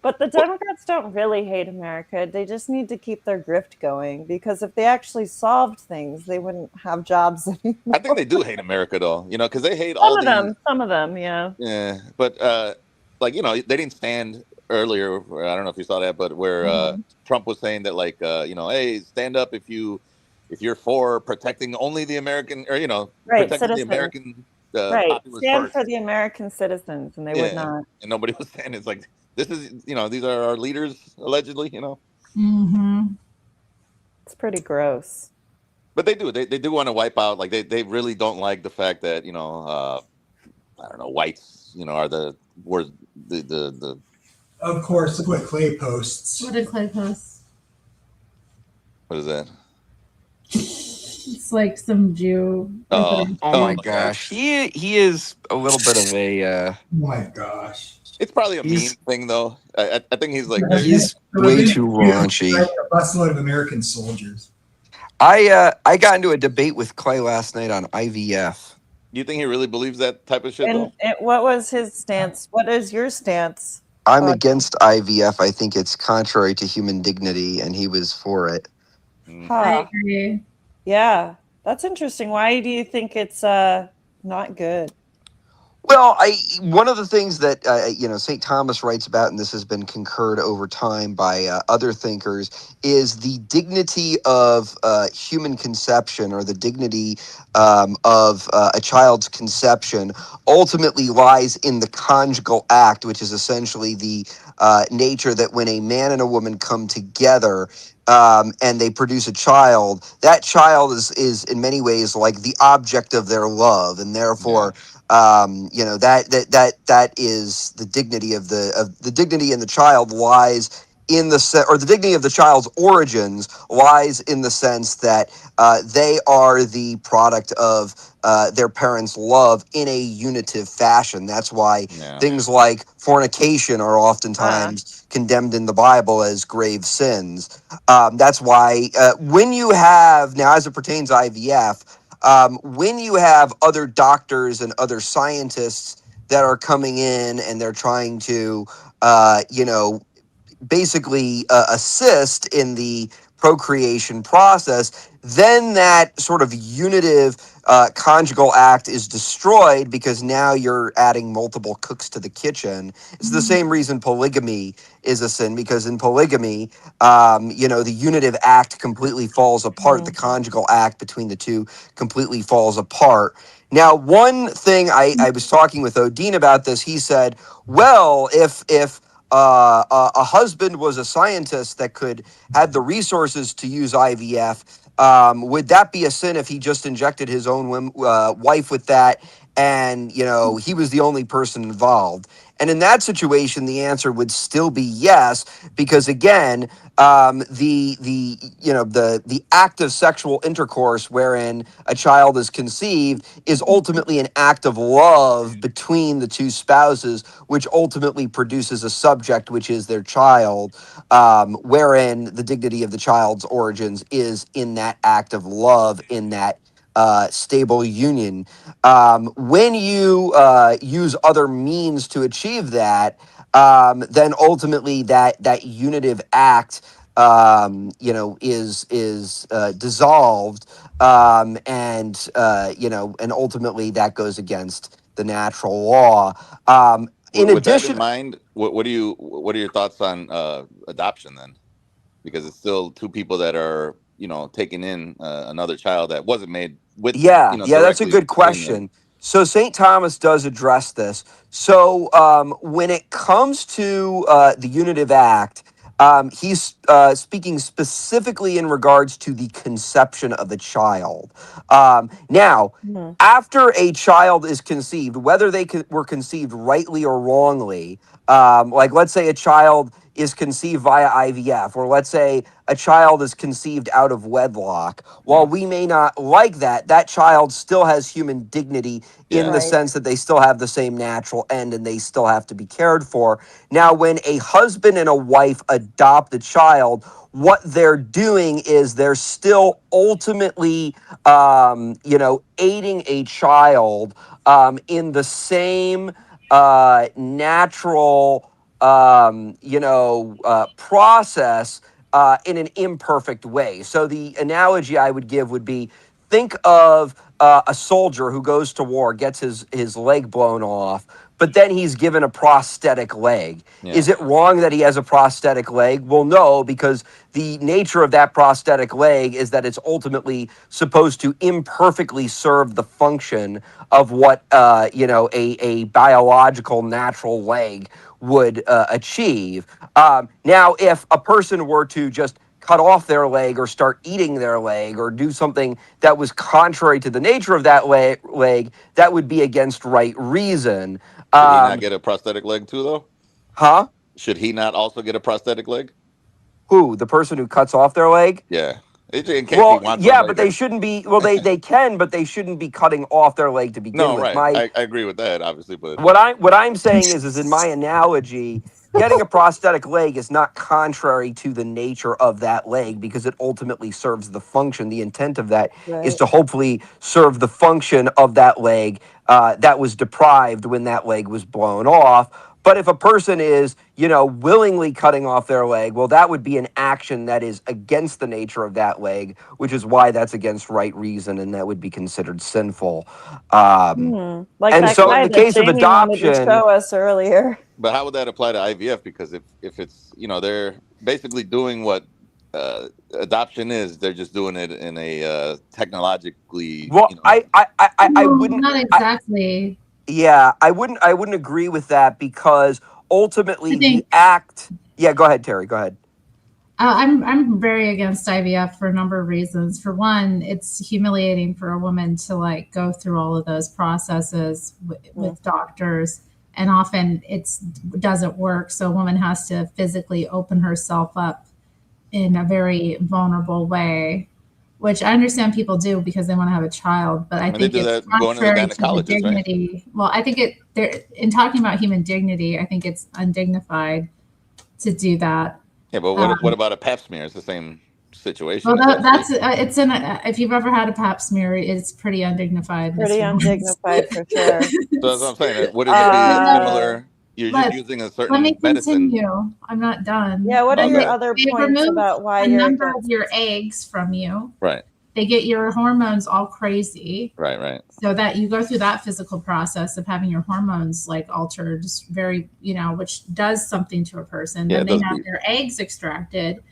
the Democrats don't really hate America. They just need to keep their grift going, because if they actually solved things, they wouldn't have jobs anymore. I think they do hate America though, because they hate some of them, yeah. Yeah, but they didn't stand earlier. I don't know if you saw that, but where Trump was saying that hey, stand up if you're for protecting only the American protecting citizens. the American stand for the American citizens, and they would not. And nobody was saying it's like this is these are our leaders allegedly. Mm-hmm. It's pretty gross. But they do want to wipe out, like they really don't like the fact that I don't know, whites are the Of course, look what Clay posts. What did Clay post? What is that? It's like some Jew. Oh my gosh, he is a little bit of a. Oh my gosh, it's probably a meme thing though. I think he's like he's way too raunchy. A busload of American soldiers. I got into a debate with Clay last night on IVF. Do you think he really believes that type of shit? And what was his stance? What is your stance? I'm against IVF. I think it's contrary to human dignity, and he was for it. I agree. Yeah, that's interesting. Why do you think it's not good? Well, one of the things that St. Thomas writes about, and this has been concurred over time by other thinkers, is the dignity of human conception, or the dignity of a child's conception, ultimately lies in the conjugal act, which is essentially the nature that when a man and a woman come together, and they produce a child, that child is in many ways like the object of their love, and therefore, you know, that is the dignity of the dignity in the child lies in or the dignity of the child's origins lies in the sense that they are the product of their parents' love in a unitive fashion. That's why things like fornication are oftentimes condemned in the Bible as grave sins. That's why when you have, now as it pertains to IVF, when you have other doctors and other scientists that are coming in and they're trying to, you know, basically assist in the procreation process, then that sort of unitive conjugal act is destroyed because now you're adding multiple cooks to the kitchen. It's the same reason polygamy is a sin, because in polygamy, you know, the unitive act completely falls apart. The conjugal act between the two completely falls apart. Now, one thing I was talking with Odin about this, he said, well, if a husband was a scientist that could had the resources to use IVF, would that be a sin if he just injected his own wife with that, and you know he was the only person involved? And in that situation, the answer would still be yes, because again, the you know the act of sexual intercourse wherein a child is conceived is ultimately an act of love between the two spouses, which ultimately produces a subject, which is their child, wherein the dignity of the child's origins is in that act of love, in that stable union. When you use other means to achieve that, then ultimately that unitive act, you know, is dissolved, and you know, and ultimately that goes against the natural law. In with that in addition, mind, what are your thoughts on adoption then? Because it's still two people that are, you know, taking in another child that wasn't made with, yeah, you know, that's a directly good between them. question. So St. Thomas does address this. So when it comes to the unitive act, he's speaking specifically in regards to the conception of the child. Now, after a child is conceived, whether they were conceived rightly or wrongly, like let's say a child is conceived via IVF, or let's say a child is conceived out of wedlock. While we may not like that, that child still has human dignity in the sense that they still have the same natural end and they still have to be cared for. Now, when a husband and a wife adopt a child, what they're doing is they're still ultimately, you know, aiding a child in the same natural, you know, process in an imperfect way. So the analogy I would give would be, think of a soldier who goes to war, gets his leg blown off, but then he's given a prosthetic leg. Is it wrong that he has a prosthetic leg? Well, no, because the nature of that prosthetic leg is that it's ultimately supposed to imperfectly serve the function of what you know, a biological natural leg would achieve. Now, if a person were to just cut off their leg or start eating their leg or do something that was contrary to the nature of that leg, that would be against right reason. Should he not get a prosthetic leg too, though? Huh? Should he not also get a prosthetic leg? Who? The person who cuts off their leg? Yeah. In case he Well, wants one yeah, but they later. shouldn't be. Well, they can, but they shouldn't be cutting off their leg to begin No, with. right. I agree with that, obviously, but What I'm saying is in my analogy, getting a prosthetic leg is not contrary to the nature of that leg, because it ultimately serves the function. The intent of that is to hopefully serve the function of that leg that was deprived when that leg was blown off. But if a person is, you know, willingly cutting off their leg, well, that would be an action that is against the nature of that leg, which is why that's against right reason, and that would be considered sinful. Like And that so in guy the that case of Jamie wanted to adoption, show us earlier. But how would that apply to IVF? Because if it's, you know, they're basically doing what adoption is, they're just doing it in a technologically, well, you know. I Well, wouldn't. not exactly. Yeah, I wouldn't agree with that, because I ultimately the think act. Yeah, go ahead, Terry. Go ahead. I'm very against IVF for a number of reasons. For one, it's humiliating for a woman to like go through all of those processes with doctors, and often it doesn't work. So a woman has to physically open herself up in a very vulnerable way, which I understand people do because they want to have a child. But I think it's contrary to the dignity. Right? Well, I think in talking about human dignity, I think it's undignified to do that. Yeah, but what about a pap smear? It's the same situation. Well, that's it's in. If you've ever had a pap smear, it's pretty undignified. Pretty undignified for sure. So that's what I'm saying. Would it be similar? You're just using a certain medicine. Let me continue. I'm not done. Yeah. What are your other points about why you're number of your eggs from you? Right. They get your hormones all crazy. Right. So that you go through that physical process of having your hormones like altered, very, which does something to a person. Yeah, then they have their eggs extracted.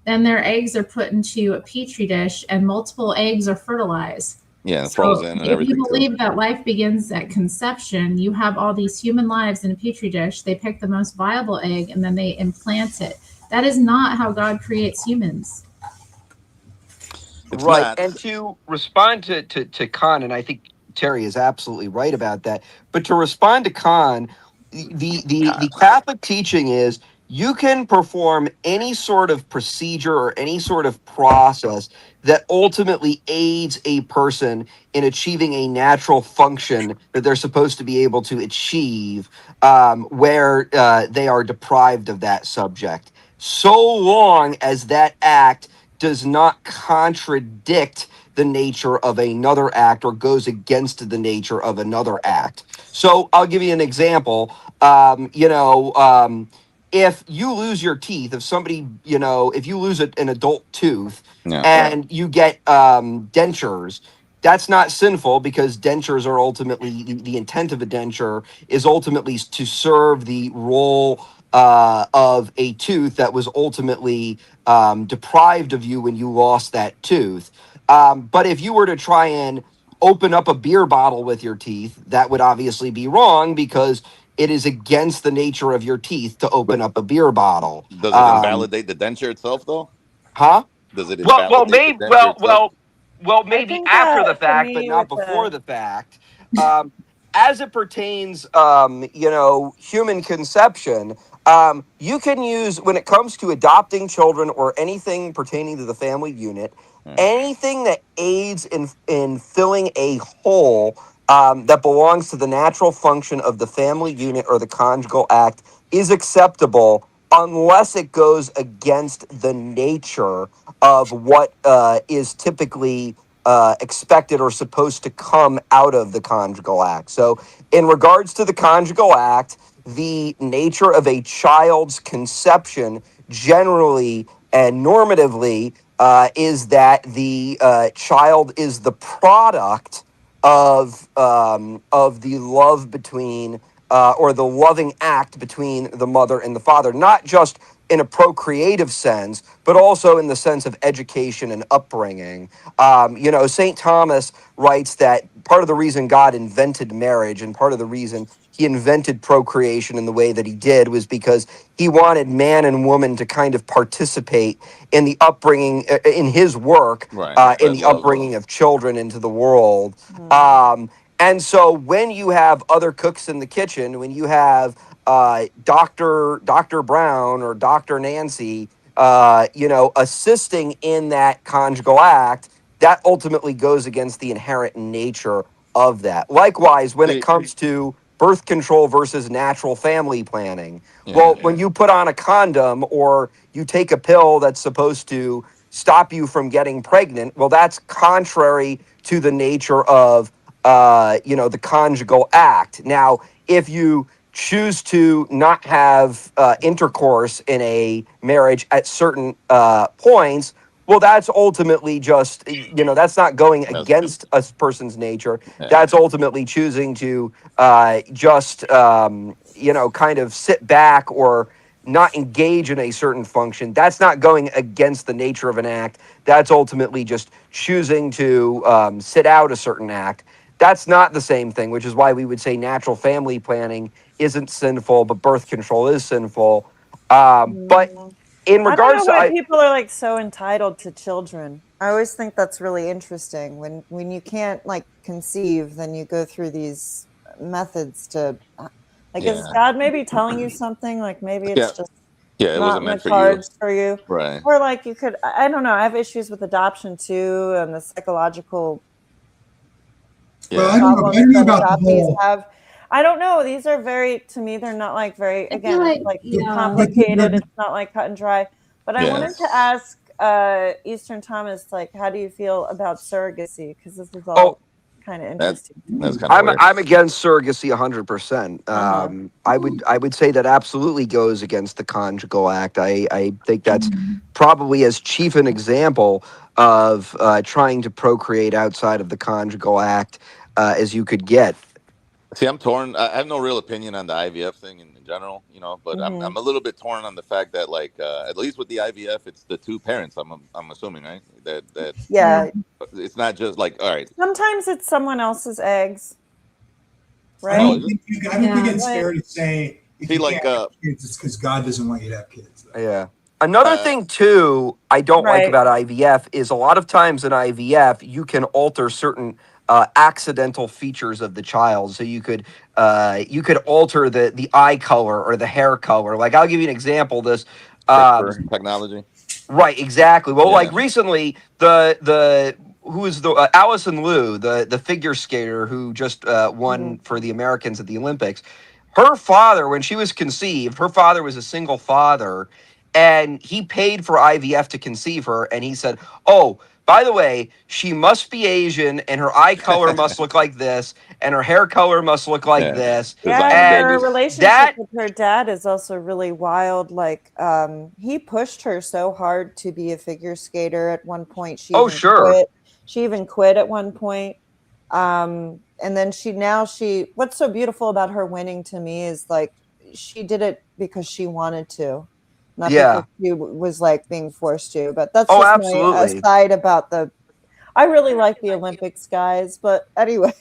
Then their eggs are put into a petri dish and multiple eggs are fertilized. Yeah, frozen and everything. If you believe that life begins at conception, you have all these human lives in a petri dish. They pick the most viable egg and then they implant it. That is not how God creates humans. Right. And to respond to Khan, and I think Terry is absolutely right about that, but to respond to Khan, the Catholic teaching is you can perform any sort of procedure or any sort of process that ultimately aids a person in achieving a natural function that they're supposed to be able to achieve where they are deprived of that subject. So long as that act does not contradict the nature of another act or goes against the nature of another act. So I'll give you an example. If you lose your teeth, if somebody, if you lose an adult tooth and you get dentures, that's not sinful because dentures are ultimately, the intent of a denture is ultimately to serve the role of a tooth that was ultimately deprived of you when you lost that tooth. But if you were to try and open up a beer bottle with your teeth, that would obviously be wrong because it is against the nature of your teeth to open up a beer bottle. Does it invalidate the denture itself, though? Huh? Does it invalidate the denture itself? Well, maybe after the fact, but not before the fact. As it pertains, human conception, you can use, when it comes to adopting children or anything pertaining to the family unit, anything that aids in filling a hole that belongs to the natural function of the family unit or the conjugal act is acceptable unless it goes against the nature of what is typically expected or supposed to come out of the conjugal act. So in regards to the conjugal act, the nature of a child's conception generally and normatively is that the child is the product of the love between or the loving act between the mother and the father, not just in a procreative sense, but also in the sense of education and upbringing. St. Thomas writes that part of the reason God invented marriage and part of the reason he invented procreation in the way that he did was because he wanted man and woman to kind of participate in the upbringing, in his work, in the upbringing of children into the world. And so when you have other cooks in the kitchen, when you have Dr. Brown or Dr. Nancy, assisting in that conjugal act, that ultimately goes against the inherent nature of that. Likewise, when it comes to birth control versus natural family planning, when you put on a condom or you take a pill that's supposed to stop you from getting pregnant, well, that's contrary to the nature of the conjugal act. Now, if you choose to not have intercourse in a marriage at certain points, well, that's ultimately just, that's not going against a person's nature. That's ultimately choosing to just, kind of sit back or not engage in a certain function. That's not going against the nature of an act. That's ultimately just choosing to sit out a certain act. That's not the same thing, which is why we would say natural family planning isn't sinful, but birth control is sinful. But in regards I don't know why to people are like so entitled to children. I always think that's really interesting. When you can't like conceive, then you go through these methods to like, is God maybe telling you something? Like maybe it's just it not wasn't in the meant for you. cards for you. Right. Or like you could, I don't know. I have issues with adoption too, and the psychological Well, I don't know about the whole. I don't know. These are very, to me, they're not like very, again, it's like complicated. It's not like cut and dry. But I wanted to ask Eastern Thomas, like, how do you feel about surrogacy? Because this is all kind of interesting. That's kind of weird. I'm against surrogacy 100%. I would say that absolutely goes against the conjugal act. I think that's probably as chief an example of trying to procreate outside of the conjugal act as you could get. See, I'm torn. I have no real opinion on the IVF thing in general, you know, but I'm a little bit torn on the fact that, like, at least with the IVF, it's the two parents. I'm assuming, right? That it's not just like, all right. Sometimes it's someone else's eggs, right? I don't think it's fair to say if you can't have kids, it's because God doesn't want you to have kids. Yeah. Another thing too, I don't like about IVF is a lot of times in IVF you can alter certain accidental features of the child. So you could alter the eye color or the hair color. Like I'll give you an example. This technology. Right, exactly. Well, like recently, who is the Allison Liu, the figure skater who just won for the Americans at the Olympics. Her father, when she was conceived, her father was a single father, and he paid for IVF to conceive her. And he said, "Oh, by the way, she must be Asian, and her eye color must look like this, and her hair color must look like this." Yeah, and her relationship with her dad is also really wild. Like, he pushed her so hard to be a figure skater at one point. She even quit at one point. And then she what's so beautiful about her winning to me is like she did it because she wanted to, not because she was like being forced to. But that's just my aside about I really like the Olympics, guys. But anyway,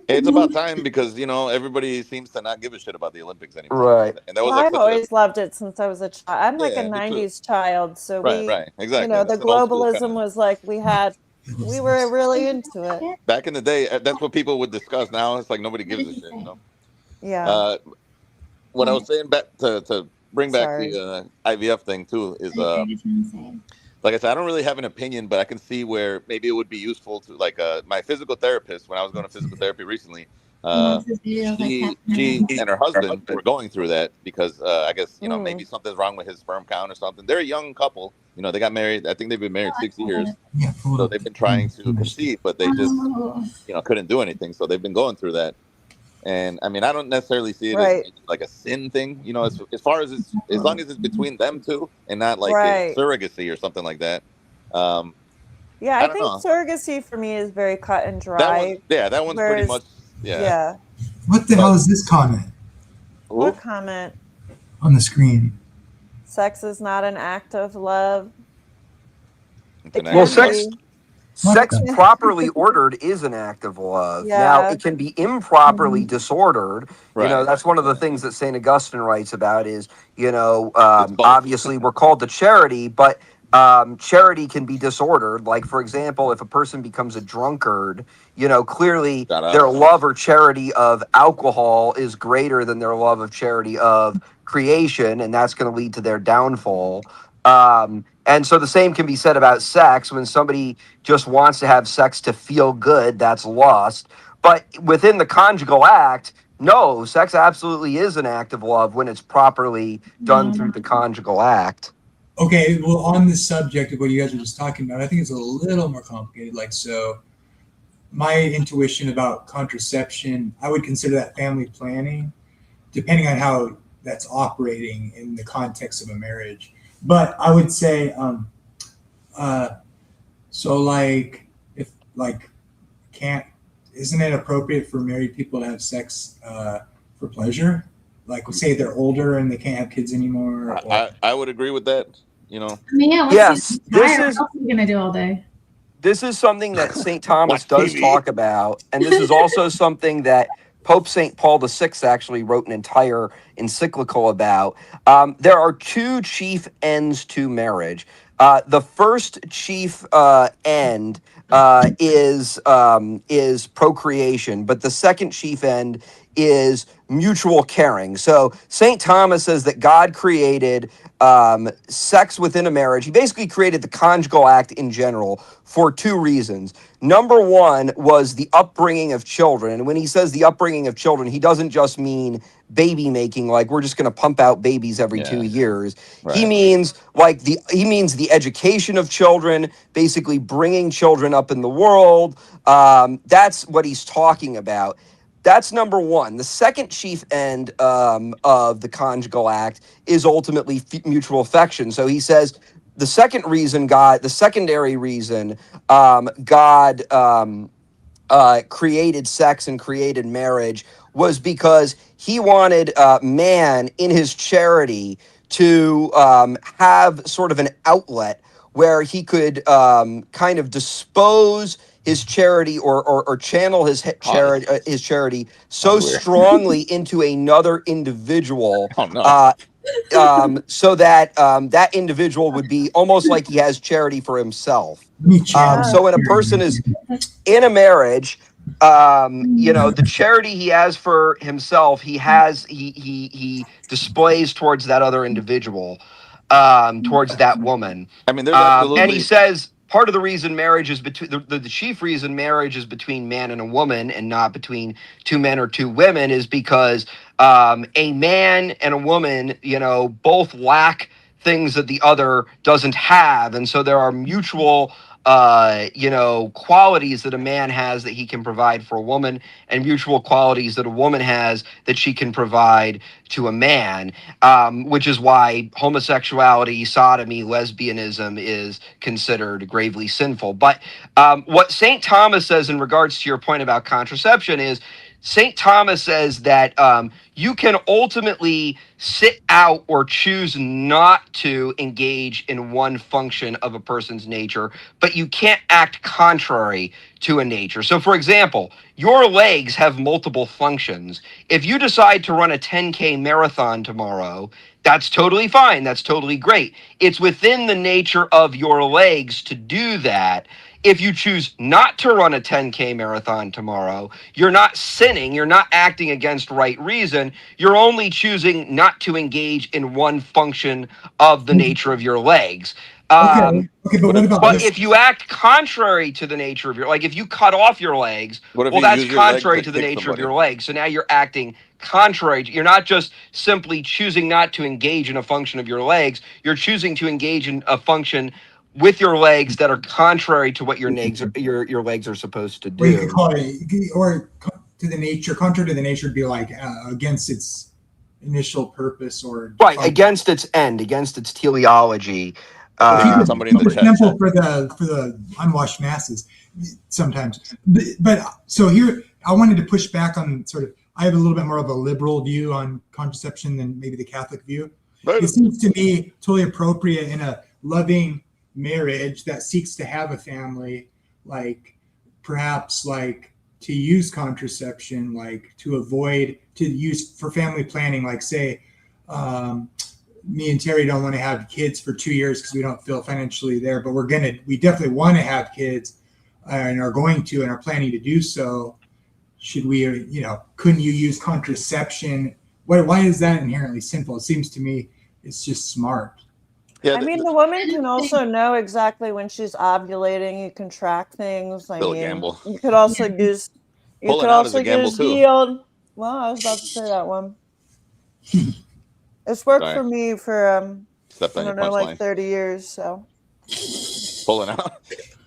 it's about time because, you know, everybody seems to not give a shit about the Olympics anymore. Right. And that was like I've always loved it since I was a child. I'm like a me too. 90s child. So right, exactly. You know, the It's an old school globalism was like we were really into it. Back in the day, that's what people would discuss. Now it's like nobody gives a shit, you know? Yeah. What I was saying back to bring back the IVF thing too is like I said, I don't really have an opinion, but I can see where maybe it would be useful to like my physical therapist when I was going to physical therapy recently. She and her husband were going through that because I guess, you know, maybe something's wrong with his sperm count or something. They're a young couple, you know, they got married. I think they've been married 6 years. So they've been trying to conceive, but they just, you know, couldn't do anything. So they've been going through that. And I mean, I don't necessarily see it as like a sin thing, you know, as far as as long as it's between them two and not like a surrogacy or something like that. Yeah, I think surrogacy for me is very cut and dry. That one's pretty much. Yeah. What the hell is this comment? What comment? On the screen. Sex is not an act of love. Well, sex properly ordered is an act of love. Yeah. Now, it can be improperly disordered. You know, that's one of the things that St. Augustine writes about is, you know, obviously we're called to charity, but charity can be disordered. Like, for example, if a person becomes a drunkard, you know, clearly their love or charity of alcohol is greater than their love of charity of creation, and that's going to lead to their downfall. And so the same can be said about sex. When somebody just wants to have sex to feel good, that's lust. But within the conjugal act, no, sex absolutely is an act of love when it's properly done through the conjugal act. Okay, well, on the subject of what you guys were just talking about, I think it's a little more complicated. Like, so my intuition about contraception, I would consider that family planning, depending on how that's operating in the context of a marriage. But I would say, so like, if like, isn't it appropriate for married people to have sex for pleasure? Like, say they're older and they can't have kids anymore. I would agree with that. You know. I mean, yeah. Yes, what else are you gonna do all day? This is something that St. Thomas does talk about, and this is also something that Pope St. Paul VI actually wrote an entire encyclical about. There are two chief ends to marriage. The first chief end is procreation, but the second chief end is mutual caring. So St. Thomas says that God created sex within a marriage. He basically created the conjugal act in general for two reasons. Number one was the upbringing of children. And when he says the upbringing of children, he doesn't just mean baby making, like we're just going to pump out babies every 2 years. Right. He means the education of children, basically bringing children up in the world. That's what he's talking about. That's number one. The second chief end of the conjugal act is ultimately mutual affection. So he says the secondary reason God created sex and created marriage was because he wanted man in his charity to have sort of an outlet where he could kind of dispose his charity or channel his charity so strongly into another individual. Oh, no. So that that individual would be almost like he has charity for himself. So when a person is in a marriage, the charity he has for himself, he displays towards that other individual, towards that woman. I mean, there's absolutely. And he says part of the reason marriage is between the chief reason marriage is between man and a woman and not between two men or two women is because a man and a woman, both lack things that the other doesn't have, and so there are mutual qualities that a man has that he can provide for a woman, and mutual qualities that a woman has that she can provide to a man, which is why homosexuality, sodomy, lesbianism is considered gravely sinful. But what St. Thomas says in regards to your point about contraception is St. Thomas says that you can ultimately sit out or choose not to engage in one function of a person's nature, but you can't act contrary to a nature. So, for example, your legs have multiple functions. If you decide to run a 10K marathon tomorrow, that's totally fine. That's totally great. It's within the nature of your legs to do that. If you choose not to run a 10K marathon tomorrow, you're not sinning. You're not acting against right reason. You're only choosing not to engage in one function of the nature of your legs. Okay, but what about But if you act contrary to the nature of like if you cut off your legs, well, that's contrary to the nature of your legs. So now you're acting contrary. You're not just simply choosing not to engage in a function of your legs. You're choosing to engage in a function with your legs that are contrary to what your legs are supposed to do. Or you could call it, or to the nature, contrary to the nature would be like against its initial purpose, or right against its end, against its teleology. Somebody in the chat. Example for the unwashed masses sometimes, but so here I wanted to push back on sort of. I have a little bit more of a liberal view on contraception than maybe the Catholic view. It seems to me totally appropriate in a loving marriage that seeks to have a family, like perhaps like to use contraception, like to avoid to use for family planning, like say me and Terry don't want to have kids for 2 years because we don't feel financially there, but we definitely want to have kids and are going to and are planning to do so. Should we, couldn't you use contraception? Why is that inherently sinful? It seems to me it's just smart. Yeah, I mean, the woman can also know exactly when she's ovulating. You can track things. I mean, gamble. You could also use. You Pulling could out also is a gamble use too. yield. Well, I was about to say that one. It's worked for me for I don't know, like 30 years. So pulling out.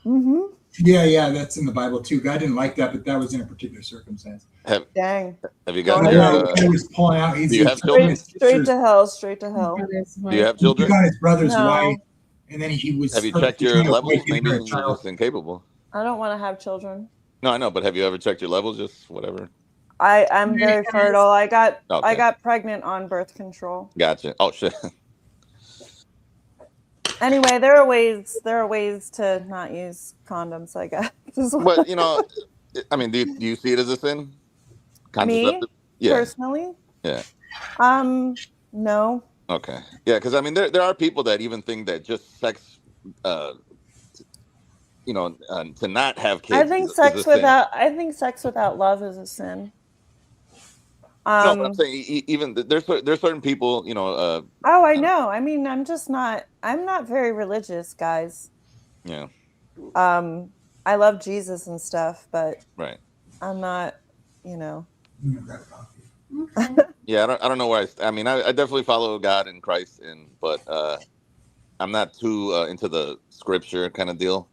Mm-hmm. Yeah, that's in the Bible too. God didn't like that, but that was in a particular circumstance. Dang. Have you got he was pulling out. Do you have children? Straight to hell. Straight to hell. Do you have children? He got his brother's wife, and then he was. Have you checked your levels? Maybe you're just incapable. I don't want to have children. No, I know, but have you ever checked your levels? Just whatever. I'm very fertile. I got pregnant on birth control. Gotcha. Oh shit. Anyway, there are ways to not use condoms, I guess. But I mean, do you see it as a sin? Me, personally? Yeah. No. Okay. Yeah, because I mean, there are people that even think that just sex, to not have kids I think is a sin. I think sex without love is a sin. No, but I'm saying even there's certain people, oh, I know. I mean, I'm not very religious, guys. Yeah. I love Jesus and stuff, but right. I'm not, Yeah, I don't know where I mean, I definitely follow God and Christ, but I'm not too into the scripture kind of deal.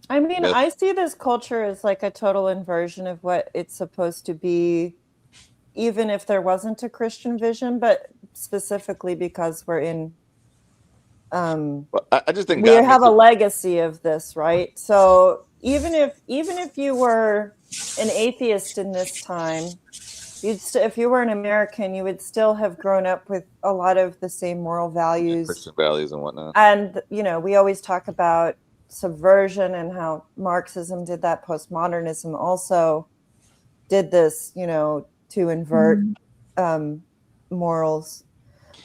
I mean, I see this culture as like a total inversion of what it's supposed to be, even if there wasn't a Christian vision, but specifically because we're in I just think we have a legacy of this, right? So even if you were an atheist in this time, if you were an American, you would still have grown up with a lot of the same moral values, Christian values and whatnot. And we always talk about subversion and how Marxism did that. Postmodernism also did this, to invert morals.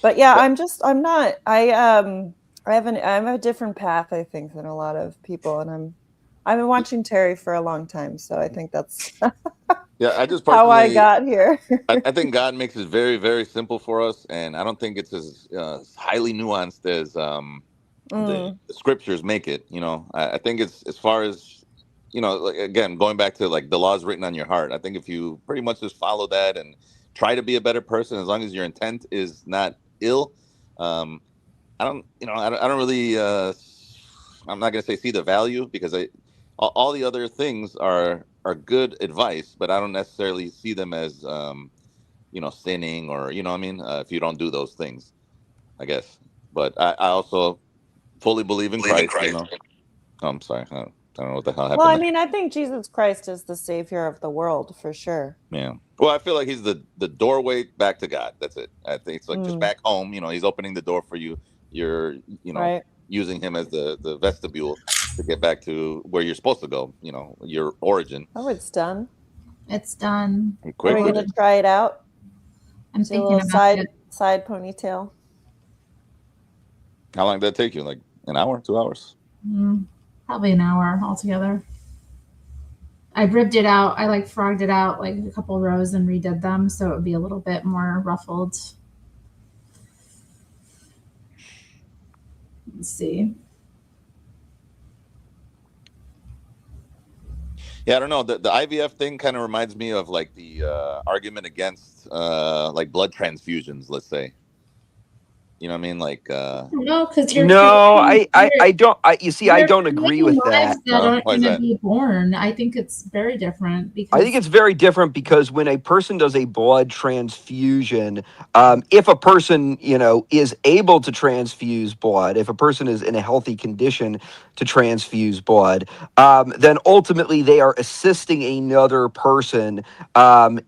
But yeah, I'm a different path, I think, than a lot of people, and I've been watching Terry for a long time, so I think that's I just how I got here. I think God makes it very, very simple for us, and I don't think it's as highly nuanced as the scriptures make it. I think it's as far as like, again, going back to like the laws written on your heart. I think if you pretty much just follow that and try to be a better person, as long as your intent is not ill. I don't really. I'm not gonna say see the value, because all the other things are good advice, but I don't necessarily see them as sinning, or if you don't do those things, I guess. But I also fully believe in Christ. Oh, I'm sorry. I don't know what the hell happened. Well, I mean, I think Jesus Christ is the savior of the world for sure. Yeah. Well, I feel like he's the doorway back to God. That's it. I think it's like just back home. He's opening the door for you. You're, right. using him as the vestibule to get back to where you're supposed to go. Your origin. Oh, it's done. It's done. Are we going to try it out? I'm thinking about side ponytail. How long did that take you? Like an hour, 2 hours? Probably an hour altogether. I ribbed it out. I frogged it out like a couple rows and redid them, so it would be a little bit more ruffled. Let's see. Yeah, I don't know. The IVF thing kind of reminds me of like the argument against like blood transfusions, let's say. You know what I mean? Like no, because you're I don't. You see, I don't agree with that. That aren't going to be born. I think it's very different because I think it's very different because when a person does a blood transfusion, if a person is able to transfuse blood, if a person is in a healthy condition to transfuse blood, then ultimately they are assisting another person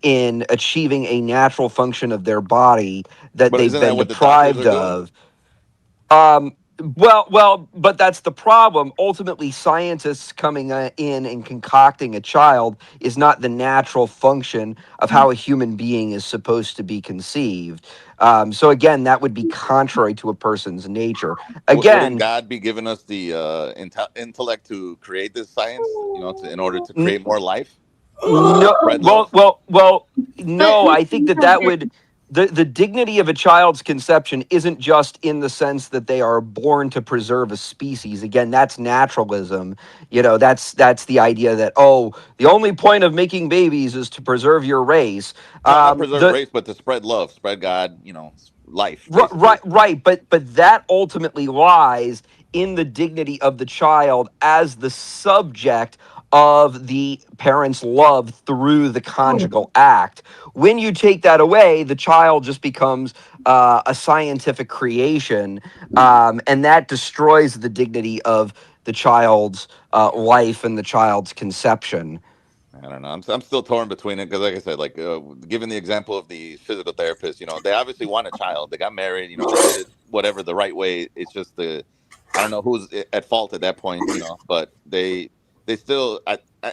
in achieving a natural function of their body that they've been deprived of. Well, but that's the problem. Ultimately, scientists coming in and concocting a child is not the natural function of how a human being is supposed to be conceived. So again, that would be contrary to a person's nature. Again, wouldn't God be giving us the intellect to create this science? In order to create more life. No, well, no. I think that would. The dignity of a child's conception isn't just in the sense that they are born to preserve a species. Again, that's naturalism. That's the idea that, the only point of making babies is to preserve your race. Not preserve race, but to spread love, spread God, life. Right. But that ultimately lies in the dignity of the child as the subject of the parents' love through the conjugal act. When you take that away, the child just becomes a scientific creation, and that destroys the dignity of the child's life and the child's conception. I don't know. I'm still torn between it because, like I said, given the example of the physical therapist, they obviously want a child. They got married, they did it whatever the right way. It's just I don't know who's at fault at that point, but they still.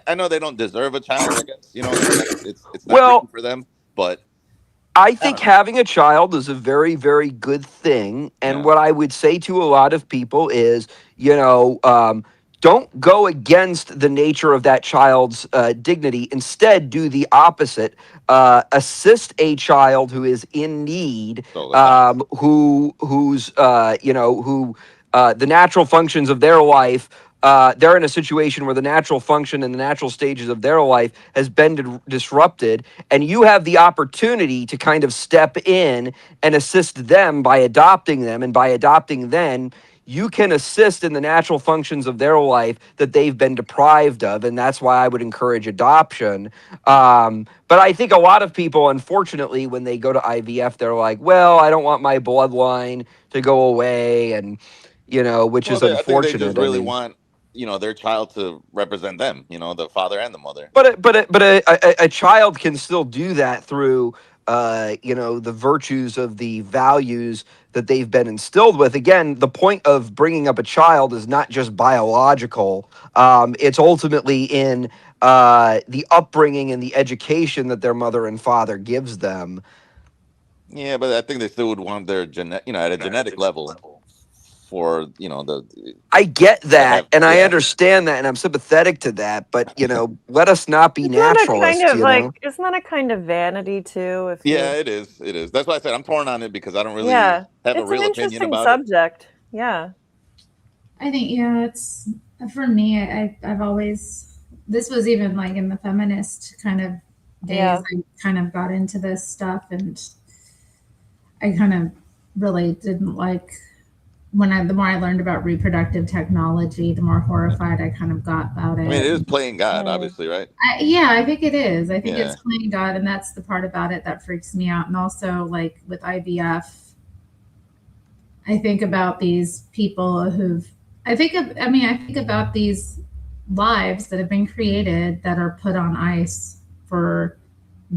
I know they don't deserve a child. I guess it's not written for them. but I think having a child is a very, very good thing. And what I would say to a lot of people is, don't go against the nature of that child's dignity. Instead, do the opposite. Assist a child who is in need, who the natural functions of their life. They're in a situation where the natural function and the natural stages of their life has been disrupted, and you have the opportunity to kind of step in and assist them by adopting them, and by adopting them, you can assist in the natural functions of their life that they've been deprived of, and that's why I would encourage adoption. But I think a lot of people, unfortunately, when they go to IVF, they're like, well, I don't want my bloodline to go away, and which is unfortunate. I think they just really want their child to represent them, the father and the mother. But a child can still do that through the virtues of the values that they've been instilled with. Again, the point of bringing up a child is not just biological. It's ultimately in the upbringing and the education that their mother and father gives them. Yeah, but I think they still would want their at a genetic level. For I get that, and I understand that, and I'm sympathetic to that. But let us not be naturalists. Isn't that a kind of vanity too? It is. It is. That's why I said I'm torn on it, because I don't really have a real opinion about subject. Yeah, I think it's for me. I've always, this was even like in the feminist kind of days. I kind of got into this stuff, and I kind of really didn't like. The more I learned about reproductive technology, the more horrified I kind of got about it. I mean, it is playing God, obviously, right? I think it is. I think it's playing God, and that's the part about it that freaks me out. And also, like with IVF, I think about these people I think about these lives that have been created that are put on ice for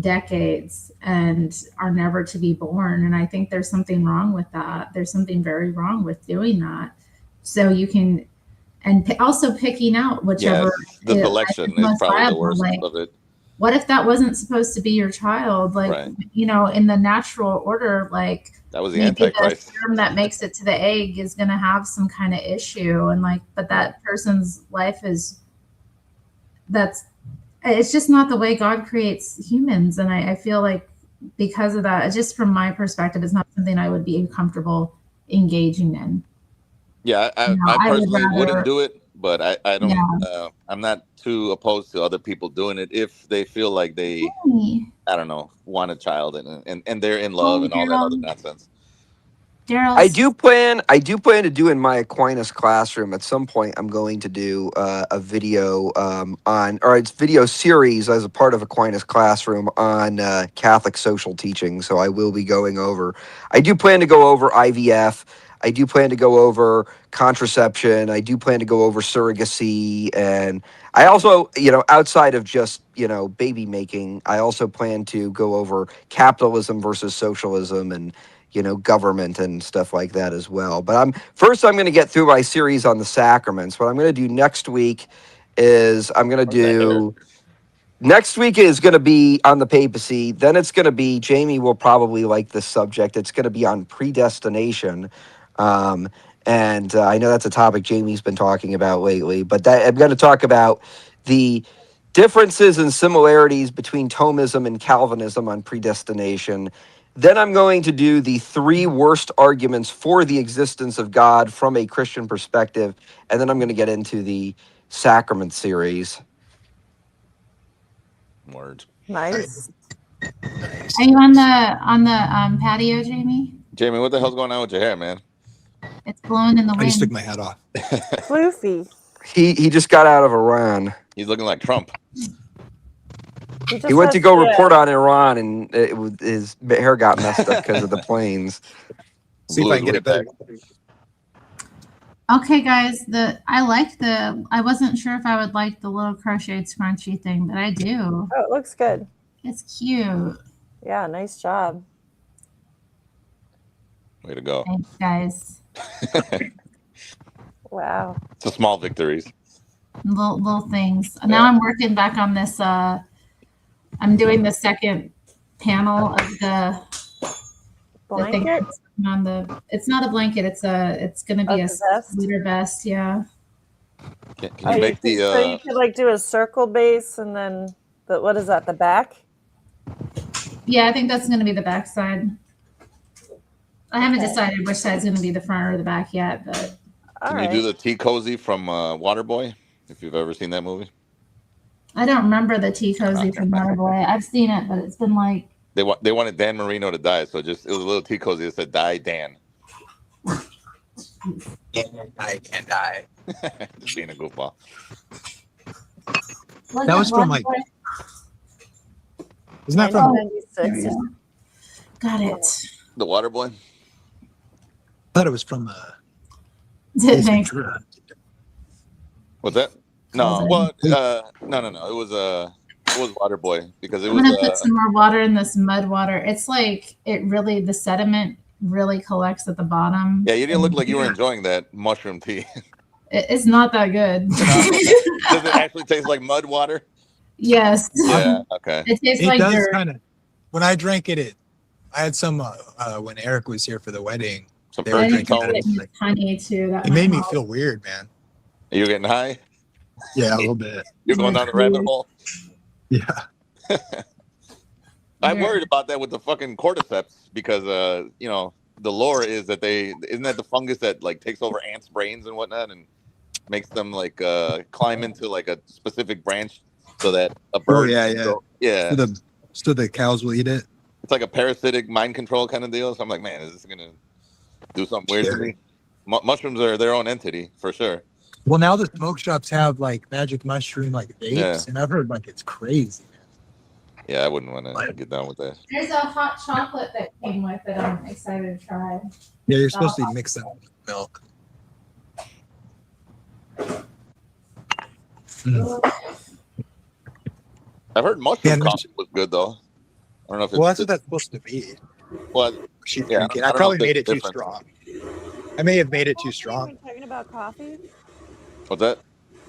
decades and are never to be born. And I think there's something wrong with that. There's something very wrong with doing that. So you can, and also picking out whichever. The selection is probably the worst of it. What if that wasn't supposed to be your child? Like, in the natural order, like that was the Antichrist. The sperm that makes it to the egg is going to have some kind of issue. And but that person's life it's just not the way God creates humans. And I feel like because of that, just from my perspective, it's not something I would be comfortable engaging in. Yeah, I personally wouldn't do it, but I don't, I'm not too opposed to other people doing it if they feel like they, I don't know, want a child and they're in love and all that other nonsense. I do plan to do in my Aquinas classroom at some point. I'm going to do a video it's video series as a part of Aquinas classroom on Catholic social teaching. So I will be going over. I do plan to go over IVF. I do plan to go over contraception. I do plan to go over surrogacy, and I also, outside of just baby making, I also plan to go over capitalism versus socialism and government and stuff like that as well. But I'm going to get through my series on the sacraments. What I'm going to do next week is next week is going to be on the papacy. Then it's going to be, Jamie will probably like this subject. It's going to be on predestination. And I know that's a topic Jamie's been talking about lately, but I'm going to talk about the differences and similarities between Thomism and Calvinism on predestination. Then I'm going to do the 3 worst arguments for the existence of God from a Christian perspective, and then I'm going to get into the sacrament series. Words. Nice. Are you on the patio, Jamie? Jamie, what the hell's going on with your hair, man? It's blowing in the wind. I just took my hat off. Floofy. He just got out of Iran. He's looking like Trump. He went to go report on Iran, and his hair got messed up because of the planes. See if I can get it better. Okay, guys. I wasn't sure if I would like the little crocheted scrunchy thing, but I do. Oh, it looks good. It's cute. Yeah, nice job. Way to go. Thanks, guys. Wow. It's the small victories. Little things. Now I'm working back on this. I'm doing the second panel of the thing Blanket? on the. It's not a blanket. It's going to be a vest? sweater vest. Yeah. Can you make the? So you could like do a circle base and then what is that? The back? Yeah, I think that's going to be the back side. I haven't decided which side's going to be the front or the back yet, but. Can you do the tea cozy from Waterboy? If you've ever seen that movie. I don't remember the tea cozy from Waterboy. I've seen it, but it's been like. They wanted Dan Marino to die, so it was a little tea cozy that said "Die Dan." I can't die. Just being a goofball. That was from like. Isn't that from? 96. Got it. The Waterboy. I thought it was from. Thanks. What's that? No, well, no. It was Waterboy because it I'm was. gonna put some more water in this mud water. It's like the sediment really collects at the bottom. Yeah, you didn't look like you were enjoying that mushroom tea. It's not that good. Does it actually taste like mud water? Yes. Yeah. Okay. It tastes It like does dirt. kind of. When I drank it, I had some when Eric was here for the wedding. Some they were I drinking think it. it's honey too. That It might made me help. feel weird, man. Are you getting high? Yeah, a little bit. You're going down the rabbit hole. Yeah. I'm worried about that with the fucking cordyceps because the lore is that isn't that the fungus that like takes over ants' brains and whatnot and makes them like climb into like a specific branch so that a bird. Yeah. So the cows will eat it. It's like a parasitic mind control kind of deal. So I'm like, man, is this gonna do something weird to me? Mushrooms are their own entity for sure. Well, now the smoke shops have like magic mushroom like vapes, and I've heard like it's crazy. Yeah, I wouldn't want to get down with that. There's a hot chocolate that came with it. I'm excited to try. Yeah, you're supposed to mix that with milk. I've heard mushroom coffee was good though. I don't know if it's. Well, that's what that's supposed to be. Well, I probably made it too strong. I may have made it too strong. Are we talking about coffee? What's that?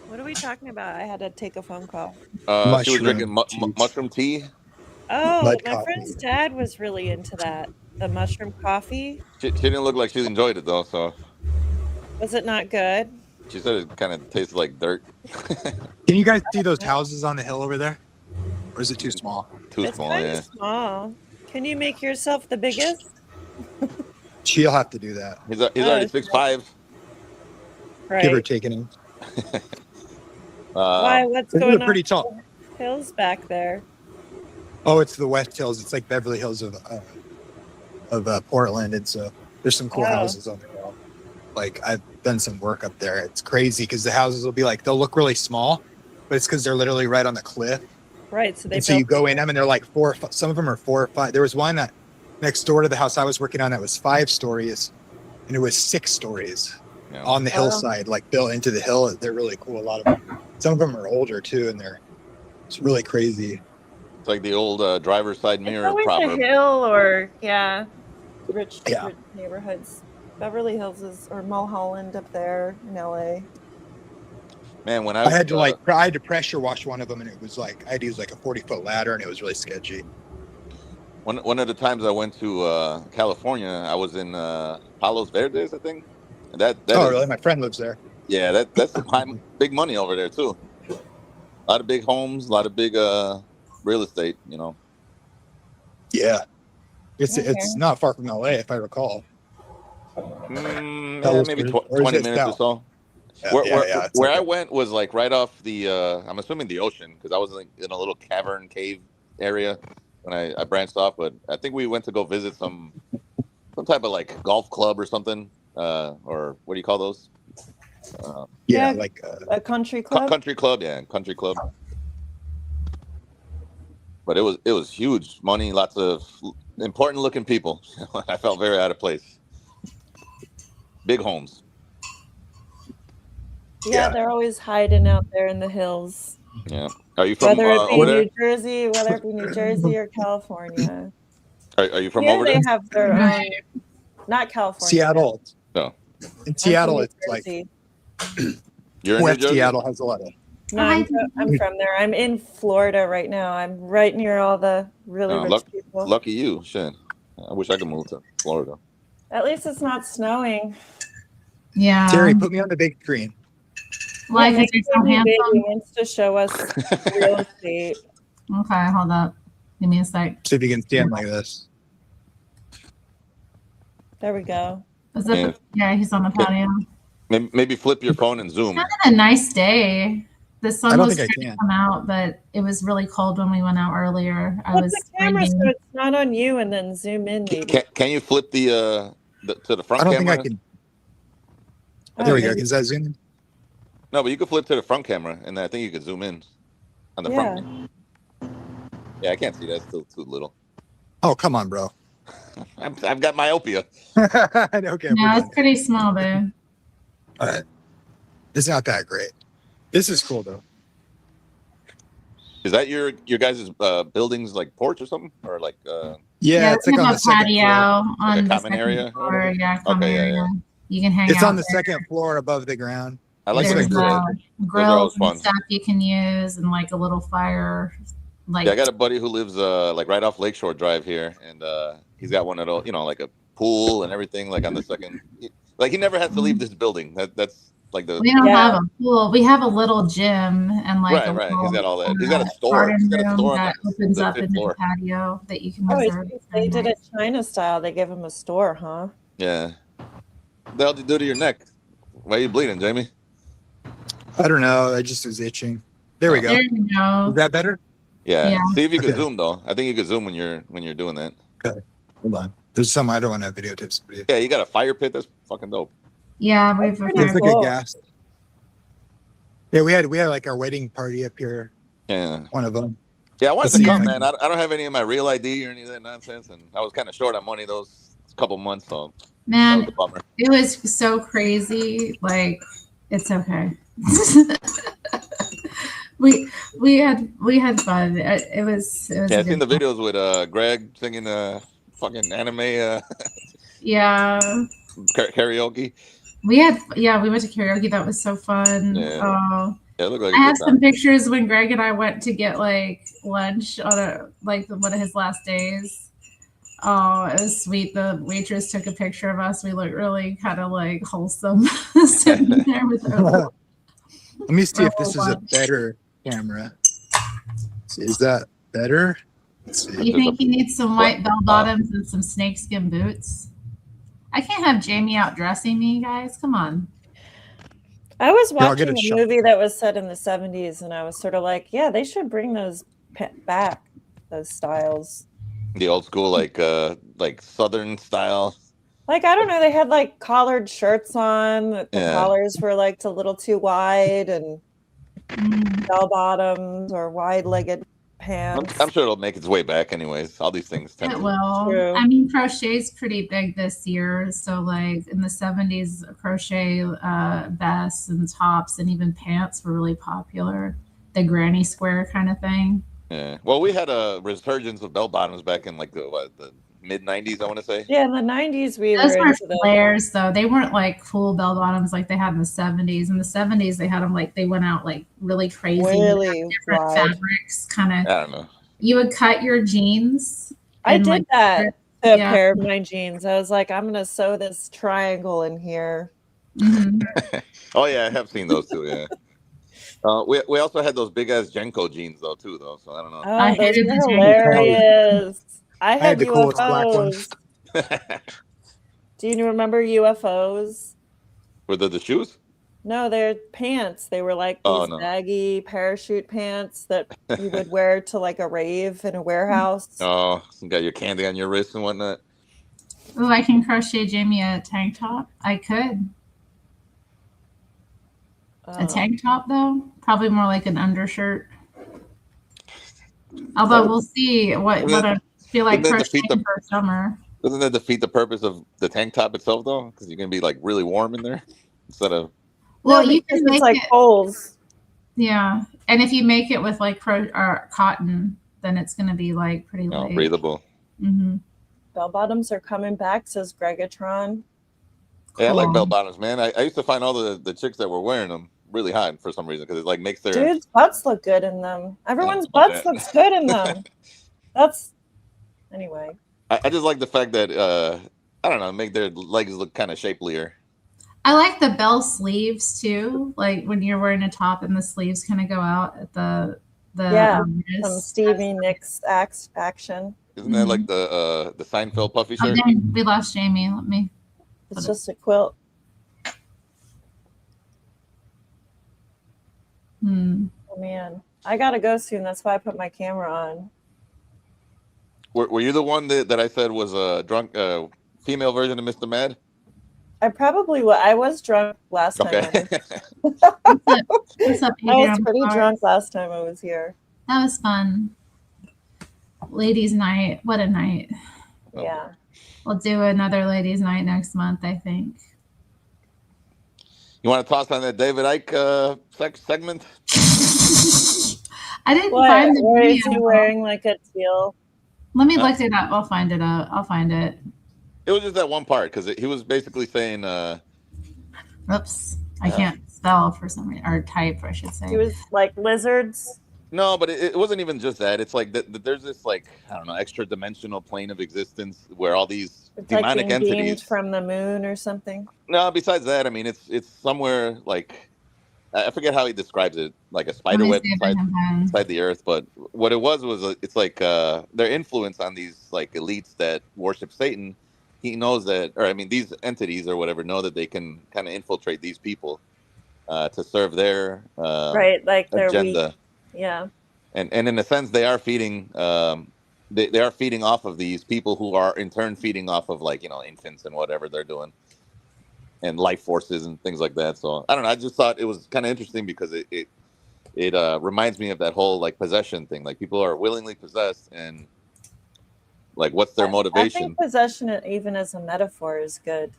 What are we talking about? I had to take a phone call. She was drinking mushroom tea. Oh, Mud my coffee. friend's dad was really into that. The mushroom coffee. She didn't look like she enjoyed it though. So Was it not good? she said it kind of tasted like dirt. Can you guys see those houses on the hill over there? Or is it too small? Too small, Kinda yeah. small. Can you make yourself the biggest? She'll have to do that. He's already 6'5". Right. Give or take it. Why? What's This is going on? pretty tall. Hills back there. Oh, it's the West Hills. It's like Beverly Hills of Portland, and so there's some cool houses on the hill. Like I've done some work up there. It's crazy because the houses will be like they'll look really small, but it's because they're literally right on the cliff. Right. So they. And so you go in them, and they're like 4 or 5, some of them are 4 or 5. There was one that next door to the house I was working on that was 5 stories, and it was 6 stories on the hillside, like built into the hill. They're really cool. A lot of them. Some of them are older too, and it's really crazy. It's like the old driver's side mirror Always proverb. a hill or rich Yeah. neighborhoods. Beverly Hills or Mulholland up there in LA. Man, when I had to pressure wash one of them, and it was like I had to use like a 40-foot ladder, and it was really sketchy. One of the times I went to California, I was in Palos Verdes, I think. And that Really? My friend lives there. Yeah, that's some big money over there too. A lot of big homes, a lot of big real estate. Yeah, it's not far from LA, if I recall. Yeah, maybe 20 minutes or so. Where I went was like right off the I'm assuming the ocean, because I was like in a little cavern cave area when I branched off, but I think we went to go visit some type of like golf club or something, or what do you call those? Like a country club. Country club, yeah, country club. But it was huge money, lots of important looking people. I felt very out of place. Big homes. Yeah, they're always hiding out there in the hills. Yeah. Are you from whether it be over there? New Jersey, whether it be New Jersey or California? Are you from Yeah, over they there? have their own. Not California. Seattle. No. In Seattle, New it's like Jersey. You're in West New Jersey? Seattle has a lot of. No, I'm from there. I'm in Florida right now. I'm right near all the really rich people. lucky you. Shit. I wish I could move to Florida. At least it's not snowing. Yeah. Terry, put me on the big screen. Why? Yeah, Because you're so baby handsome. wants to show us real estate. Okay, hold up. Give me a sec. See if you can stand like this. There we go. Yeah, he's on the patio. Maybe flip your phone and zoom. It's kind of a nice day. The sun was think I trying to can. come out, but it was really cold when we went out earlier. I Flip was the camera so freezing. it's not on you, and then zoom in. Maybe. Can you flip the to the front I don't camera? think I can. There we go. Is that zooming? No, but you could flip to the front camera, and then I think you could zoom in on the front. Yeah, I can't see that. It's still too little. Oh, come on, bro. I've got myopia. Okay. No, it's pretty small, babe. All right. It's not that great. This is cool though. Is that your guys' building's like porch or something, or like? Yeah, it's like on the second patio floor. on Like a the common second area? floor. Yeah, common Okay, yeah, area. yeah. You can hang out. It's on the there. second floor above the ground. I like There's that. grills fun. and stuff you can use, and like a little fire. Like Yeah, I got a buddy who lives like right off Lakeshore Drive here, and he's got one of those, like a pool and everything, like on the second. Like he never has to leave this building. That's like the. we don't have a pool. We have a little gym and like a Right. little, He's got all that. He's got a store. garden He's got a room store on that opens the up fifth into floor. the patio that you can Oh, reserve. they did it China style. They gave him a store, huh? Yeah. What the hell did you do to your neck? Why are you bleeding, Jamie? I don't know. I just was itching. There we go. There you go. Is that better? Yeah. Yeah. See if you can Okay. zoom though. I think you can zoom when you're doing that. Okay. Hold on. There's some I don't want to videotape somebody. Yeah, you got a fire pit. That's fucking dope. Yeah, we've There's like a gas. Yeah, we had like our wedding party up here. Yeah. One of them. Yeah, I wanted Let's to see come, if I man. I don't have any of my real ID or any of that nonsense, and I was kind of short on money those couple months, so that Man, was a bummer. it was so crazy. Like, it's okay. we had fun. It was Yeah, a I good seen the time. videos with Greg singing fucking anime Yeah. karaoke. We went to karaoke. That was so fun. Yeah. Yeah, it looked like I a have good some time. pictures when Greg and I went to get like lunch on one of his last days. Oh, it was sweet. The waitress took a picture of us. We looked really kind of like wholesome sitting there with our Let me see if this is a better camera. Is that better? Let's see. You think you need some white bell bottoms and some snakeskin boots? I can't have Jamie out dressing me, guys. Come on. I was Here, I'll get watching a a shot. movie that was set in the 70s, and I was sort of like, yeah, they should bring those back, those styles. The old school, like Southern style. Like, I don't know, they had like collared shirts on. The Yeah. collars were like a little too wide, and bell bottoms or wide-legged pants. I'm sure it'll make its way back, anyways. All these things tend It to. will. True. I mean, crochet's pretty big this year. So, like in the 70s, crochet vests and tops and even pants were really popular. The granny square kind of thing. Yeah. Well, we had a resurgence of bell bottoms back in like the mid '90s. I want to say. Yeah, in the 90s, we Those were were into the flares, though. They weren't like full bell bottoms like they had in the 70s. In the 70s, they had them like they went out like really crazy, really different wide. fabrics. Kind of. I don't know. You would cut your jeans. I and, did like, that to a yeah. pair of my jeans. I was like, I'm going to sew this triangle in here. Mhm. Oh yeah, I have seen those too. Yeah. We also had those big ass Jenko jeans though too though. So I don't know. Oh, I those hated are the hilarious. I had had the coolest black ones. UFOs. Do you remember UFOs? Were the shoes? No, they're pants. They were like these Oh, no. baggy parachute pants that you would wear to like a rave in a warehouse. Oh, you got your candy on your wrist and whatnot. Oh, I can crochet Jamie a tank top. I could. A tank top, though? Probably more like an undershirt. Although we'll see what I feel like Doesn't that defeat crocheting for summer. Doesn't that defeat the purpose of the tank top itself though? Because you're gonna be like really warm in there instead of. Well, No, you because can it's make like it. poles. Yeah, and if you make it with like cotton, then it's going to be like pretty light. Breathable. Mm-hmm. Bell bottoms are coming back, says Gregatron. Yeah, I like Cool. bell bottoms, man. I used to find all the chicks that were wearing them really hot for some reason because it like makes their. Dudes' butts look good in them. Everyone's about butts that. looks good in them. That's Anyway. I just like the fact that I don't know, make their legs look kind of shapelier. I like the bell sleeves too. Like when you're wearing a top and the sleeves kind of go out at the some wrist. Stevie Nicks action. Isn't that like the Seinfeld puffy shirt? Okay, we lost Jamie. Let me. It's just a quilt. Oh man, I gotta go soon. That's why I put my camera on. Were you the one that I said was a drunk female version of Mr. Mad? I probably was. I was drunk last time. Okay. What's up, I was pretty drunk last time I was here. That was fun. Ladies' night. What a night. Yeah. We'll do another ladies' night next month, I think. You want to toss on that David Icke segment? I didn't find the Or video. is he wearing like a teal? Let me look it up. I'll find it out. I'll find it. It was just that one part because he was basically saying. Oops, I can't spell for some reason, or type, I should say. He was like lizards. No, but it wasn't even just that. It's like there's this like I don't know extra dimensional plane of existence where all these demonic like being entities beamed from the moon or something. No, besides that, I mean it's somewhere like I forget how he describes it, like a spider web inside the earth. But what it was it's like their influence on these like elites that worship Satan. He knows that, or I mean, these entities or whatever know that they can kind of infiltrate these people to serve their right, like their agenda. Yeah, and in a sense, they are feeding. They are feeding off of these people who are in turn feeding off of like infants and whatever they're doing, and life forces and things like that. So I don't know. I just thought it was kind of interesting because it reminds me of that whole like possession thing. Like people are willingly possessed and. Like, what's their motivation? I think possession, even as a metaphor, is good.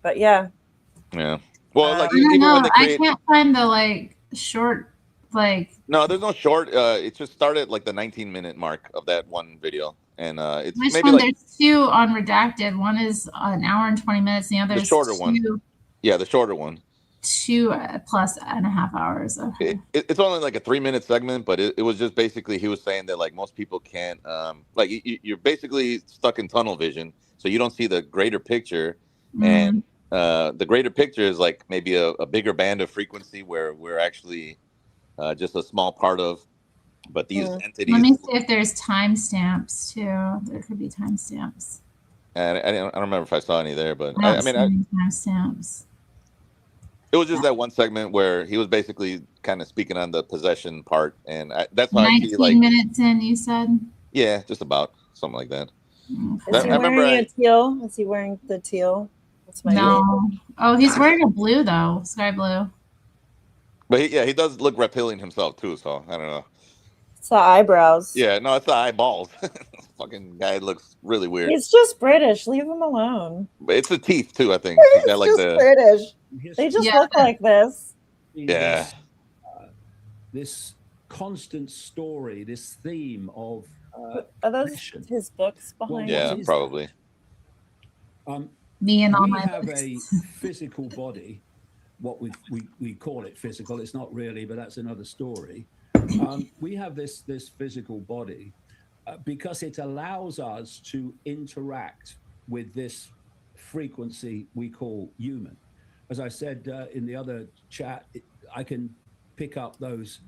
But yeah. Yeah. Well, like I don't know. I can't find the like short, like. No, there's no short. It just started like the 19-minute mark of that one video, and it's Which maybe one? like There's two on Redacted. One is an hour and 20 minutes. The other the is shorter two, one. Yeah, the shorter one. 2.5 hours. Okay. It's only like a 3-minute segment, but it was just basically he was saying that like most people can't like you're basically stuck in tunnel vision, so you don't see the greater picture, and the greater picture is like maybe a bigger band of frequency where we're actually just a small part of, but these entities. Let me see if there's timestamps too. There could be timestamps. And I don't remember if I saw any there, but I mean timestamps. It was just that one segment where he was basically kind of speaking on the possession part, and that's why 19 I see like minutes in. You said. Yeah, just about something like that. Is he wearing a teal? Is he wearing the teal? That's my no. Oh, he's wearing a blue though, sky blue. But he does look reptilian himself too, so I don't know. It's the eyebrows. Yeah, no, it's the eyeballs. Fucking guy looks really weird. He's just British. Leave him alone. But it's the teeth too, I think. He's got, like, just British. They just look like this. Yeah. This constant story, this theme of are those his books behind? Yeah, probably. Me and all we my have books. a physical body. What we call it physical. It's not really, but that's another story. We have this physical body because it allows us to interact with this frequency we call human. As I said in the other chat, I can pick up those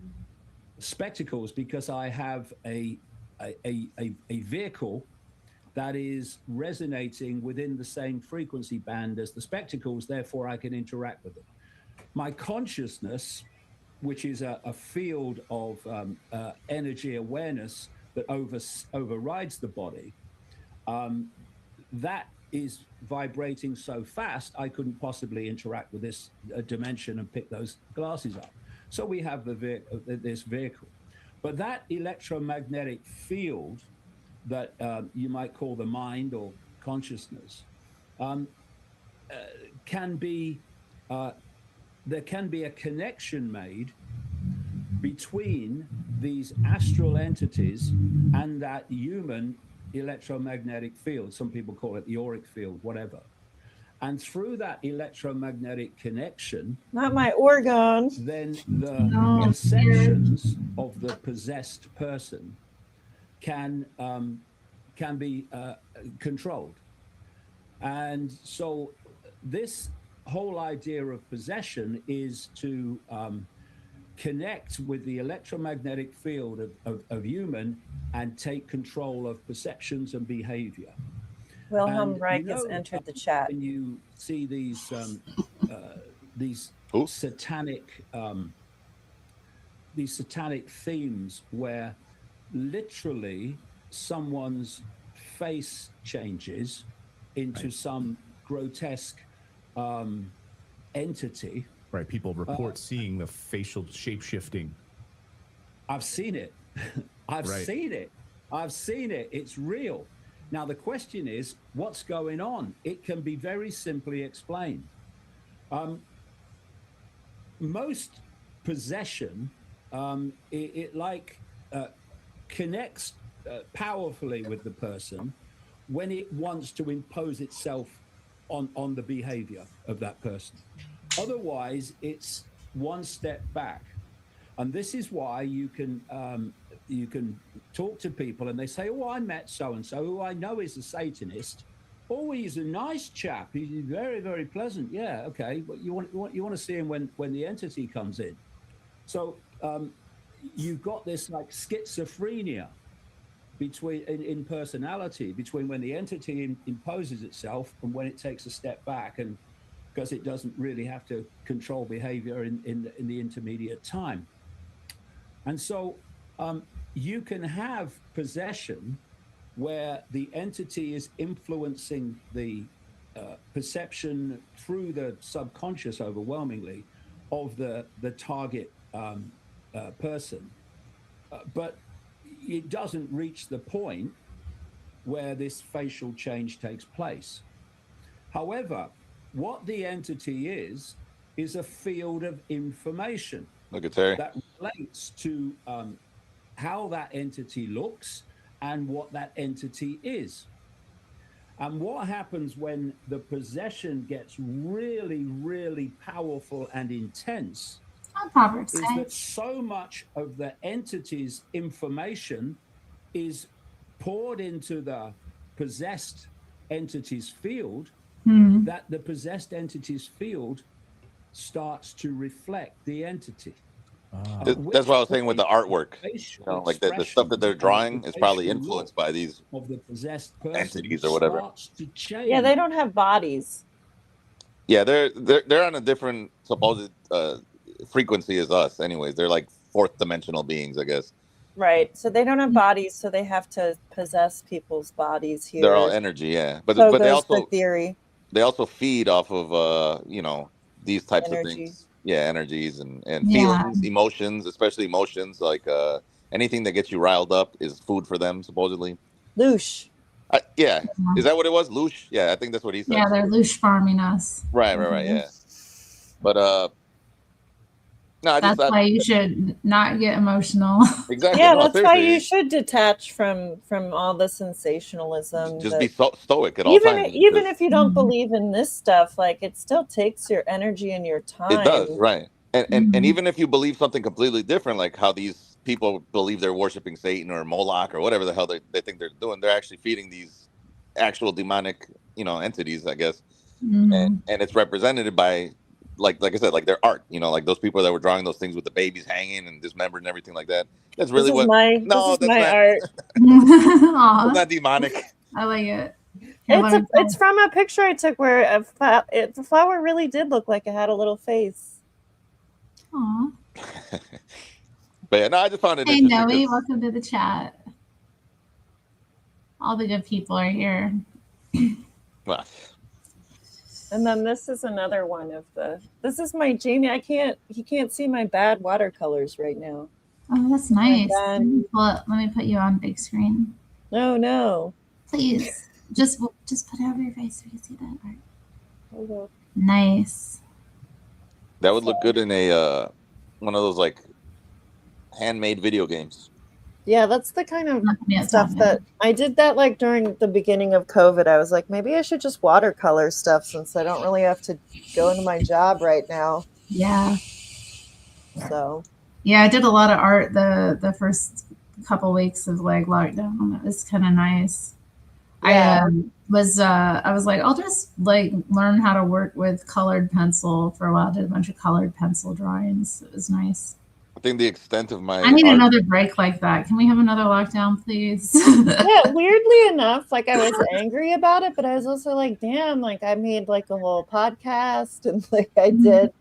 spectacles because I have a vehicle that is resonating within the same frequency band as the spectacles, therefore I can interact with them. My consciousness, which is a field of energy awareness that overrides the body, that is vibrating so fast I couldn't possibly interact with this dimension and pick those glasses up. So we have this vehicle. But that electromagnetic field that you might call the mind or consciousness can be, there can be a connection made between these astral entities and that human electromagnetic field. Some people call it the auric field, whatever. And through that electromagnetic connection, not my organ, then the perceptions of the possessed person can can be controlled. And so this whole idea of possession is to connect with the electromagnetic field of human and take control of perceptions and behavior. Wilhelm Reich has entered the chat. When you see these satanic themes where literally someone's face changes into some grotesque entity. Right. People report seeing the facial shape-shifting. I've seen it. I've seen it. I've seen it. It's real. Now, the question is, what's going on? It can be very simply explained. Most possession, it connects powerfully with the person when it wants to impose itself on the behavior of that person. Otherwise, it's one step back. And this is why you can talk to people and they say, oh, I met so-and-so who I know is a Satanist. Oh, he's a nice chap. He's very, very pleasant. Yeah, okay. But you want to see him when the entity comes in. So you've got this like schizophrenia in personality between when the entity imposes itself and when it takes a step back, and because it doesn't really have to control behavior in the intermediate time. And so you can have possession where the entity is influencing the perception through the subconscious overwhelmingly of the target person. But it doesn't reach the point where this facial change takes place. However, what the entity is a field of information. Look at Terry. That relates to how that entity looks and what that entity is. And what happens when the possession gets really, really powerful and intense is that so much of the entity's information is poured into the possessed entity's field, that the possessed entity's field starts to reflect the entity. That's what I was saying with the artwork. You know, like the stuff that they're drawing is probably influenced by these entities or whatever. Yeah, they don't have bodies. Yeah, they're on a different supposed frequency as us. Anyways, they're like fourth dimensional beings, I guess. Right. So they don't have bodies, so they have to possess people's bodies here. They're all energy, yeah. But so they also theory. They also feed off of these types of things. Yeah, energies and feelings, emotions, especially emotions. Like anything that gets you riled up is food for them, supposedly. Loosh. Yeah. Is that what it was? Loosh? Yeah, I think that's what he said. Yeah, they're loosh farming us. Right, yeah. But no, that's why you should not get emotional. Exactly. Yeah, that's why you should detach from all the sensationalism. Just be stoic at all times. Even if you don't believe in this stuff, like it still takes your energy and your time. It does, right? And even if you believe something completely different, like how these people believe they're worshiping Satan or Moloch or whatever the hell they think they're doing, they're actually feeding these actual demonic, entities, I guess. And it's represented by. Like I said, like their art, like those people that were drawing those things with the babies hanging and dismembered and everything like that. That's really this is my art. It's not demonic. I like it. It's from a picture I took where the flower really did look like it had a little face. Aww. But yeah, no, I just found it. Hey Noe, welcome to the chat. All the good people are here. Well. And then this is another one of this is my Jamie. He can't see my bad watercolors right now. Oh, that's nice. Let me put you on big screen. No. Please. Just put it over your face so you can see that art. Hold on. Nice. That would look good in a one of those like handmade video games. Yeah, that's the kind of stuff that I did that like during the beginning of COVID. I was like, maybe I should just watercolor stuff since I don't really have to go into my job right now. Yeah. So. Yeah, I did a lot of art the first couple weeks of like lockdown. It was kind of nice. I was like, I'll just like learn how to work with colored pencil for a while. I did a bunch of colored pencil drawings. It was nice. I think the extent of my I need another break like that. Can we have another lockdown, please? Yeah, weirdly enough, like I was angry about it, but I was also like, damn, like I made like a whole podcast and like I did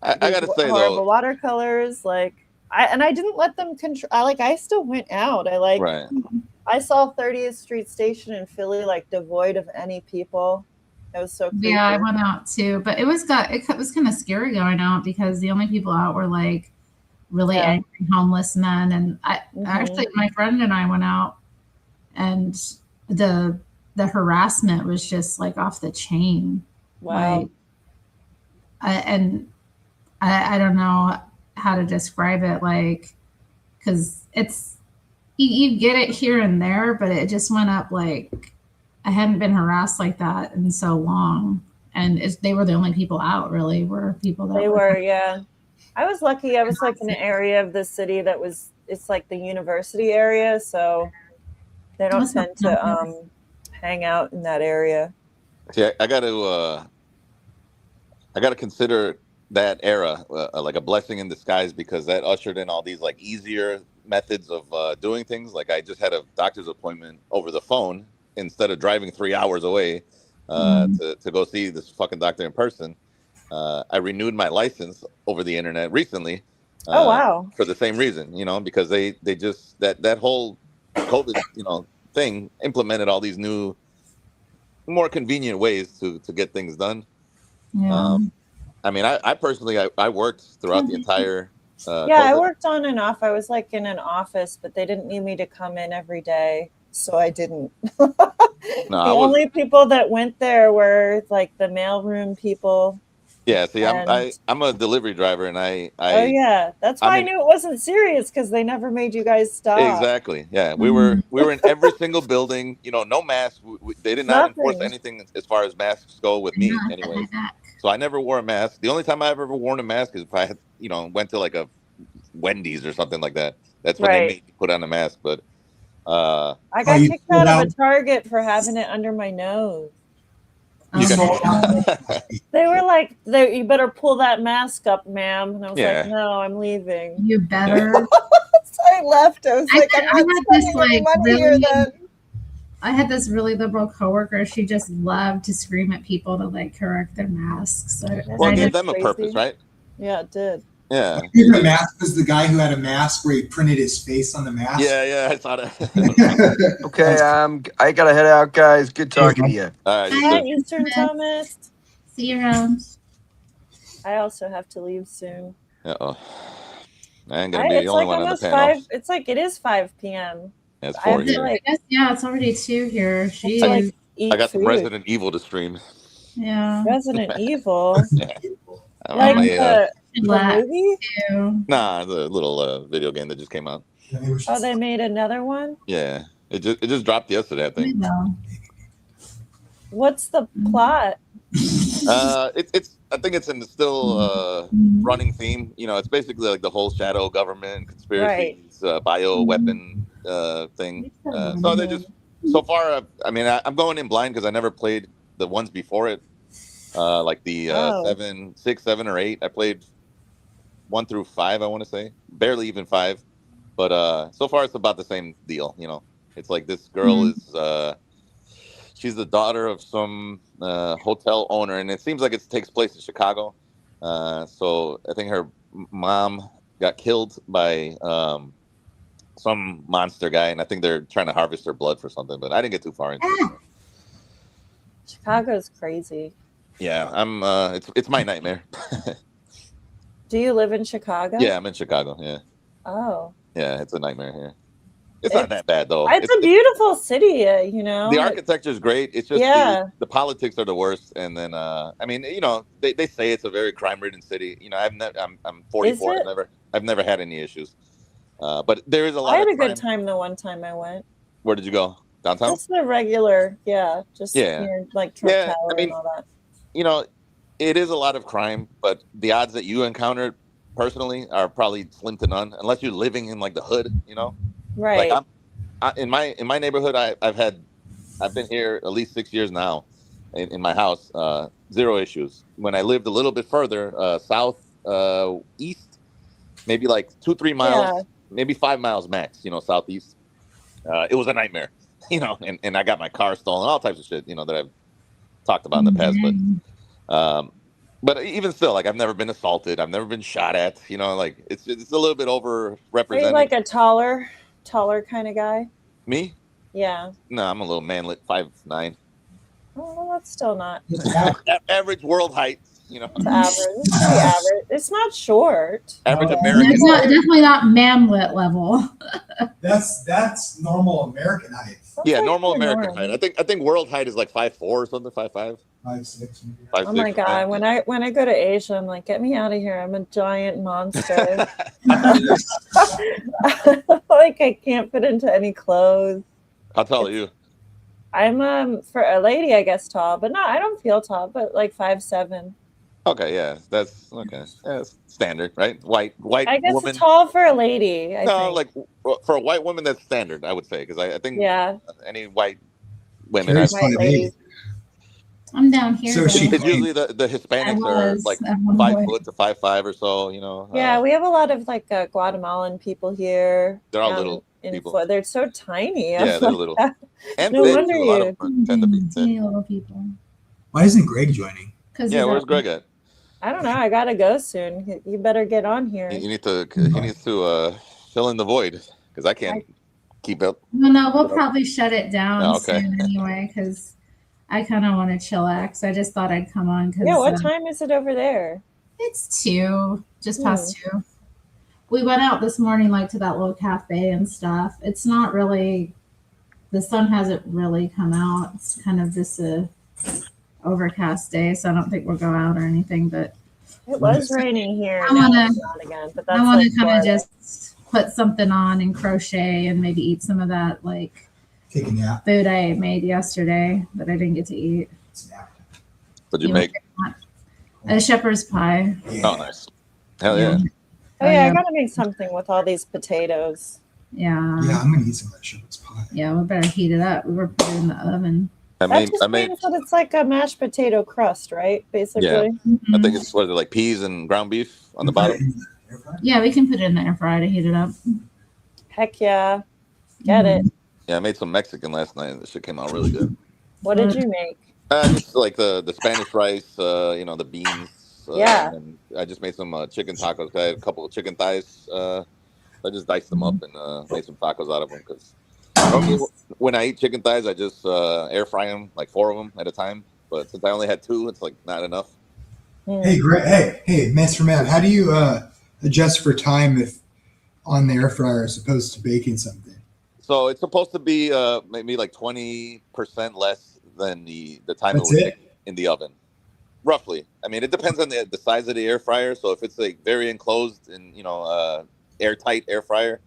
I gotta say horrible though, watercolors, like I didn't let them control. I still went out. right. I saw 30th Street Station in Philly like devoid of any people. It was so creepy. Yeah, I went out too, but it was kind of scary going out because the only people out were like really angry homeless men. And actually my friend and I went out, and the harassment was just like off the chain. Wow. Like, I don't know how to describe it, like, because it's you get it here and there, but it just went up like I hadn't been harassed like that in so long, and they were the only people out. Really, were people that they were. Yeah, I was lucky. I was like in an area of the city that it's like the university area, so they don't tend to hang out in that area. See, I got to consider that era like a blessing in disguise, because that ushered in all these like easier methods of doing things. Like I just had a doctor's appointment over the phone instead of driving 3 hours away to go see this fucking doctor in person. I renewed my license over the internet recently. Oh wow! For the same reason, because they just that whole COVID thing implemented all these new, more convenient ways to get things done. Yeah. I mean, I personally I worked throughout the entire. I worked on and off. I was like in an office, but they didn't need me to come in every day, so I didn't. Only people that went there were like the mailroom people. Yeah, see, I'm a delivery driver, and I oh yeah, that's why I knew it wasn't serious, because they never made you guys stop. Exactly. Yeah, we were in every single building. No masks. They did not enforce anything as far as masks go with me, anyways. So I never wore a mask. The only time I ever worn a mask is if I had, went to like a Wendy's or something like that. That's when they made me put on a mask. But I got kicked out of a Target for having it under my nose. They were like, you better pull that mask up, ma'am. And I was like, no, I'm leaving. You better. So I left. I was like, I'm not spending any money here then. I had this really liberal coworker. She just loved to scream at people to like correct their masks. Well, it gave them a purpose, right? Yeah, it did. Yeah. The mask was the guy who had a mask where he printed his face on the mask. Yeah, I saw that. Okay, I gotta head out, guys. Good talking to you. All right, Hi, Eastern Thomas. See you around. I also have to leave soon. Uh-oh. I ain't gonna be the only one on the panel. It's like it is 5 p.m. Yeah, it's 4 here. I guess, yeah, it's already 2 here. I got some Resident Evil to stream. Yeah. Resident Evil. Yeah. Like the movie? Nah, the little video game that just came out. Oh, they made another one? Yeah. It just dropped yesterday, I think. What's the plot? I think it's in the still running theme. It's basically like the whole shadow government conspiracies, bioweapon thing. So they just so far. I'm going in blind because I never played the ones before it, like the 7, 6, 7, or 8. I played 1 through 5. I want to say barely even 5, but so far it's about the same deal. It's like this girl is. She's the daughter of some hotel owner, and it seems like it takes place in Chicago. So I think her mom got killed by some monster guy, and I think they're trying to harvest her blood for something. But I didn't get too far into it. Chicago's crazy. Yeah, I'm. It's my nightmare. Do you live in Chicago? Yeah, I'm in Chicago. Yeah. Oh. Yeah, it's a nightmare here. It's not that bad though. It's a beautiful city, The architecture is great. It's just the politics are the worst. And then they say it's a very crime-ridden city. I'm 44. I've never had any issues. But there is a lot. I had of a good time the one time I went. Where did you go? Downtown? Just the regular, near like Trump Tower and all that. It is a lot of crime, but the odds that you encountered personally are probably slim to none, unless you're living in like the hood. Right. Like in my neighborhood, I've had I've been here at least 6 years now in my house. Zero issues. When I lived a little bit further south east, maybe like 2-3 miles, maybe 5 miles max, southeast. It was a nightmare, and I got my car stolen, all types of shit, that I've talked about in the past. But even still, like, I've never been assaulted. I've never been shot at, like it's a little bit overrepresented. Are you like a taller kind of guy? Me? Yeah. No, I'm a little manlet, 5'9". Oh, well, that's still not average world height. It's average. It's pretty average. It's not short. Average American. It's definitely not manlet level. That's normal American height. Yeah, normal American height. I think world height is like 5'4" or something, 5'5". 5'6". Oh my god! When I go to Asia, I'm like, get me out of here! I'm a giant monster. Like I can't fit into any clothes. How tall are you? I'm for a lady, I guess tall, but no, I don't feel tall, but like 5'7". Okay, yeah, that's okay. Yeah, that's standard, right? White I guess woman. tall for a lady. I think. Like for a white woman, that's standard, I would say, because I think any white women. White ladies. I'm down here. So it's usually the Hispanics are like 5 foot to 5'5" or so, Yeah, we have a lot of like Guatemalan people here. They're all little people. They're so tiny. Yeah, they're little. And no thin, wonder a lot of them tend to be thin. Little people. Why isn't Greg joining? Yeah, where's Greg at? I don't know. I gotta go soon. You better get on here. He needs to fill in the void because I can't keep up. No, we'll probably shut it down okay. soon anyway because I kind of want to chillax. I just thought I'd come on. Yeah, what time is it over there? It's 2, just past 2. We went out this morning like to that little cafe and stuff. It's not really, the sun hasn't really come out. It's kind of just a overcast day, so I don't think we'll go out or anything, but it was raining here. I want to kind of just put something on and crochet and maybe eat some of that like take a nap food I made yesterday that I didn't get to eat. What'd you make? A shepherd's pie. Oh, nice. Hell yeah. Oh yeah, I gotta make something with all these potatoes. Yeah, I'm gonna eat some of that shepherd's pie. Yeah, we better heat it up. We were putting it in the oven. I made. But it's like a mashed potato crust, right? Basically. Yeah. I think it's like peas and ground beef on the bottom. Yeah, we can put it in the air fryer to heat it up. Heck yeah, get it. Yeah, I made some Mexican last night, and the shit came out really good. What did you make? Just like the Spanish rice, the beans. And I just made some chicken tacos. I had a couple of chicken thighs. I just diced them up and made some tacos out of them because. When I eat chicken thighs, I just air fry them, like 4 of them at a time. But since I only had 2, it's like not enough. Hey, Greg. Hey, Mr. Man, how do you adjust for time if on the air fryer as opposed to baking something? So it's supposed to be maybe like 20% less than the time That's it would it? take in the oven, roughly. I mean, it depends on the size of the air fryer. So if it's like very enclosed and airtight air fryer.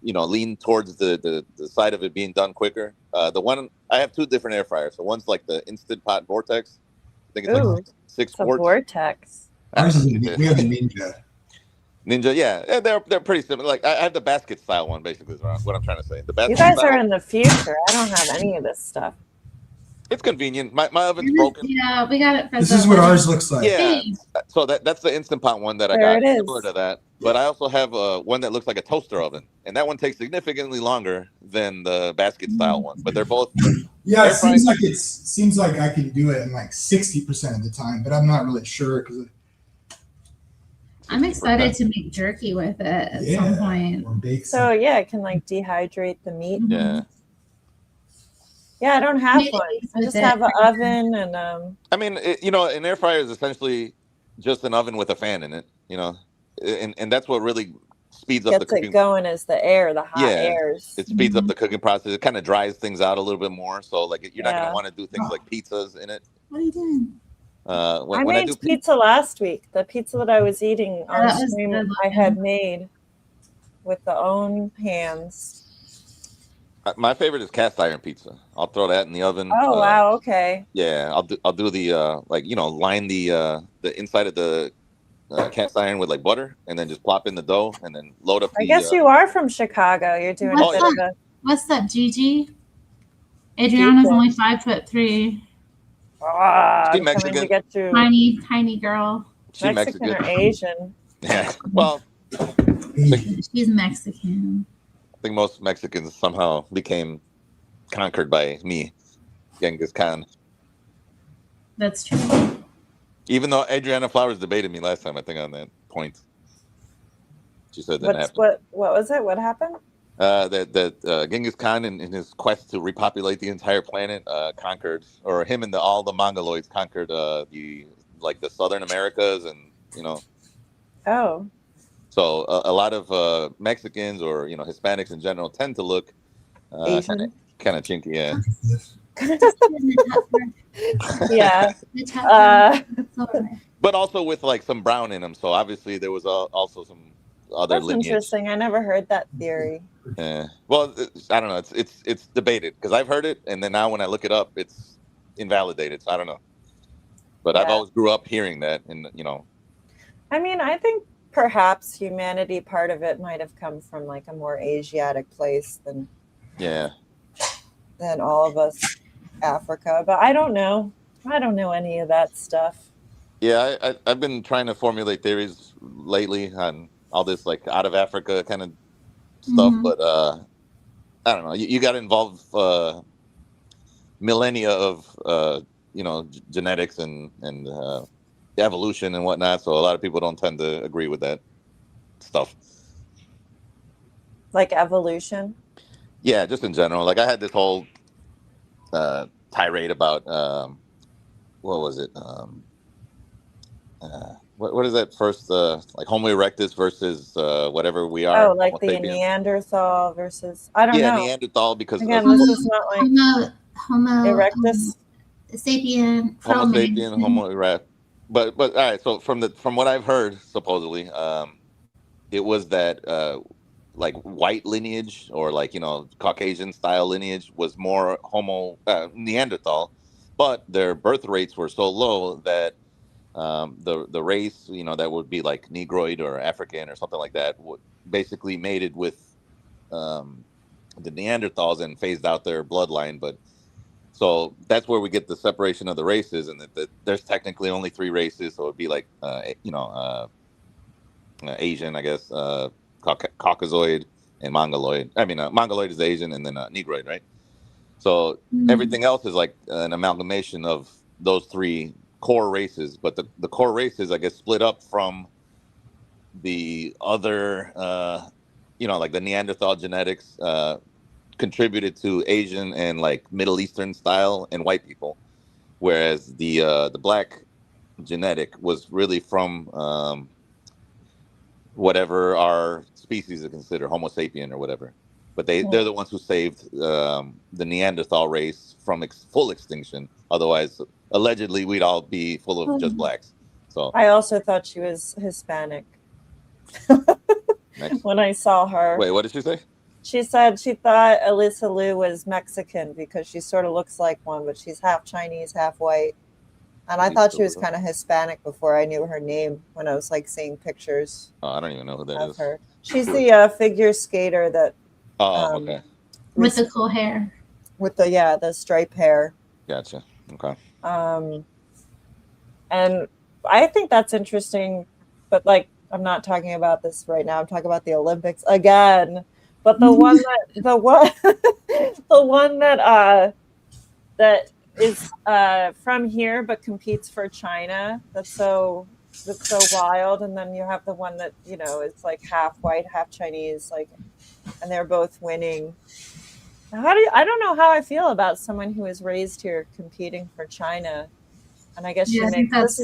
Lean towards the side of it being done quicker. The one I have 2 different air fryers. So one's like the Instant Pot Vortex. I think it's like 6 quarts. Vortex. Ours is we have a Ninja. Ninja, yeah, they're pretty similar. Like I have the basket style one, basically. Is what I'm trying to say. The basket. You guys style, are in the future. I don't have any of this stuff. It's convenient. My oven's broken. Yeah, we got it. This is what ours looks like. Yeah. So that's the Instant Pot one that I got. Similar to that. But I also have one that looks like a toaster oven, and that one takes significantly longer than the basket style one. But they're both. Yeah, it seems like I can do it in like 60% of the time, but I'm not really sure because. I'm excited to make jerky with it at some point. So yeah, it can like dehydrate the meat. Yeah. Yeah, I don't have one. I just have an oven and I mean, an air fryer is essentially just an oven with a fan in it. And that's what really speeds up the cooking. Gets it going is the air, the hot airs. It speeds up the cooking process. It kind of dries things out a little bit more. So like you're not gonna want to do things like pizzas in it. What are you doing? I made pizza last week. The pizza that I was eating on stream, I had made with the own hands. My favorite is cast iron pizza. I'll throw that in the oven. Oh wow, okay. Yeah, I'll do the line the inside of the cast iron with like butter, and then just plop in the dough, and then load up. I guess you are from Chicago. You're doing a bit of a. What's up, Gigi? Adriana's only 5'3". Ah, She I'm coming Mexican? to get you. Tiny girl. She Mexican Mexican? or Asian? Yeah. Well, She's Mexican. I think most Mexicans somehow became conquered by me, Genghis Khan. That's true. Even though Adriana Flowers debated me last time, I think on that point. She said that happened. What was it? What happened? That Genghis Khan, in his quest to repopulate the entire planet, conquered, or him and all the Mongoloids conquered the Southern Americas, and Oh. So a lot of Mexicans or Hispanics in general tend to look Asian, kind of chinky, yeah. Yeah. But also with like some brown in them, so obviously there was also some other That's lineage. interesting. I never heard that theory. Yeah. Well, I don't know. It's debated because I've heard it, and then now when I look it up, it's invalidated. So I don't know. But I've always grew up hearing that, and I mean, I think perhaps humanity, part of it might have come from like a more Asiatic place than all of us, Africa. But I don't know. I don't know any of that stuff. Yeah, I've been trying to formulate theories lately on all this like out of Africa kind of stuff, but I don't know. You got to involve millennia of genetics and evolution and whatnot. So a lot of people don't tend to agree with that stuff. Like evolution? Yeah, just in general. Like I had this whole tirade about what was it? What is that first? Like Homo erectus versus whatever we are. Oh, like Homo the sapiens. Neanderthal versus I don't know. Neanderthal because again, this is not like Homo erectus. Sapien. Homo sapien, Homo erectus. But all right. So from what I've heard, supposedly, it was that like white lineage or like Caucasian style lineage was more Homo Neanderthal, but their birth rates were so low that the race that would be like Negroid or African or something like that would basically mated with the Neanderthals and phased out their bloodline. But so that's where we get the separation of the races, and that there's technically only 3 races. So it'd be like Asian, I guess, Caucasoid and Mongoloid. I mean, Mongoloid is Asian, and then Negroid, right? So everything else is like an amalgamation of those 3 core races, but the core races, I guess, split up from the other, like the Neanderthal genetics contributed to Asian and like Middle Eastern style and white people, whereas the black genetic was really from whatever our species is considered, Homo sapien or whatever. But they're the ones who saved the Neanderthal race from full extinction. Otherwise, allegedly, we'd all be full of just blacks. So I also thought she was Hispanic when I saw her. Wait, what did she say? She said she thought Alyssa Liu was Mexican because she sort of looks like one, but she's half Chinese, half white. And I thought she was kind of Hispanic before I knew her name when I was like seeing pictures. Oh, I don't even know who that is. Her. She's the figure skater that. Okay. With the cool hair. With the striped hair. Gotcha. Okay. And I think that's interesting, but like I'm not talking about this right now. I'm talking about the Olympics again. But the one that is from here but competes for China. That's so wild. And then you have the one that is like half white, half Chinese, like, and they're both winning. I don't know how I feel about someone who is raised here competing for China. And I guess she makes this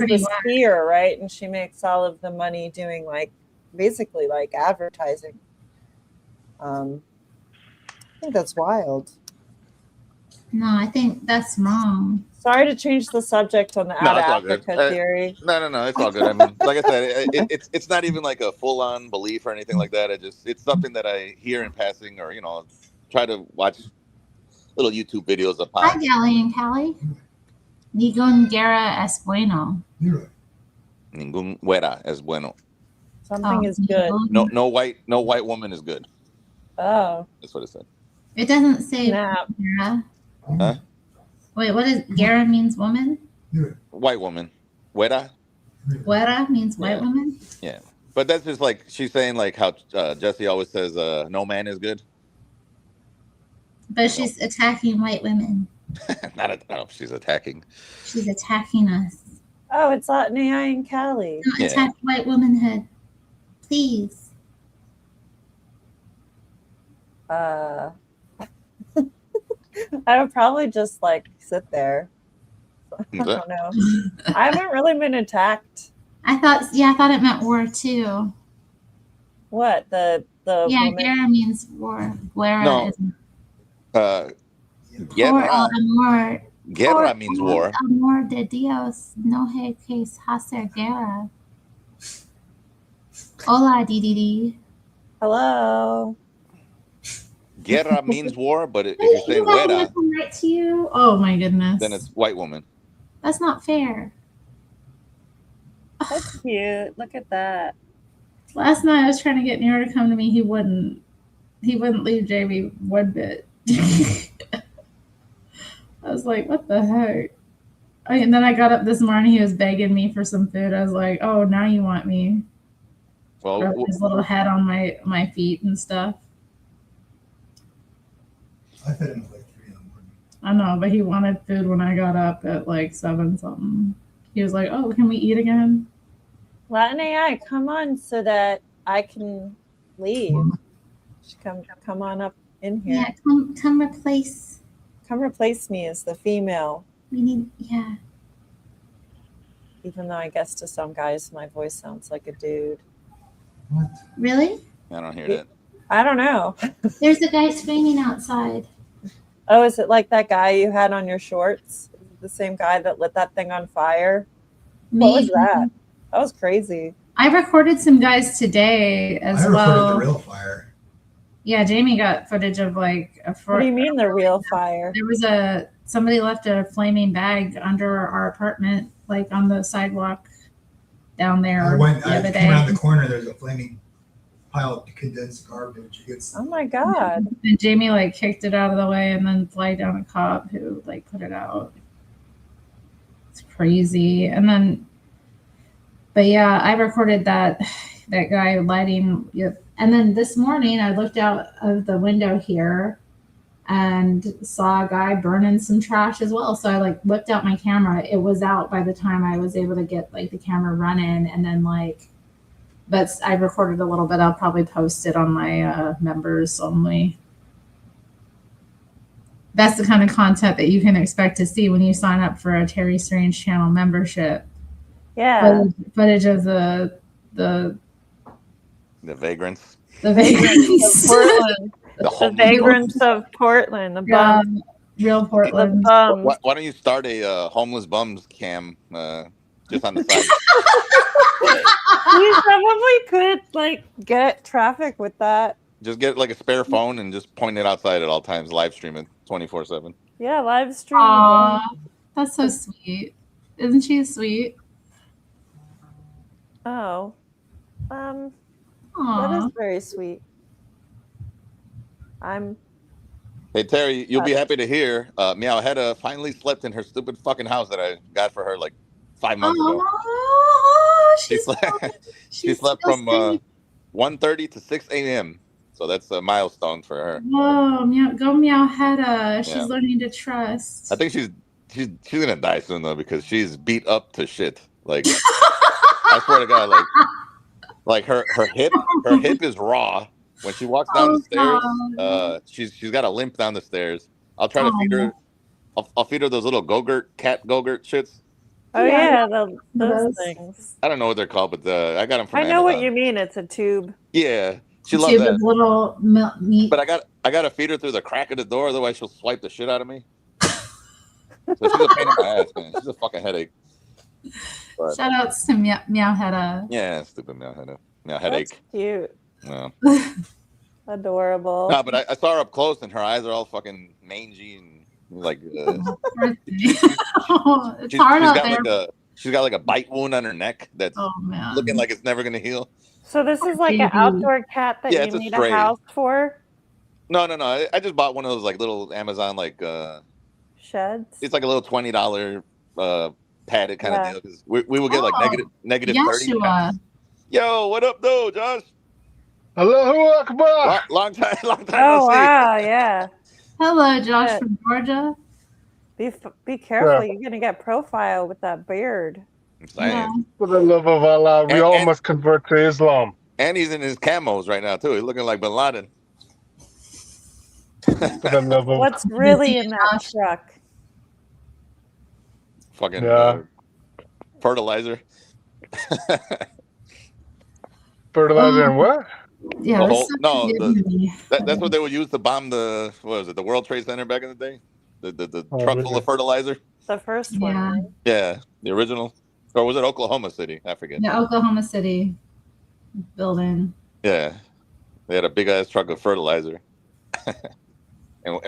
skier, right? And she makes all of the money doing like basically like advertising. I think that's wild. No, I think that's wrong. Sorry to change the subject on the out of Africa theory. No, it's all good. I mean, like I said, it's not even like a full-on belief or anything like that. It's something that I hear in passing, or try to watch little YouTube videos of. Hi, Gally and Callie. Ningún guerra es bueno. Ningún guerra es bueno. Something is good. No white woman is good. Oh, that's what it said. It doesn't say guerra. Huh? Wait, what is Gara means woman? White woman. Güera? Güera means white woman? Yeah. But that's just like she's saying like how Jesse always says no man is good. But she's attacking white women. I don't know if she's attacking. She's attacking us. Oh, it's AI and Callie. Don't attack white womanhood. Please. I would probably just like sit there. I don't know. I haven't really been attacked. I thought it meant war too. What? The yeah, woman? Guerra means war. Guerra is Guerra means war. Amor de Dios, no hay que hacer guerra. Hola, Didi. Hello. Guerra means war, but if you're saying güera, right to you. Oh my goodness. Then it's white woman. That's not fair. That's cute. Look at that. Last night I was trying to get Nero to come to me. He wouldn't leave Jamie one bit. I was like, what the heck? And then I got up this morning. He was begging me for some food. I was like, oh, now you want me. Well, his little head on my feet and stuff. I fed him at like 3 in the morning. I know, but he wanted food when I got up at like 7 something. He was like, oh, can we eat again? Latin AI, come on so that I can leave. Come on up in here. Yeah, come replace. Come replace me as the female. We need, yeah. Even though I guess to some guys my voice sounds like a dude. What? Really? I don't hear that. I don't know. There's a guy screaming outside. Oh, is it like that guy you had on your shorts? Is it the same guy that lit that thing on fire? Maybe. What was that? That was crazy. I recorded some guys today as well. I recorded the real fire. Yeah, Jamie got footage of like a. What do you mean the real fire? There was somebody left a flaming bag under our apartment, like on the sidewalk down there. I came around the corner. There's a flaming pile of condensed garbage. Oh my god! And Jamie like kicked it out of the way and then flagged down a cop who like put it out. It's crazy. And then, but yeah, I recorded that guy lighting. And then this morning I looked out of the window here and saw a guy burning some trash as well. So I like whipped out my camera. It was out by the time I was able to get like the camera running, and then but I recorded a little bit. I'll probably post it on my members only. That's the kind of content that you can expect to see when you sign up for a Terry Strange channel membership. Yeah. Footage of the vagrants. The vagrants. Of Portland. The vagrants of Portland. The bums. Real Portland. The bums. Why don't you start a homeless bums cam just on the side? We probably could like get traffic with that. Just get like a spare phone and just point it outside at all times, live stream it 24/7. Yeah, live stream. Aww, that's so sweet. Isn't she sweet? Oh. Aww. That is very sweet. Hey Terry, you'll be happy to hear Meow Hedda finally slept in her stupid fucking house that I got for her like 5 months ago. She slept from 1:30 to 6 a.m. So that's a milestone for her. Whoa, go Meow Hedda. She's learning to trust. I think she's gonna die soon though, because she's beat up to shit. Like I swear to God, like her hip is raw. When she walks down the stairs, she's got a limp down the stairs. I'll try to feed her. I'll feed her those little cat Go-Gurt shits. Oh yeah, those things. I don't know what they're called, but I got them from I know Amazon. what you mean. It's a tube. Yeah, she loves that. Little meat. But I got to feed her through the crack of the door, otherwise she'll swipe the shit out of me. So she's a pain in my ass, man. She's a fucking headache. But, shout outs to Meow Hedda. Yeah, stupid Meow Hedda. Meow headache. That's cute. No. Adorable. No, but I saw her up close, and her eyes are all fucking mangy and like. It's hard out there. She's got like a bite wound on her neck that's looking like it's never gonna heal. So this is like an outdoor cat that you need a house for? No. I just bought one of those like little Amazon like sheds. It's like a little $20 padded kind of deal. Because we will get like negative 30. Yeshua. Yo, what up, though, Josh? Allahu Akbar. Long time Oh, no see. wow, yeah. Hello, Josh from Georgia. Be careful. You're going to get profiled with that beard. I'm saying. For the love of Allah, we all must convert to Islam. And he's in his camos right now, too. He's looking like Bin Laden. For the love of What's really in that truck? Fucking fertilizer. Fertilizer and what? Yeah, that's what they would use to bomb the World Trade Center back in the day. The truck full of fertilizer. The first one. Right? Yeah, the original, or was it Oklahoma City? I forget. The Oklahoma City building. Yeah, they had a big ass truck of fertilizer, and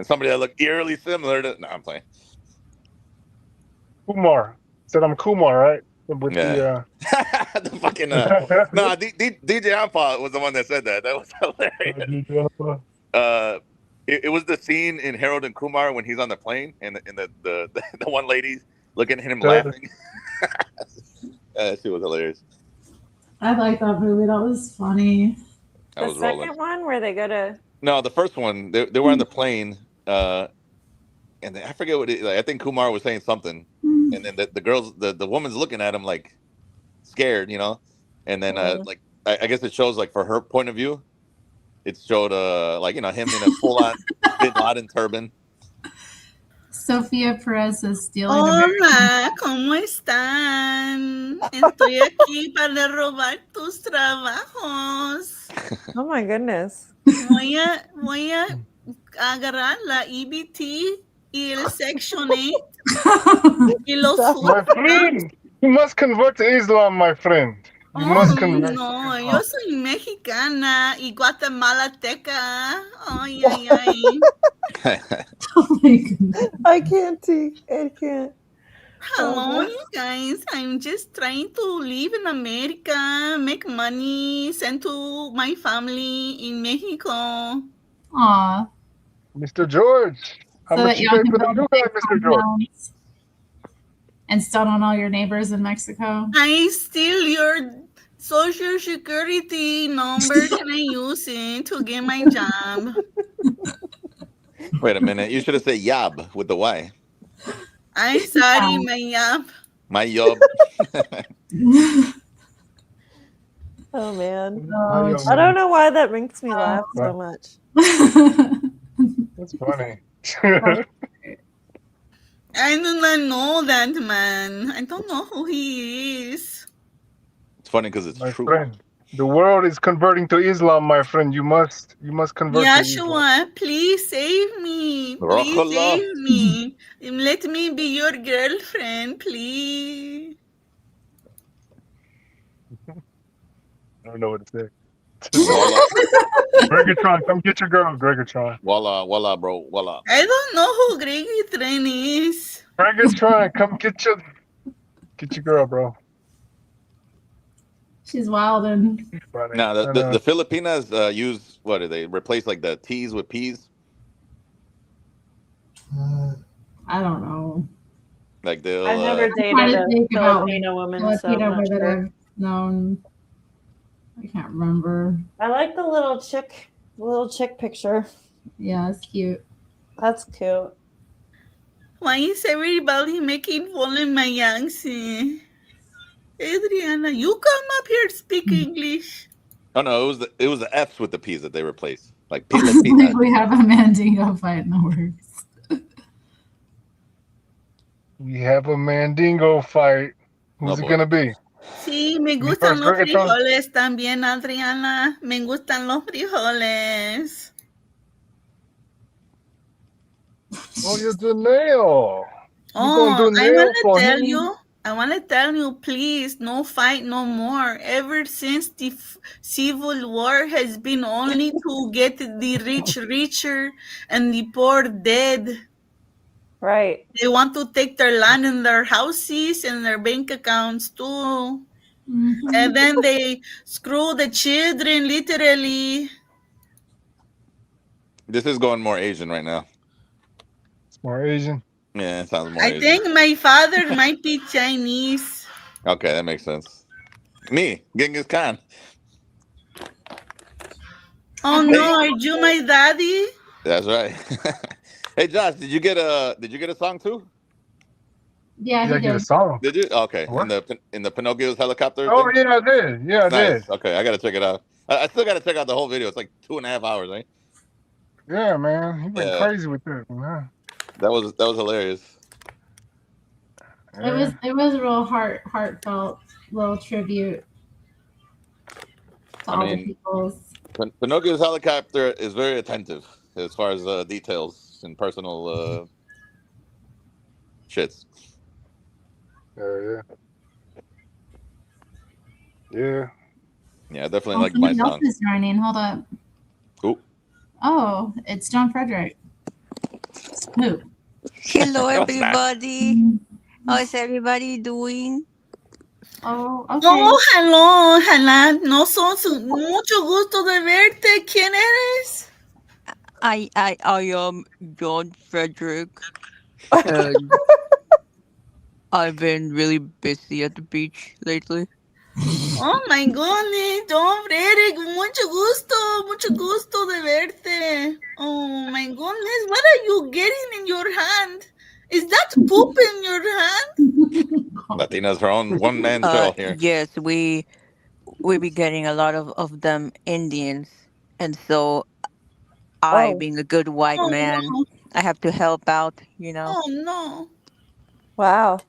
somebody that looked eerily similar to. No, I'm playing. Kumar said I'm Kumar, right? With the fucking no, DJ Alpha was the one that said that. That was hilarious. It was the scene in Harold and Kumar when he's on the plane and the one lady looking at him laughing. That shit was hilarious. I like that movie. That was funny. The second one where they go to... No, the first one, they were on the plane, and I forget what I think Kumar was saying something, and then the girls, the woman's looking at him like scared, and then like I guess it shows like for her point of view, it showed like him in a full on Bin Laden turban. Sofia Perez is stealing. Hola, ¿cómo están? Estoy aquí para robar tus trabajos. Oh my goodness. Voy a agarrar la EBT y el Section 8 y los My friend, you must convert to Islam, my friend. You must convert. No, yo soy mexicana y guatemalateca. Ay, ay, ay. Oh my goodness. I can't. Hello, you guys. I'm just trying to live in America, make money, send to my family in Mexico. Aw. Mr. George. How So much that you y'all pay can for the build new guy, Mr. George? compounds and stun on all your neighbors in Mexico. I steal your social security number. Can I use it to get my job? Wait a minute, you should have said Yab with the Y. I'm sorry, my yap. My yob. Oh man. Oh, I don't know why that makes me laugh so much. That's funny. I do not know that man. I don't know who he is. It's funny because it's My true. friend, the world is converting to Islam, my friend. You must convert to Islam. Yeshua, please save me. Please save me. Let me be your girlfriend, please. I don't know what to say. Gregatron, come get your girl, Gregatron. Voila, bro. Voila. I don't know who Gregatron is. Gregatron, come get your girl, bro. She's wild and Now the Filipinas use what do they replace like the T's with P's? I don't know. Like they'll. I've never dated a Filipino woman, so I'm not women sure. I've known. I can't remember. I like the little chick picture. Yeah, it's cute. That's cute. Why is everybody making fun of my accent? Adriana, you come up here speak English. Oh no, it was the F's with the P's that they replaced. Like I think we have a Mandingo fight in the works. We have a Mandingo fight. Who's it gonna be? Sí, me gustan los frijoles también, Adriana. Me gustan los frijoles. Oh, you're the nail. Oh, I want to tell you, please, no fight no more. Ever since the Civil War has been only to get the rich richer and the poor dead. Right. They want to take their land and their houses and their bank accounts too. Mm-hmm. And then they screw the children, literally. This is going more Asian right now. More Asian. Yeah, it sounds more I Asian. think my father might be Chinese. Okay, that makes sense. Me, Genghis Khan. Oh no, are you my daddy? That's right. Hey, Josh, did you get a song too? Yeah, Did I he get a did. song? Did you? Okay, What? in the Pinocchio's helicopter Oh thing. yeah, I did. Yeah, I did. Nice. Okay, I gotta check it out. I still gotta check out the whole video. It's like 2.5 hours, right? Yeah, man, he went Yeah, crazy with that. Man. that was hilarious. It was a real heartfelt little tribute to I all the mean, peoples. Pinocchio's helicopter is very attentive as far as details and personal shits. Yeah. Yeah. Yeah, I definitely Oh, like my somebody else song. is joining. Hold up. Cool. Oh, it's John Frederick. Scoop. Hello, No, it's not. everybody. How's everybody doing? Oh, okay. Oh, hello, Hanan. Mucho gusto de verte. ¿Quién eres? I am John Frederick. And I've been really busy at the beach lately. Oh my goodness, John Frederick. Mucho gusto de verte. Oh my goodness, what are you getting in your hand? Is that poop in your hand? Latina's her own one-man show here. Yes, we be getting a lot of them Indians, and so I, being a good white Oh man, no. I have to help out. You know. Oh no. Wow.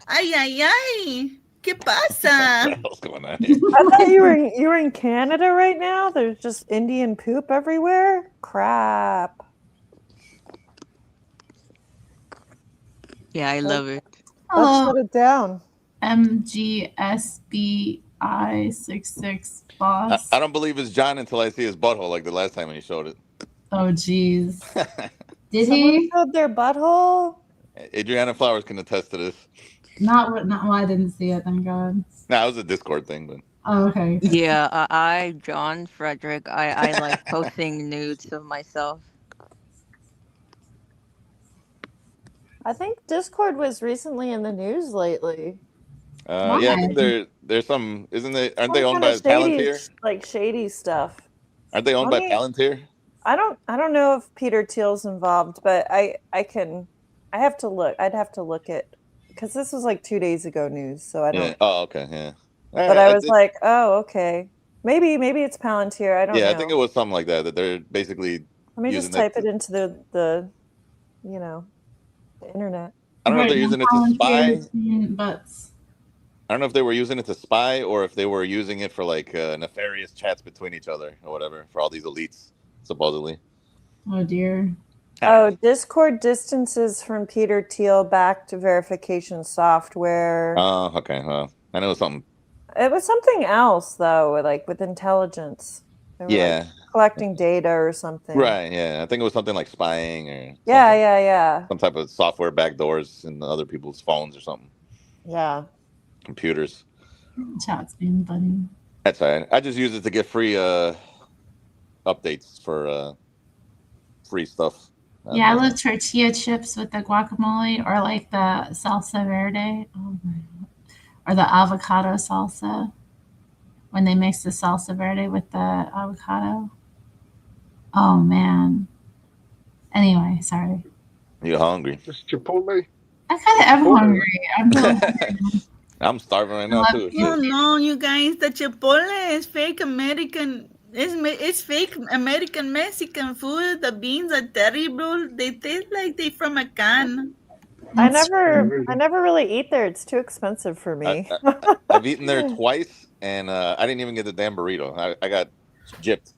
Ay, ay, ay. ¿Qué pasa? What's going on here? I thought you were in Canada right now. There's just Indian poop everywhere. Crap. Yeah, I love it. Let's shut it down. MGSBI66 boss. I don't believe it's John until I see his butthole, like the last time when he showed it. Oh, jeez. Did Someone he? showed their butthole? Adriana Flowers can attest to this. Not well, I didn't see it, thank God. Nah, it was a Discord thing, but. Oh, okay. Yeah, I, John Frederick, I like posting nudes of myself. I think Discord was recently in the news lately. Yeah, I think there's some. Aren't they owned by shady, Palantir? like shady stuff. Aren't they owned by Palantir? I don't know if Peter Thiel's involved, but I have to look. I'd have to look at, because this was like 2 days ago news, so I don't. Yeah. Oh, okay. Yeah. But I was like, oh, okay. Maybe it's Palantir. I don't know. Yeah, I think it was something like that. That they're basically. Let me just type it into the the internet. I don't know if they're using it to spy. Butts. I don't know if they were using it to spy or if they were using it for like nefarious chats between each other or whatever for all these elites, supposedly. Oh dear. Oh, Discord distances from Peter Thiel back to verification software. Oh, okay. Well, I know something. It was something else though, like with intelligence. They were, Yeah. like, collecting data or something. Right. Yeah. I think it was something like spying or. Yeah. Some type of software backdoors in other people's phones or something. Yeah. Computers. Chat's being funny. That's all right. I just use it to get free updates for free stuff. Yeah, I love tortilla chips with the guacamole or like the salsa verde. Oh my God. Or the avocado salsa. When they mix the salsa verde with the avocado. Oh man. Anyway, sorry. You're hungry. Just Chipotle. I kind of am hungry. I'm really hungry. I'm starving right now too. Oh no, you guys, the Chipotle is fake American. It's fake American Mexican food. The beans are terrible. They taste like they from a can. I never really eat there. It's too expensive for me. I've eaten there twice, and I didn't even get the damn burrito. I got gypped.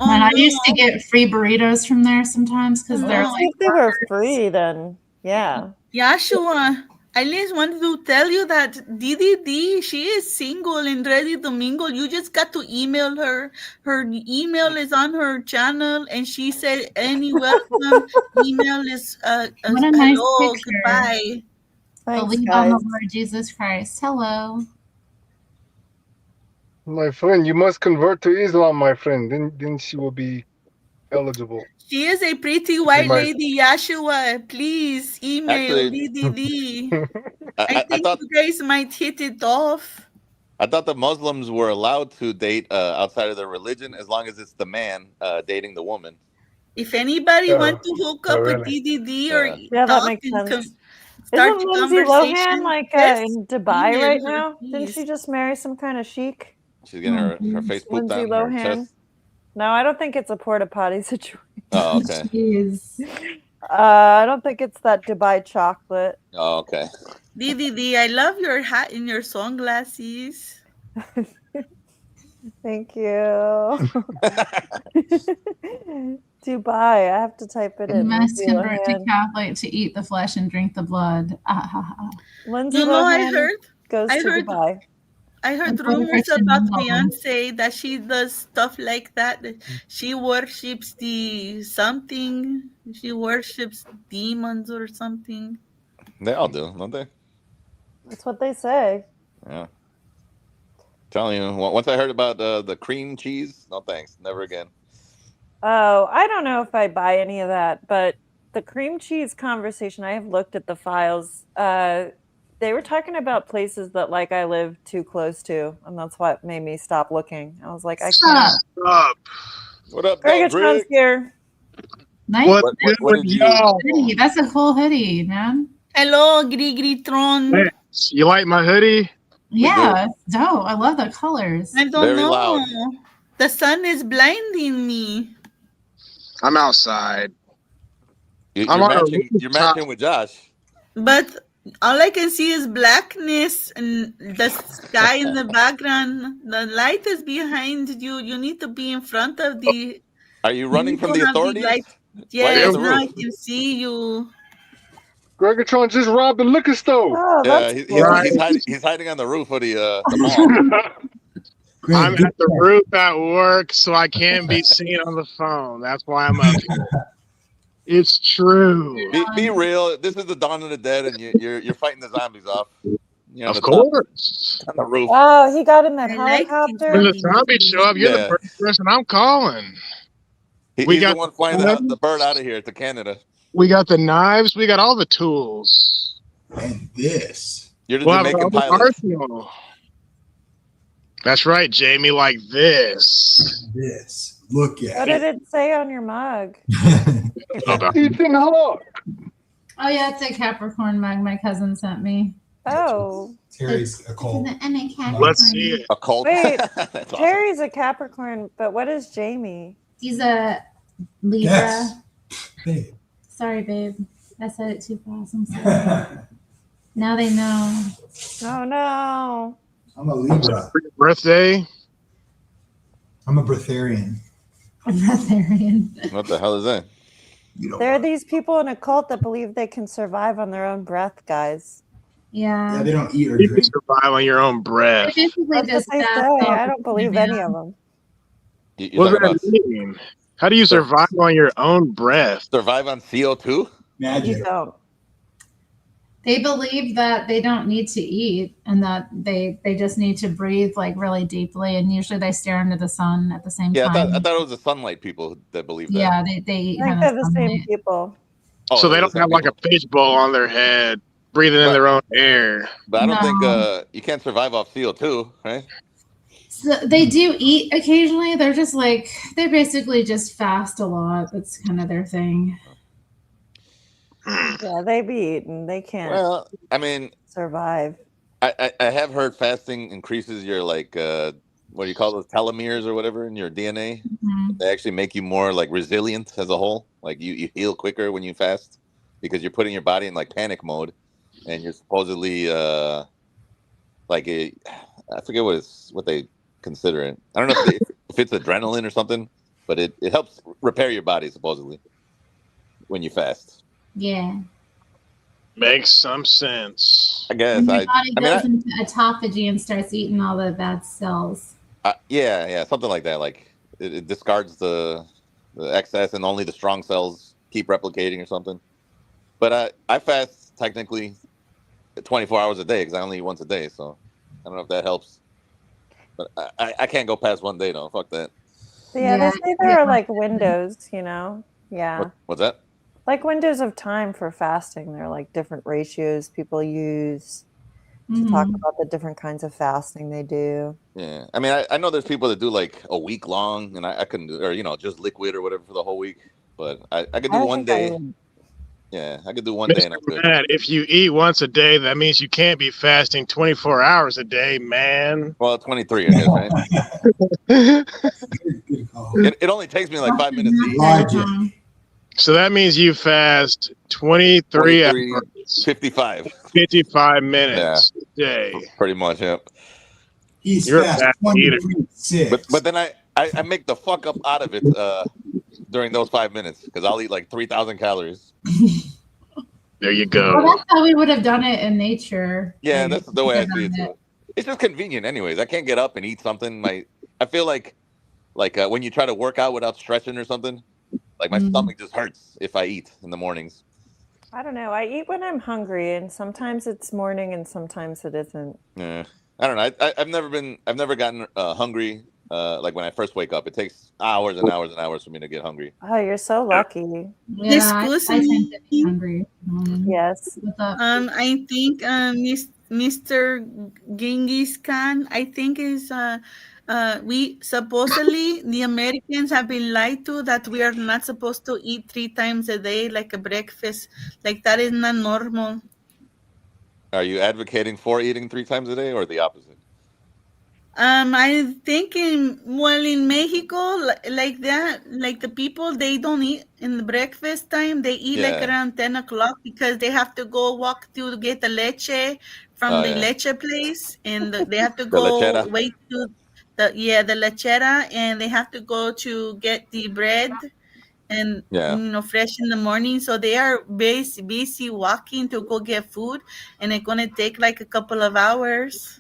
And I used to get free burritos from there sometimes because they're like. If they were free, then yeah. Yashua, I just wanted to tell you that DDD, she is single and ready to mingle. You just got to email her. Her email is on her channel, and she said any welcome email is What a nice hello, picture. goodbye. Believe on the Lord Jesus Christ. Hello. My friend, you must convert to Islam, my friend. Then she will be eligible. She is a pretty white might- lady, Yashua. Please email Actually- DDD. I I think thought you guys might hit it off. I thought the Muslims were allowed to date outside of their religion as long as it's the man dating the woman. If anybody wants to hook up with really? DDD or Yeah, that talk makes and sense. start Isn't the Lindsay Lohan conversation, like just in Dubai email right her, now? Didn't she please. just marry some kind of chic? She's getting her face pooped Lindsay on her Lohan. chest. No, I don't think it's a porta potty situation. Oh, okay. Jeez. I don't think it's that Dubai chocolate. Oh, okay. DDD, I love your hat and your sunglasses. Thank you. Dubai. I have to type it You in. must Lindsay convert to Lohan. Catholic to eat the flesh and drink the blood. Ah, ha, ha. Lindsay You know, Lohan goes I to heard, Dubai. I heard That's what rumors Christian about love. Beyonce that she does stuff like that. That she worships the something. She worships demons or something. They all do, don't they? That's what they say. Yeah. Telling you, once I heard about the cream cheese, no thanks, never again. Oh, I don't know if I buy any of that, but the cream cheese conversation, I have looked at the files. They were talking about places that like I live too close to, and that's what made me stop looking. I was like, I can't. Stop. What up, Greg Greg? here. Nice. What's good what with did you- y'all? Hoodie. That's a cool hoodie, man. Hello, Grigritron. Thanks. You like my hoodie? Yeah, it's dope. I love the colors. I don't Very know. loud. The sun is blinding me. I'm outside. You're I'm on a matching. You're rooftop. matching with Josh. But all I can see is blackness and the sky in the background. The light is behind you. You need to be in front of the. Are you running from the authorities? Light. Why are you Yes, on the now I roof? can see you. Gregatron just robbed the liquor store. Oh, Yeah, that's he's cool. hiding on the roof of the mall. I'm at the roof at work, so I can't be seen on the phone. That's why I'm up here. It's true. Be real. This is the dawn of the dead, and you're fighting the zombies off. You're on Of the top, course. on the roof. Oh, he got in that I like helicopter. When the zombies show up, you're Yeah. the first person I'm calling. He's the one flying the bird out of here to Canada. We got the knives. We got all the tools. And this. You're the We'll have Jamaican all the pilot. arsenal. That's right, Jamie. Like this. This. Look What at did it. it say on your mug? Ethan Hawke. Oh yeah, it's a Capricorn mug my cousin sent me. Oh, Terry's a call. Let's see it. A cold. wait. That's awesome. Terry's a Capricorn, but what is Jamie? He's a Libra. Yes. Babe. Sorry, babe. I said it too fast. I'm sorry. Now they know. Oh no. I'm a Libra. For your birthday. I'm a Breatharian. I'm breatharian. What the hell is that? You don't There are want- these people in a cult that believe they can survive on their own breath, guys. Yeah. Yeah, they don't eat or You can drink. survive on your own breath. They basically That's just what they fast say. off I don't believe yeah. any of them. You're What talking does about that mean? How do you survive on your own breath? survive on CO2? You Magic. don't. They believe that they don't need to eat and that they just need to breathe like really deeply, and usually they stare into the sun at the same Yeah, time. I thought it was the sunlight people that believe that. Yeah, they eat I think kind they're of the same sunlight. people. Oh, So they they're don't the have same like a people. fishbowl on their head, breathing in their own air. But I don't think No. you can't survive off CO2, right? So they do eat occasionally. They're just like they basically just fast a lot. That's kind of their thing. Yeah, they be eating. They can't Well, I mean, survive. I have heard fasting increases your like what do you call those telomeres or whatever in your DNA. Mhm. They actually make you more like resilient as a whole. Like you heal quicker when you fast because you're putting your body in like panic mode, and you're supposedly like I forget what they consider it. I don't know if it's adrenaline or something, but it helps repair your body supposedly when you fast. Yeah. Makes some sense. I guess And your I body mean, goes into autophagy and starts eating all the bad cells. yeah, something like that. Like it discards the excess, and only the strong cells keep replicating or something. But I fast technically 24 hours a day because I only eat once a day. So I don't know if that helps. But I can't go past one day though. Fuck that. Yeah, they say there are like windows, you know? Yeah. What's that? Like windows of time for fasting. There are like different ratios people use to talk about the different kinds of fasting they do. Yeah. I mean, I know there's people that do like a week long, and I couldn't do, or, you know, just liquid or whatever for the whole week. But I could do one day. Yeah, I could do one day and I'm good. Matt, if you eat once a day, that means you can't be fasting 24 hours a day, man. Well, 23, I guess, right? it only takes me like 5 minutes to eat. So that means you fast 23 hours. 55. 55 minutes a day. Pretty much, yep. You're a fat eater. But then I make the fuck up out of it during those 5 minutes because I'll eat like 3,000 calories. There you go. Well, that's how we would have done it in nature. Yeah, that's the way I see it too. It's just convenient anyways. I can't get up and eat something. I feel like when you try to work out without stretching or something, like my stomach just hurts if I eat in the mornings. I don't know. I eat when I'm hungry, and sometimes it's morning and sometimes it isn't. Yeah. I don't know. I've never gotten hungry like when I first wake up. It takes hours and hours and hours for me to get hungry. Oh, you're so lucky. Yeah, I tend to be hungry. Yes. I think Mr. Genghis Khan, I think is we supposedly the Americans have been lied to that we are not supposed to eat 3 times a day like a breakfast. Like that is not normal. Are you advocating for eating 3 times a day or the opposite? I think in Mexico, like that, like the people, they don't eat in the breakfast time. They eat like around 10 o'clock because they have to go walk to get the leche from the leche place, and they have to go wait to the lechera, and they have to go to get the bread and fresh in the morning. So they are busy walking to go get food, and it's gonna take like a couple of hours.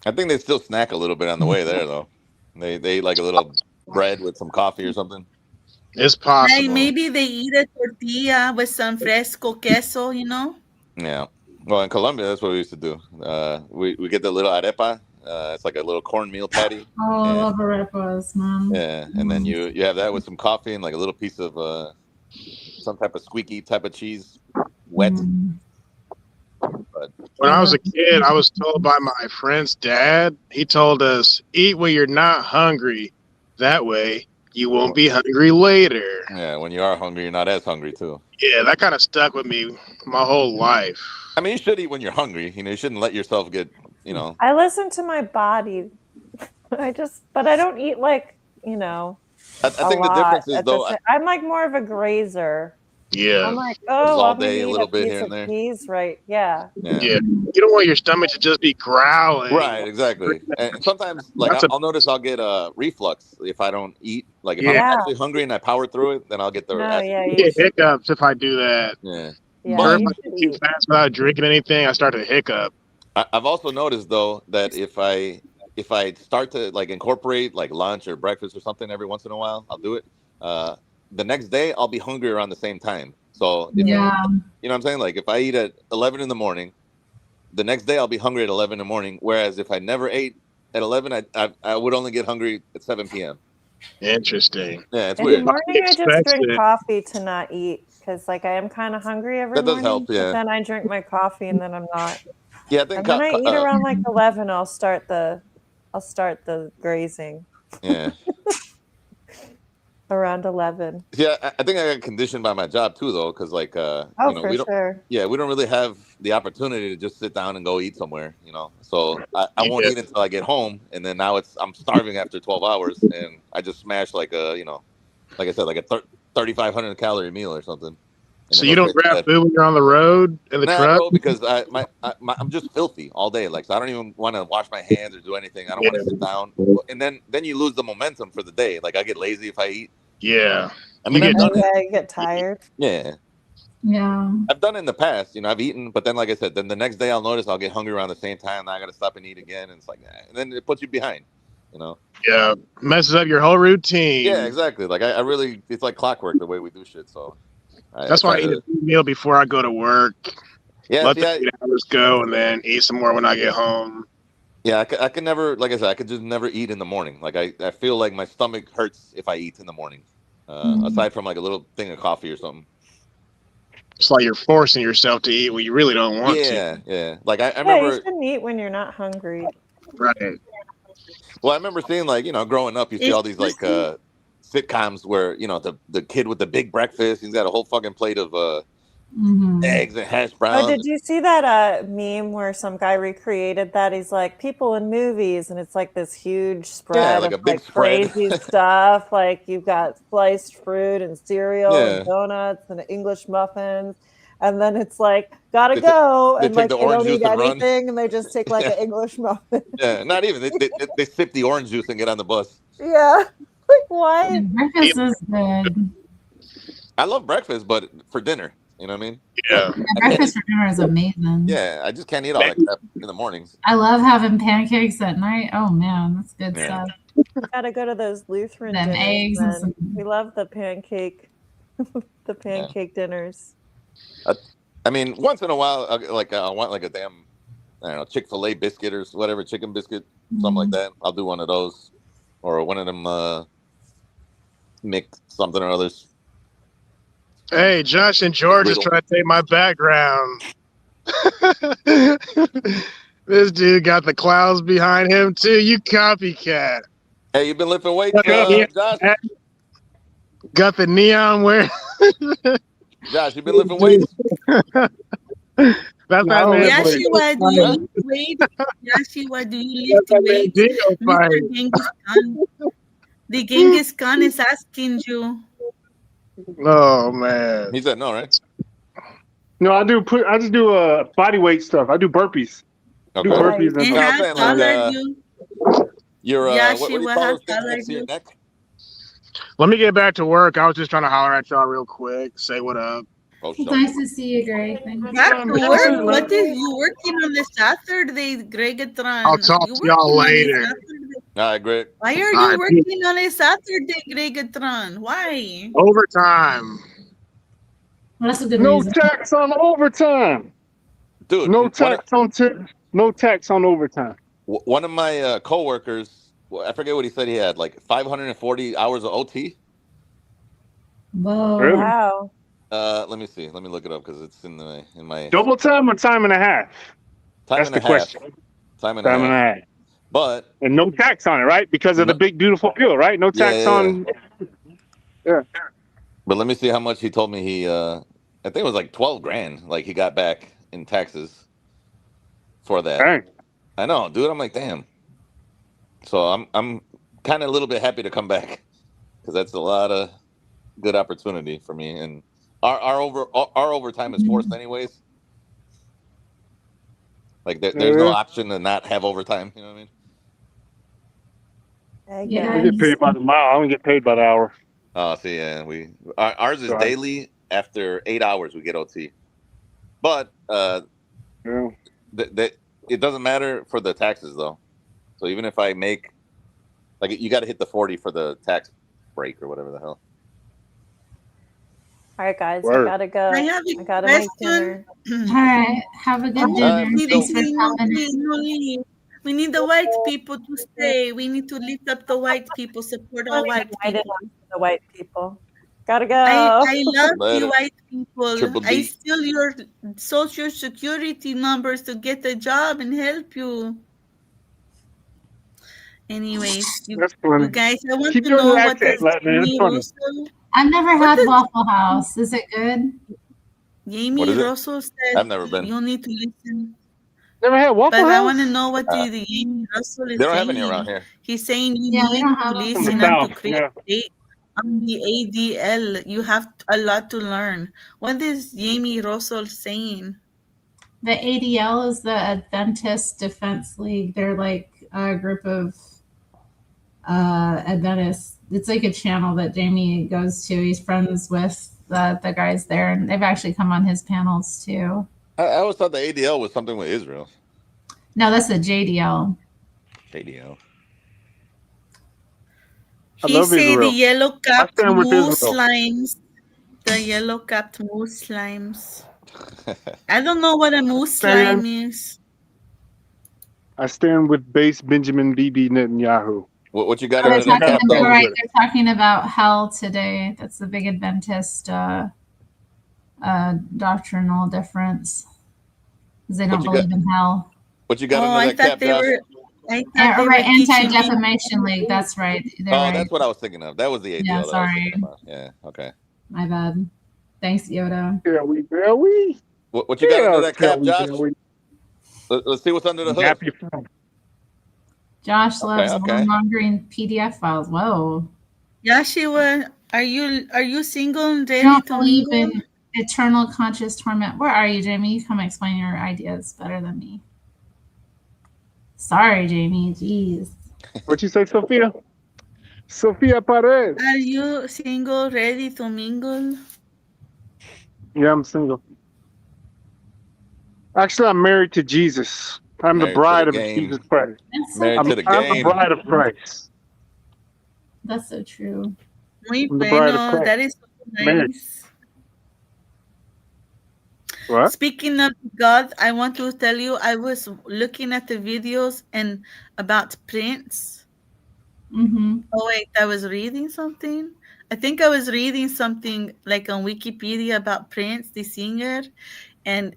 I think they still snack a little bit on the way there, though. They eat like a little bread with some coffee or something. It's possible. Like maybe they eat a tortilla with some fresco queso, you know? Yeah. Well, in Colombia, that's what we used to do. We get the little arepa. It's like a little cornmeal patty. Oh, I love arepas, man. Yeah, and then you have that with some coffee and like a little piece of some type of squeaky type of cheese, wet. But when I was a kid, I was told by my friend's dad, he told us, eat when you're not hungry. That way you won't be hungry later. Yeah, when you are hungry, you're not as hungry too. Yeah, that kind of stuck with me my whole life. I mean, you should eat when you're hungry. You know, you shouldn't let yourself get, you know. I listen to my body. But I don't eat like, you know. I think the difference is though. I'm like more of a grazer. Yeah. I'm like, all day a little bit here and there. Peas, right? Yeah. Yeah. You don't want your stomach to just be growling. Right. Exactly. And sometimes, like, I'll notice I'll get reflux if I don't eat. Like, if I'm actually hungry and I power through it, then I'll get the. I get hiccups if I do that. Yeah. Or if I eat too fast without drinking anything, I start to hiccup. I've also noticed though that if I start to like incorporate like lunch or breakfast or something every once in a while, I'll do it. The next day I'll be hungry around the same time. So you know what I'm saying? Like if I eat at 11 in the morning, the next day I'll be hungry at 11 in the morning. Whereas if I never ate at 11, I would only get hungry at 7 p.m. Interesting. Yeah, it's in weird. the morning I just drink coffee to not eat because like I am kind of hungry every morning. That does help, yeah. But then I drink my coffee and then I'm not. Yeah, I think and when I eat around like 11, I'll start the grazing. Yeah. Around 11. Yeah, I think I got conditioned by my job too, though, because like, we don't. Yeah, we don't really have the opportunity to just sit down and go eat somewhere, you know. So I won't eat until I get home, and then now I'm starving after 12 hours, and I just smash like a, you know, like I said, like a 3,500 calorie meal or something. So you don't grab food when you're on the road in the truck? Bro, because I'm just filthy all day. Like, so I don't even want to wash my hands or do anything. I don't want to sit down. And then you lose the momentum for the day. Like, I get lazy if I eat. Yeah. I mean, you get tired. Yeah. Yeah. I've done it in the past. You know, I've eaten, but then, like I said, then the next day I'll notice I'll get hungry around the same time. Now I got to stop and eat again. And it's like, and then it puts you behind, you know? Yeah. Messes up your whole routine. Yeah, exactly. Like, I really, it's like clockwork the way we do shit. So. That's why I eat a meal before I go to work. Yeah, let the 8 hours go and then eat some more when I get home. Yeah, I could never, like I said, I could just never eat in the morning. Like I feel like my stomach hurts if I eat in the morning. Aside from like a little thing of coffee or something. It's like you're forcing yourself to eat when you really don't want to. Yeah. Like I Yeah, remember. you shouldn't eat when you're not hungry. Right. Well, I remember seeing, like, growing up, you see all these like sitcoms where the kid with the big breakfast, he's got a whole fucking plate of eggs and hash browns. Oh, did you see that meme where some guy recreated that? He's like, people in movies, and it's like this huge spread like of a big like spread. crazy stuff. Like you've got sliced fruit and cereal Yeah. and donuts and English muffins. And then it's like, gotta go. They And take like the they orange don't eat juice and run. anything, and they just take like an English muffin. Yeah, not even. They sip the orange juice and get on the bus. Yeah. Like, why? Breakfast is good. I love breakfast, but for dinner, you know what I mean? Yeah. Breakfast for dinner is amazing. Yeah, I just can't eat all that crap in the mornings. I love having pancakes at night. Oh man, that's good stuff. Gotta go to those Lutheran Them dinners. eggs and some- We love the pancake dinners. I mean, once in a while, I want like a damn, I don't know, Chick-fil-A biscuit or whatever, chicken biscuit, something like that. I'll do one of those, or one of them mix something or others. Hey, Josh and George is trying to take my background. This dude got the clouds behind him too. You copycat. Hey, you been lifting weights, Josh? Got the neon wear. Josh, you been lifting weights? That's that man. Yashua, do you lift weight? Yashua, do you lift weight? Mr. Genghis Khan. The Genghis Khan is asking you. Oh man. He said no, right? No, I just do body weight stuff. I do burpees. Okay. Do burpees and How tall you? You're what do you Yashua, call how those things tall are next to your you? neck? Let me get back to work. I was just trying to holler at y'all real quick. Say what up. It's nice to see you, Greg. Thank you. Back to work? What is you working on the Saturday, Gregatron? I'll talk to y'all later. All right, great. Why are you working on a Saturday, Gregatron? Why? Overtime. Well, that's a good no reason. tax on overtime. Dude, no tax on no tax on overtime. One of my coworkers, I forget what he said he had, like 540 hours of OT. Whoa. Really? Wow. Let me see. Let me look it up because it's in my Double time or time and a half? Time That's and the a half. question. Time and a half. But and no tax on it, right? Because of the big beautiful bill, right? No tax on. Yeah. But let me see how much he told me he. I think it was like 12 grand. Like he got back in taxes for that. Dang. I know, dude. I'm like, damn. So I'm kind of a little bit happy to come back because that's a lot of good opportunity for me. And our overtime is forced anyways. Like there's no option to not have overtime. You know what I mean? I get paid by the mile. I don't get paid by the hour. Oh, see, yeah, ours is daily. After 8 hours, we get OT. But it doesn't matter for the taxes though. So even if I make, like, you got to hit the 40 for the tax break or whatever the hell. All right, guys, Word. I gotta go. I have a I gotta make question. dinner. All right. Have a good dinner. Thanks for coming. We need the white people to stay. We need to lift up the white people, support all white people. The white people. Gotta go. I love you, Later. white people. Triple D. I steal your social security numbers to get a job and help you. Anyways, you guys, I want Keep to doing know your what accent, does Latin, it's Jamie funny. Russell. I've never had Waffle House. Is it good? Jamie is it? Russell said I've never been. you need to listen. Never had Waffle But House? I want to know what the Jamie Russell is They don't saying. have any around here. He's saying you Yeah, we need don't to have them. listen From the and to South, create on the ADL. You have a lot to learn. What is Jamie Russell saying? The ADL is the Adventist Defense League. They're like a group of Adventists. It's like a channel that Jamie goes to. He's friends with the guys there, and they've actually come on his panels too. I always thought the ADL was something with Israel. No, that's the JDL. ADL. I He love say the Israel. yellow-capped I stand with Israel. Muslims. The yellow-capped Muslims. I don't know what a Muslim is. I stand with base Benjamin Bibi Netanyahu. What you got They're under that cap, though? they're talking about hell today. That's the big Adventist doctrinal difference. Because they don't believe in hell. What you got under that cap, Josh? Right, Anti-Defamation League. That's right. That's what I was thinking of. That was the ADL Yeah, that I was sorry. thinking about. Yeah, okay. My bad. Thanks, Yoda. What you got under that cap, Josh? Let's see what's under the hood. Josh loves mongering PDF files. Whoa. Yashua, are you single and ready don't to believe mingle? in eternal conscious torment. Where are you, Jamie? You come explain your ideas better than me. Sorry, Jamie. Jeez. What you say, Sophia? Sophia Pared. Are you single, ready to mingle? Yeah, I'm single. Actually, I'm married to Jesus. I'm the Married bride to of the game. Jesus Christ. Married to the I'm game. the bride of Christ. That's so true. Muy I'm the bride of bueno. Christ. That is so Married. nice. What? Speaking of God, I want to tell you, I was looking at the videos and about Prince. Mm-hmm. Oh wait, I was reading something. I think I was reading something like on Wikipedia about Prince, the singer, and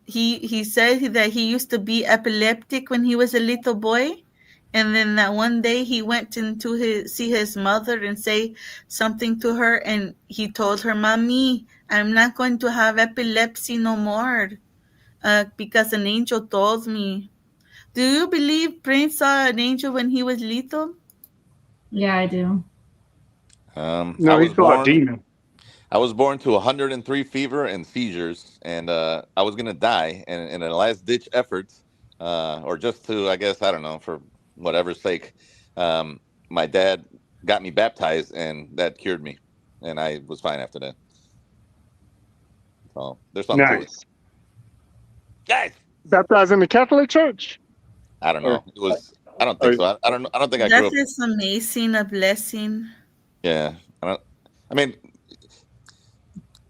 he said that he used to be epileptic when he was a little boy, and then that one day he went into see his mother and say something to her, and he told her, "Mommy, I'm not going to have epilepsy no more, because an angel told me." Do you believe Prince saw an angel when he was little? Yeah, I do. No, he saw a demon. I was born to 103 fever and seizures, and I was gonna die. And in a last ditch effort, or just to, I guess, I don't know, for whatever's sake, my dad got me baptized, and that cured me, and I was fine after that. So there's something to it. Guys, baptized in the Catholic Church. I don't know. It was. I don't think so. I don't think I grew up. That is amazing, a blessing. Yeah, I mean,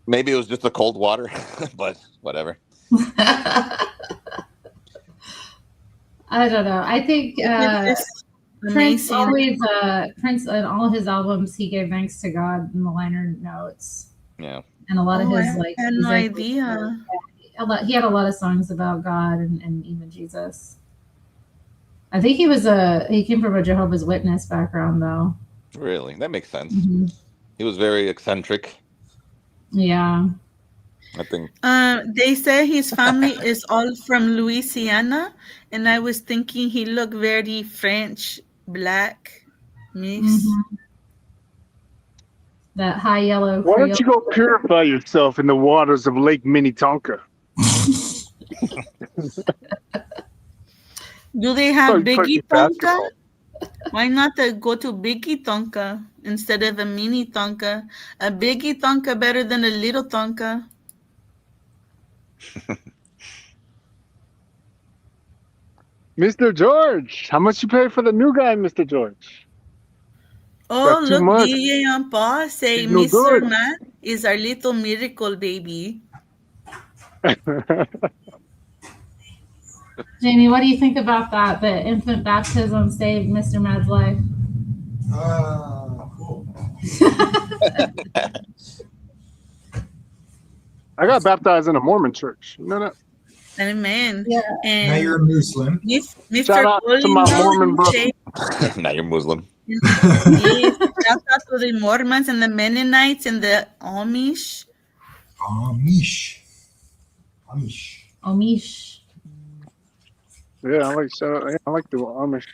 maybe it was just the cold water, but whatever. I don't know. I think Prince always Prince in all his albums he gave thanks to God in the liner notes. Yeah, and a lot of his I had no idea. He had a lot of songs about God and even Jesus. I think he came from a Jehovah's Witness background though. Really, that makes sense. Mm-hmm. He was very eccentric. Yeah. I think they say his family is all from Louisiana, and I was thinking he looked very French, black, mix. Mm-hmm. That high yellow. Why don't you go purify yourself in the waters of Lake Minnetonka? Do they have Biggie Tonka? Why not go to Biggie Tonka instead of a mini Tonka? A Biggie Tonka better than a little Tonka. Mr. George, how much you pay for the new guy, Mr. George? Oh, look, DJ and Pa say Mr. Matt is our little miracle baby. Jamie, what do you think about that? The infant baptism saved Mr. Mad's life. Cool. I got baptized in a Mormon church. You know that? Amen. Yeah. And now you're a Muslim. Mr. Shout out to my Mormon brother. Now you're Muslim. Yes, shout out to the Mormons and the Mennonites and the Amish. Amish. Yeah, I like the Amish.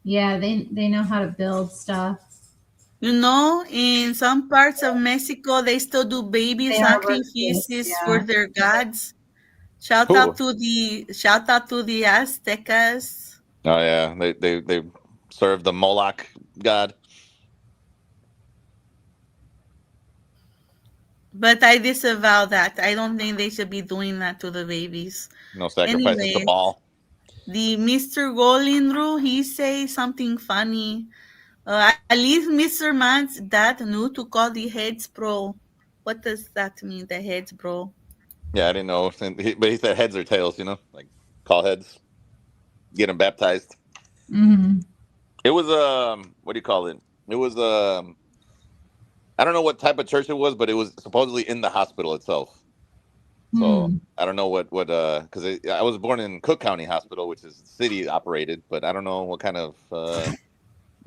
Yeah, they know how to build stuff. You know, in some parts of Mexico, they still do baby sacrifices for their gods. Shout out to the Aztecas. Oh yeah, they serve the Moloch god. But I disavow that. I don't think they should be doing that to the babies. No sacrifices to Baal. The Mr. Golindru, he say something funny. At least Mr. Man's dad knew to call the heads bro. What does that mean, the heads bro? Yeah, I didn't know. But he said heads or tails, like call heads, get them baptized. Mm-hmm. It was what do you call it? It was I don't know what type of church it was, but it was supposedly in the hospital itself. So I don't know what because I was born in Cook County Hospital, which is city operated, but I don't know what kind of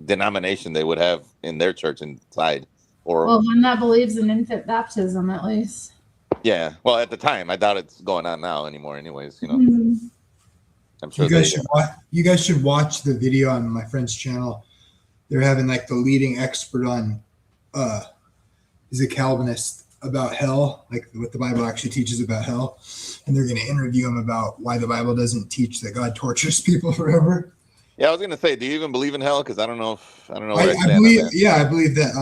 denomination they would have in their church inside. Or one that believes in infant baptism, at least. Yeah, well, at the time, I doubt it's going on now anymore. Anyways, I'm sure you guys should watch the video on my friend's channel. They're having like the leading expert on is a Calvinist about hell, like what the Bible actually teaches about hell, and they're going to interview him about why the Bible doesn't teach that God tortures people forever. Yeah, I was going to say, do you even believe in hell? Because I don't know where I believe. Yeah, I believe that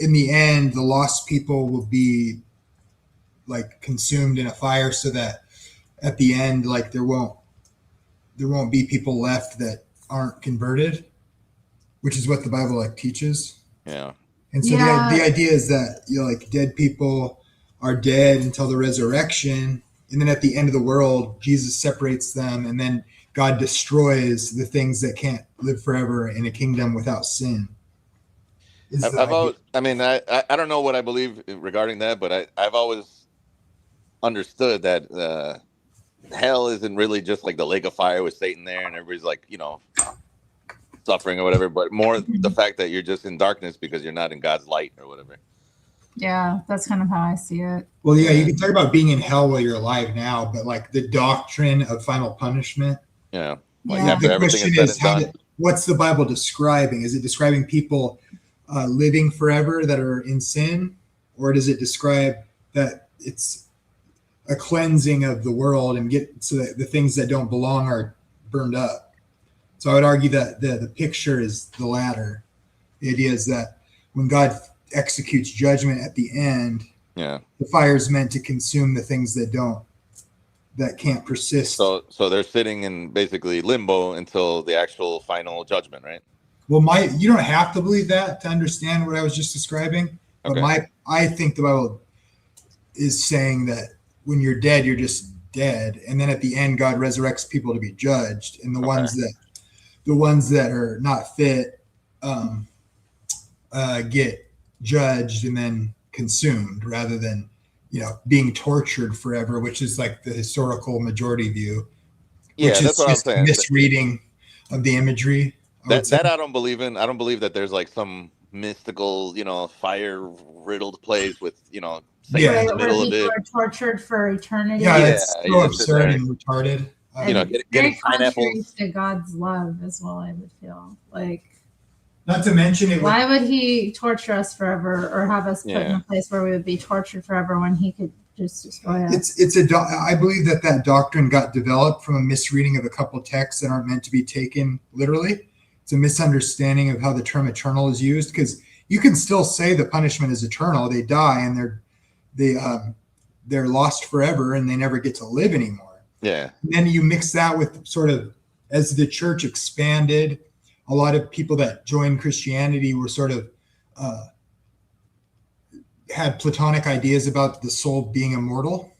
in the end, the lost people will be like consumed in a fire, so that at the end, like there won't be people left that aren't converted, which is what the Bible like teaches. Yeah. And so the idea is that like dead people are dead until the resurrection, and then at the end of the world, Jesus separates them, and then God destroys the things that can't live forever in a kingdom without sin. I don't know what I believe regarding that, but I've always understood that hell isn't really just like the lake of fire with Satan there and everybody's like, suffering or whatever, but more the fact that you're just in darkness because you're not in God's light or whatever. Yeah, that's kind of how I see it. Well, yeah, you can talk about being in hell while you're alive now, but like the doctrine of final punishment. Yeah. The question is, what's the Bible describing? Is it describing people living forever that are in sin, or does it describe that it's a cleansing of the world and so that the things that don't belong are burned up? So I would argue that the picture is the latter. The idea is that when God executes judgment at the end, the fire is meant to consume the things that can't persist. So they're sitting in basically limbo until the actual final judgment, right? Well, you don't have to believe that to understand what I was just describing. Okay. But I think the Bible is saying that when you're dead, you're just dead, and then at the end, God resurrects people to be judged, and the ones that are not fit get judged and then consumed, rather than being tortured forever, which is like the historical majority view. Yeah, that's what I'm saying. Misreading of the imagery. That I don't believe in. I don't believe that there's like some mystical, fire riddled place with, Satan in the middle of it. Are tortured for eternity. Yeah, it's so absurd and retarded. Getting pineapples to God's love as well. I would feel like. Not to mention it. Why would He torture us forever, or have us put in a place where we would be tortured forever when He could just destroy us? I believe that doctrine got developed from a misreading of a couple texts that aren't meant to be taken literally. It's a misunderstanding of how the term eternal is used, because you can still say the punishment is eternal. They die and they're lost forever and they never get to live anymore. Yeah. And then you mix that with sort of, as the church expanded, a lot of people that joined Christianity were sort of had Platonic ideas about the soul being immortal.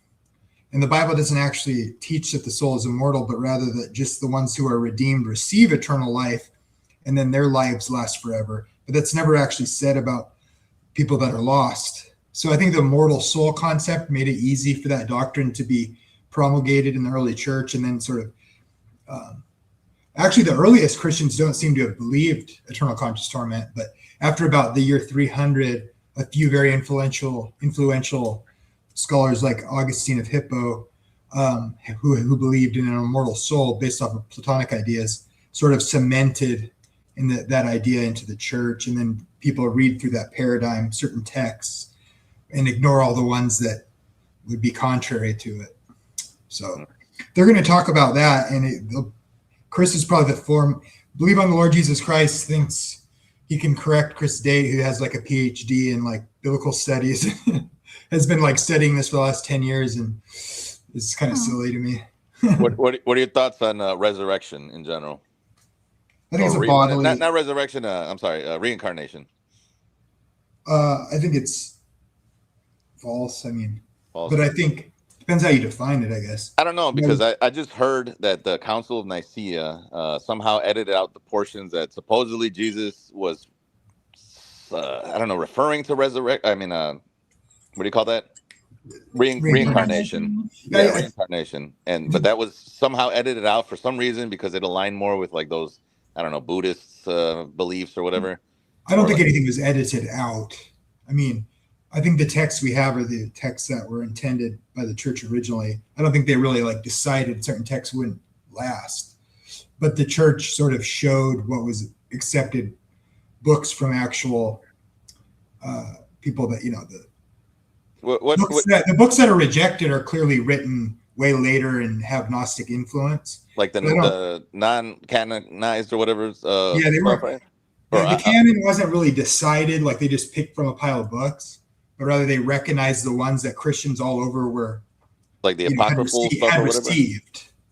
And the Bible doesn't actually teach that the soul is immortal, but rather that just the ones who are redeemed receive eternal life, and then their lives last forever. But that's never actually said about people that are lost. So I think the immortal soul concept made it easy for that doctrine to be promulgated in the early church, and then sort of actually the earliest Christians don't seem to have believed eternal conscious torment, but after about the year 300, a few very influential scholars like Augustine of Hippo, who believed in an immortal soul based off of Platonic ideas, sort of cemented that idea into the church. And then people read through that paradigm, certain texts, and ignore all the ones that would be contrary to it. So they're going to talk about that. And Chris is probably the form. Believe on the Lord Jesus Christ thinks he can correct Chris Date, who has like a PhD in like biblical studies, has been like studying this for the last 10 years. And it's kind of silly to me. What are your thoughts on resurrection in general? I think it's a bodily. Not resurrection. I'm sorry, reincarnation. I think it's false. I mean, false. But I think depends how you define it, I guess. I don't know, because I just heard that the Council of Nicaea somehow edited out the portions that supposedly Jesus was, I don't know, referring to resurrect. I mean, what do you call that? Reincarnation. Yeah, reincarnation. But that was somehow edited out for some reason because it aligned more with like those, I don't know, Buddhist beliefs or whatever. I don't think anything was edited out. I mean, I think the texts we have are the texts that were intended by the church originally. I don't think they really like decided certain texts wouldn't last, but the church sort of showed what was accepted books from actual people that, the books that are rejected are clearly written way later and have Gnostic influence. Like the non-canonized or whatever. Yeah, they were. The canon wasn't really decided, like they just picked from a pile of books, but rather they recognized the ones that Christians all over were like the apocryphal stuff or whatever.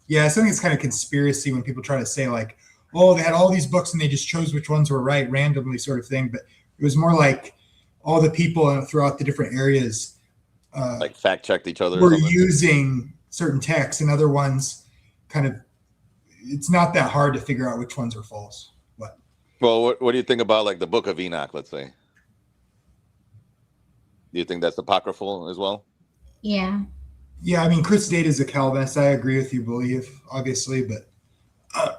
Yeah, I think it's kind of conspiracy when people try to say like, oh, they had all these books and they just chose which ones were right randomly, sort of thing. But it was more like all the people throughout the different areas like fact checked each other. Were using certain texts, and other ones kind of. It's not that hard to figure out which ones are false. Well, what do you think about like the Book of Enoch, let's say? Do you think that's apocryphal as well? Yeah. Yeah, I mean, Chris Date is a Calvinist. I agree with you, believe, obviously, but, I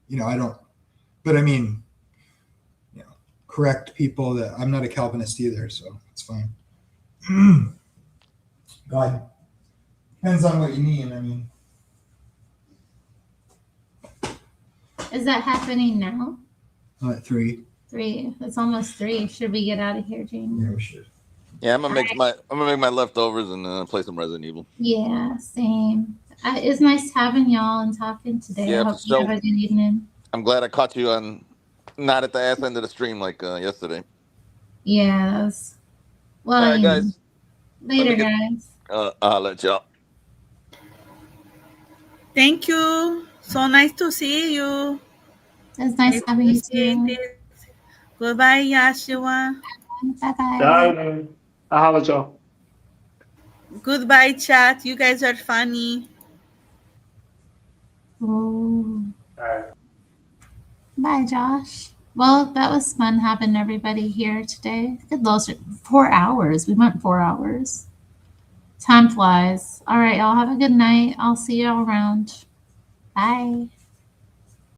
don't, but I mean, correct people that I'm not a Calvinist either, so it's fine. God, depends on what you mean, I mean. Is that happening now? At 3. 3. It's almost 3. Should we get out of here, Jamie? Yeah, we should. Yeah, I'm gonna make my leftovers and play some Resident Evil. Yeah, same. It's nice having y'all and talking today. Yeah, I hope you have a good evening. I'm glad I caught you on not at the ass end of the stream like yesterday. Yeah, that was, well, all right, guys. Later, guys. I'll let y'all. Thank you. So nice to see you. It's nice having you too. Goodbye, Yashua. Bye-bye. I'll holla at y'all. Goodbye, chat. You guys are funny. Oh. Bye, Josh. Well, that was fun having everybody here today. Good, those 4 hours. We went 4 hours. Time flies. All right, y'all have a good night. I'll see you all around. Bye.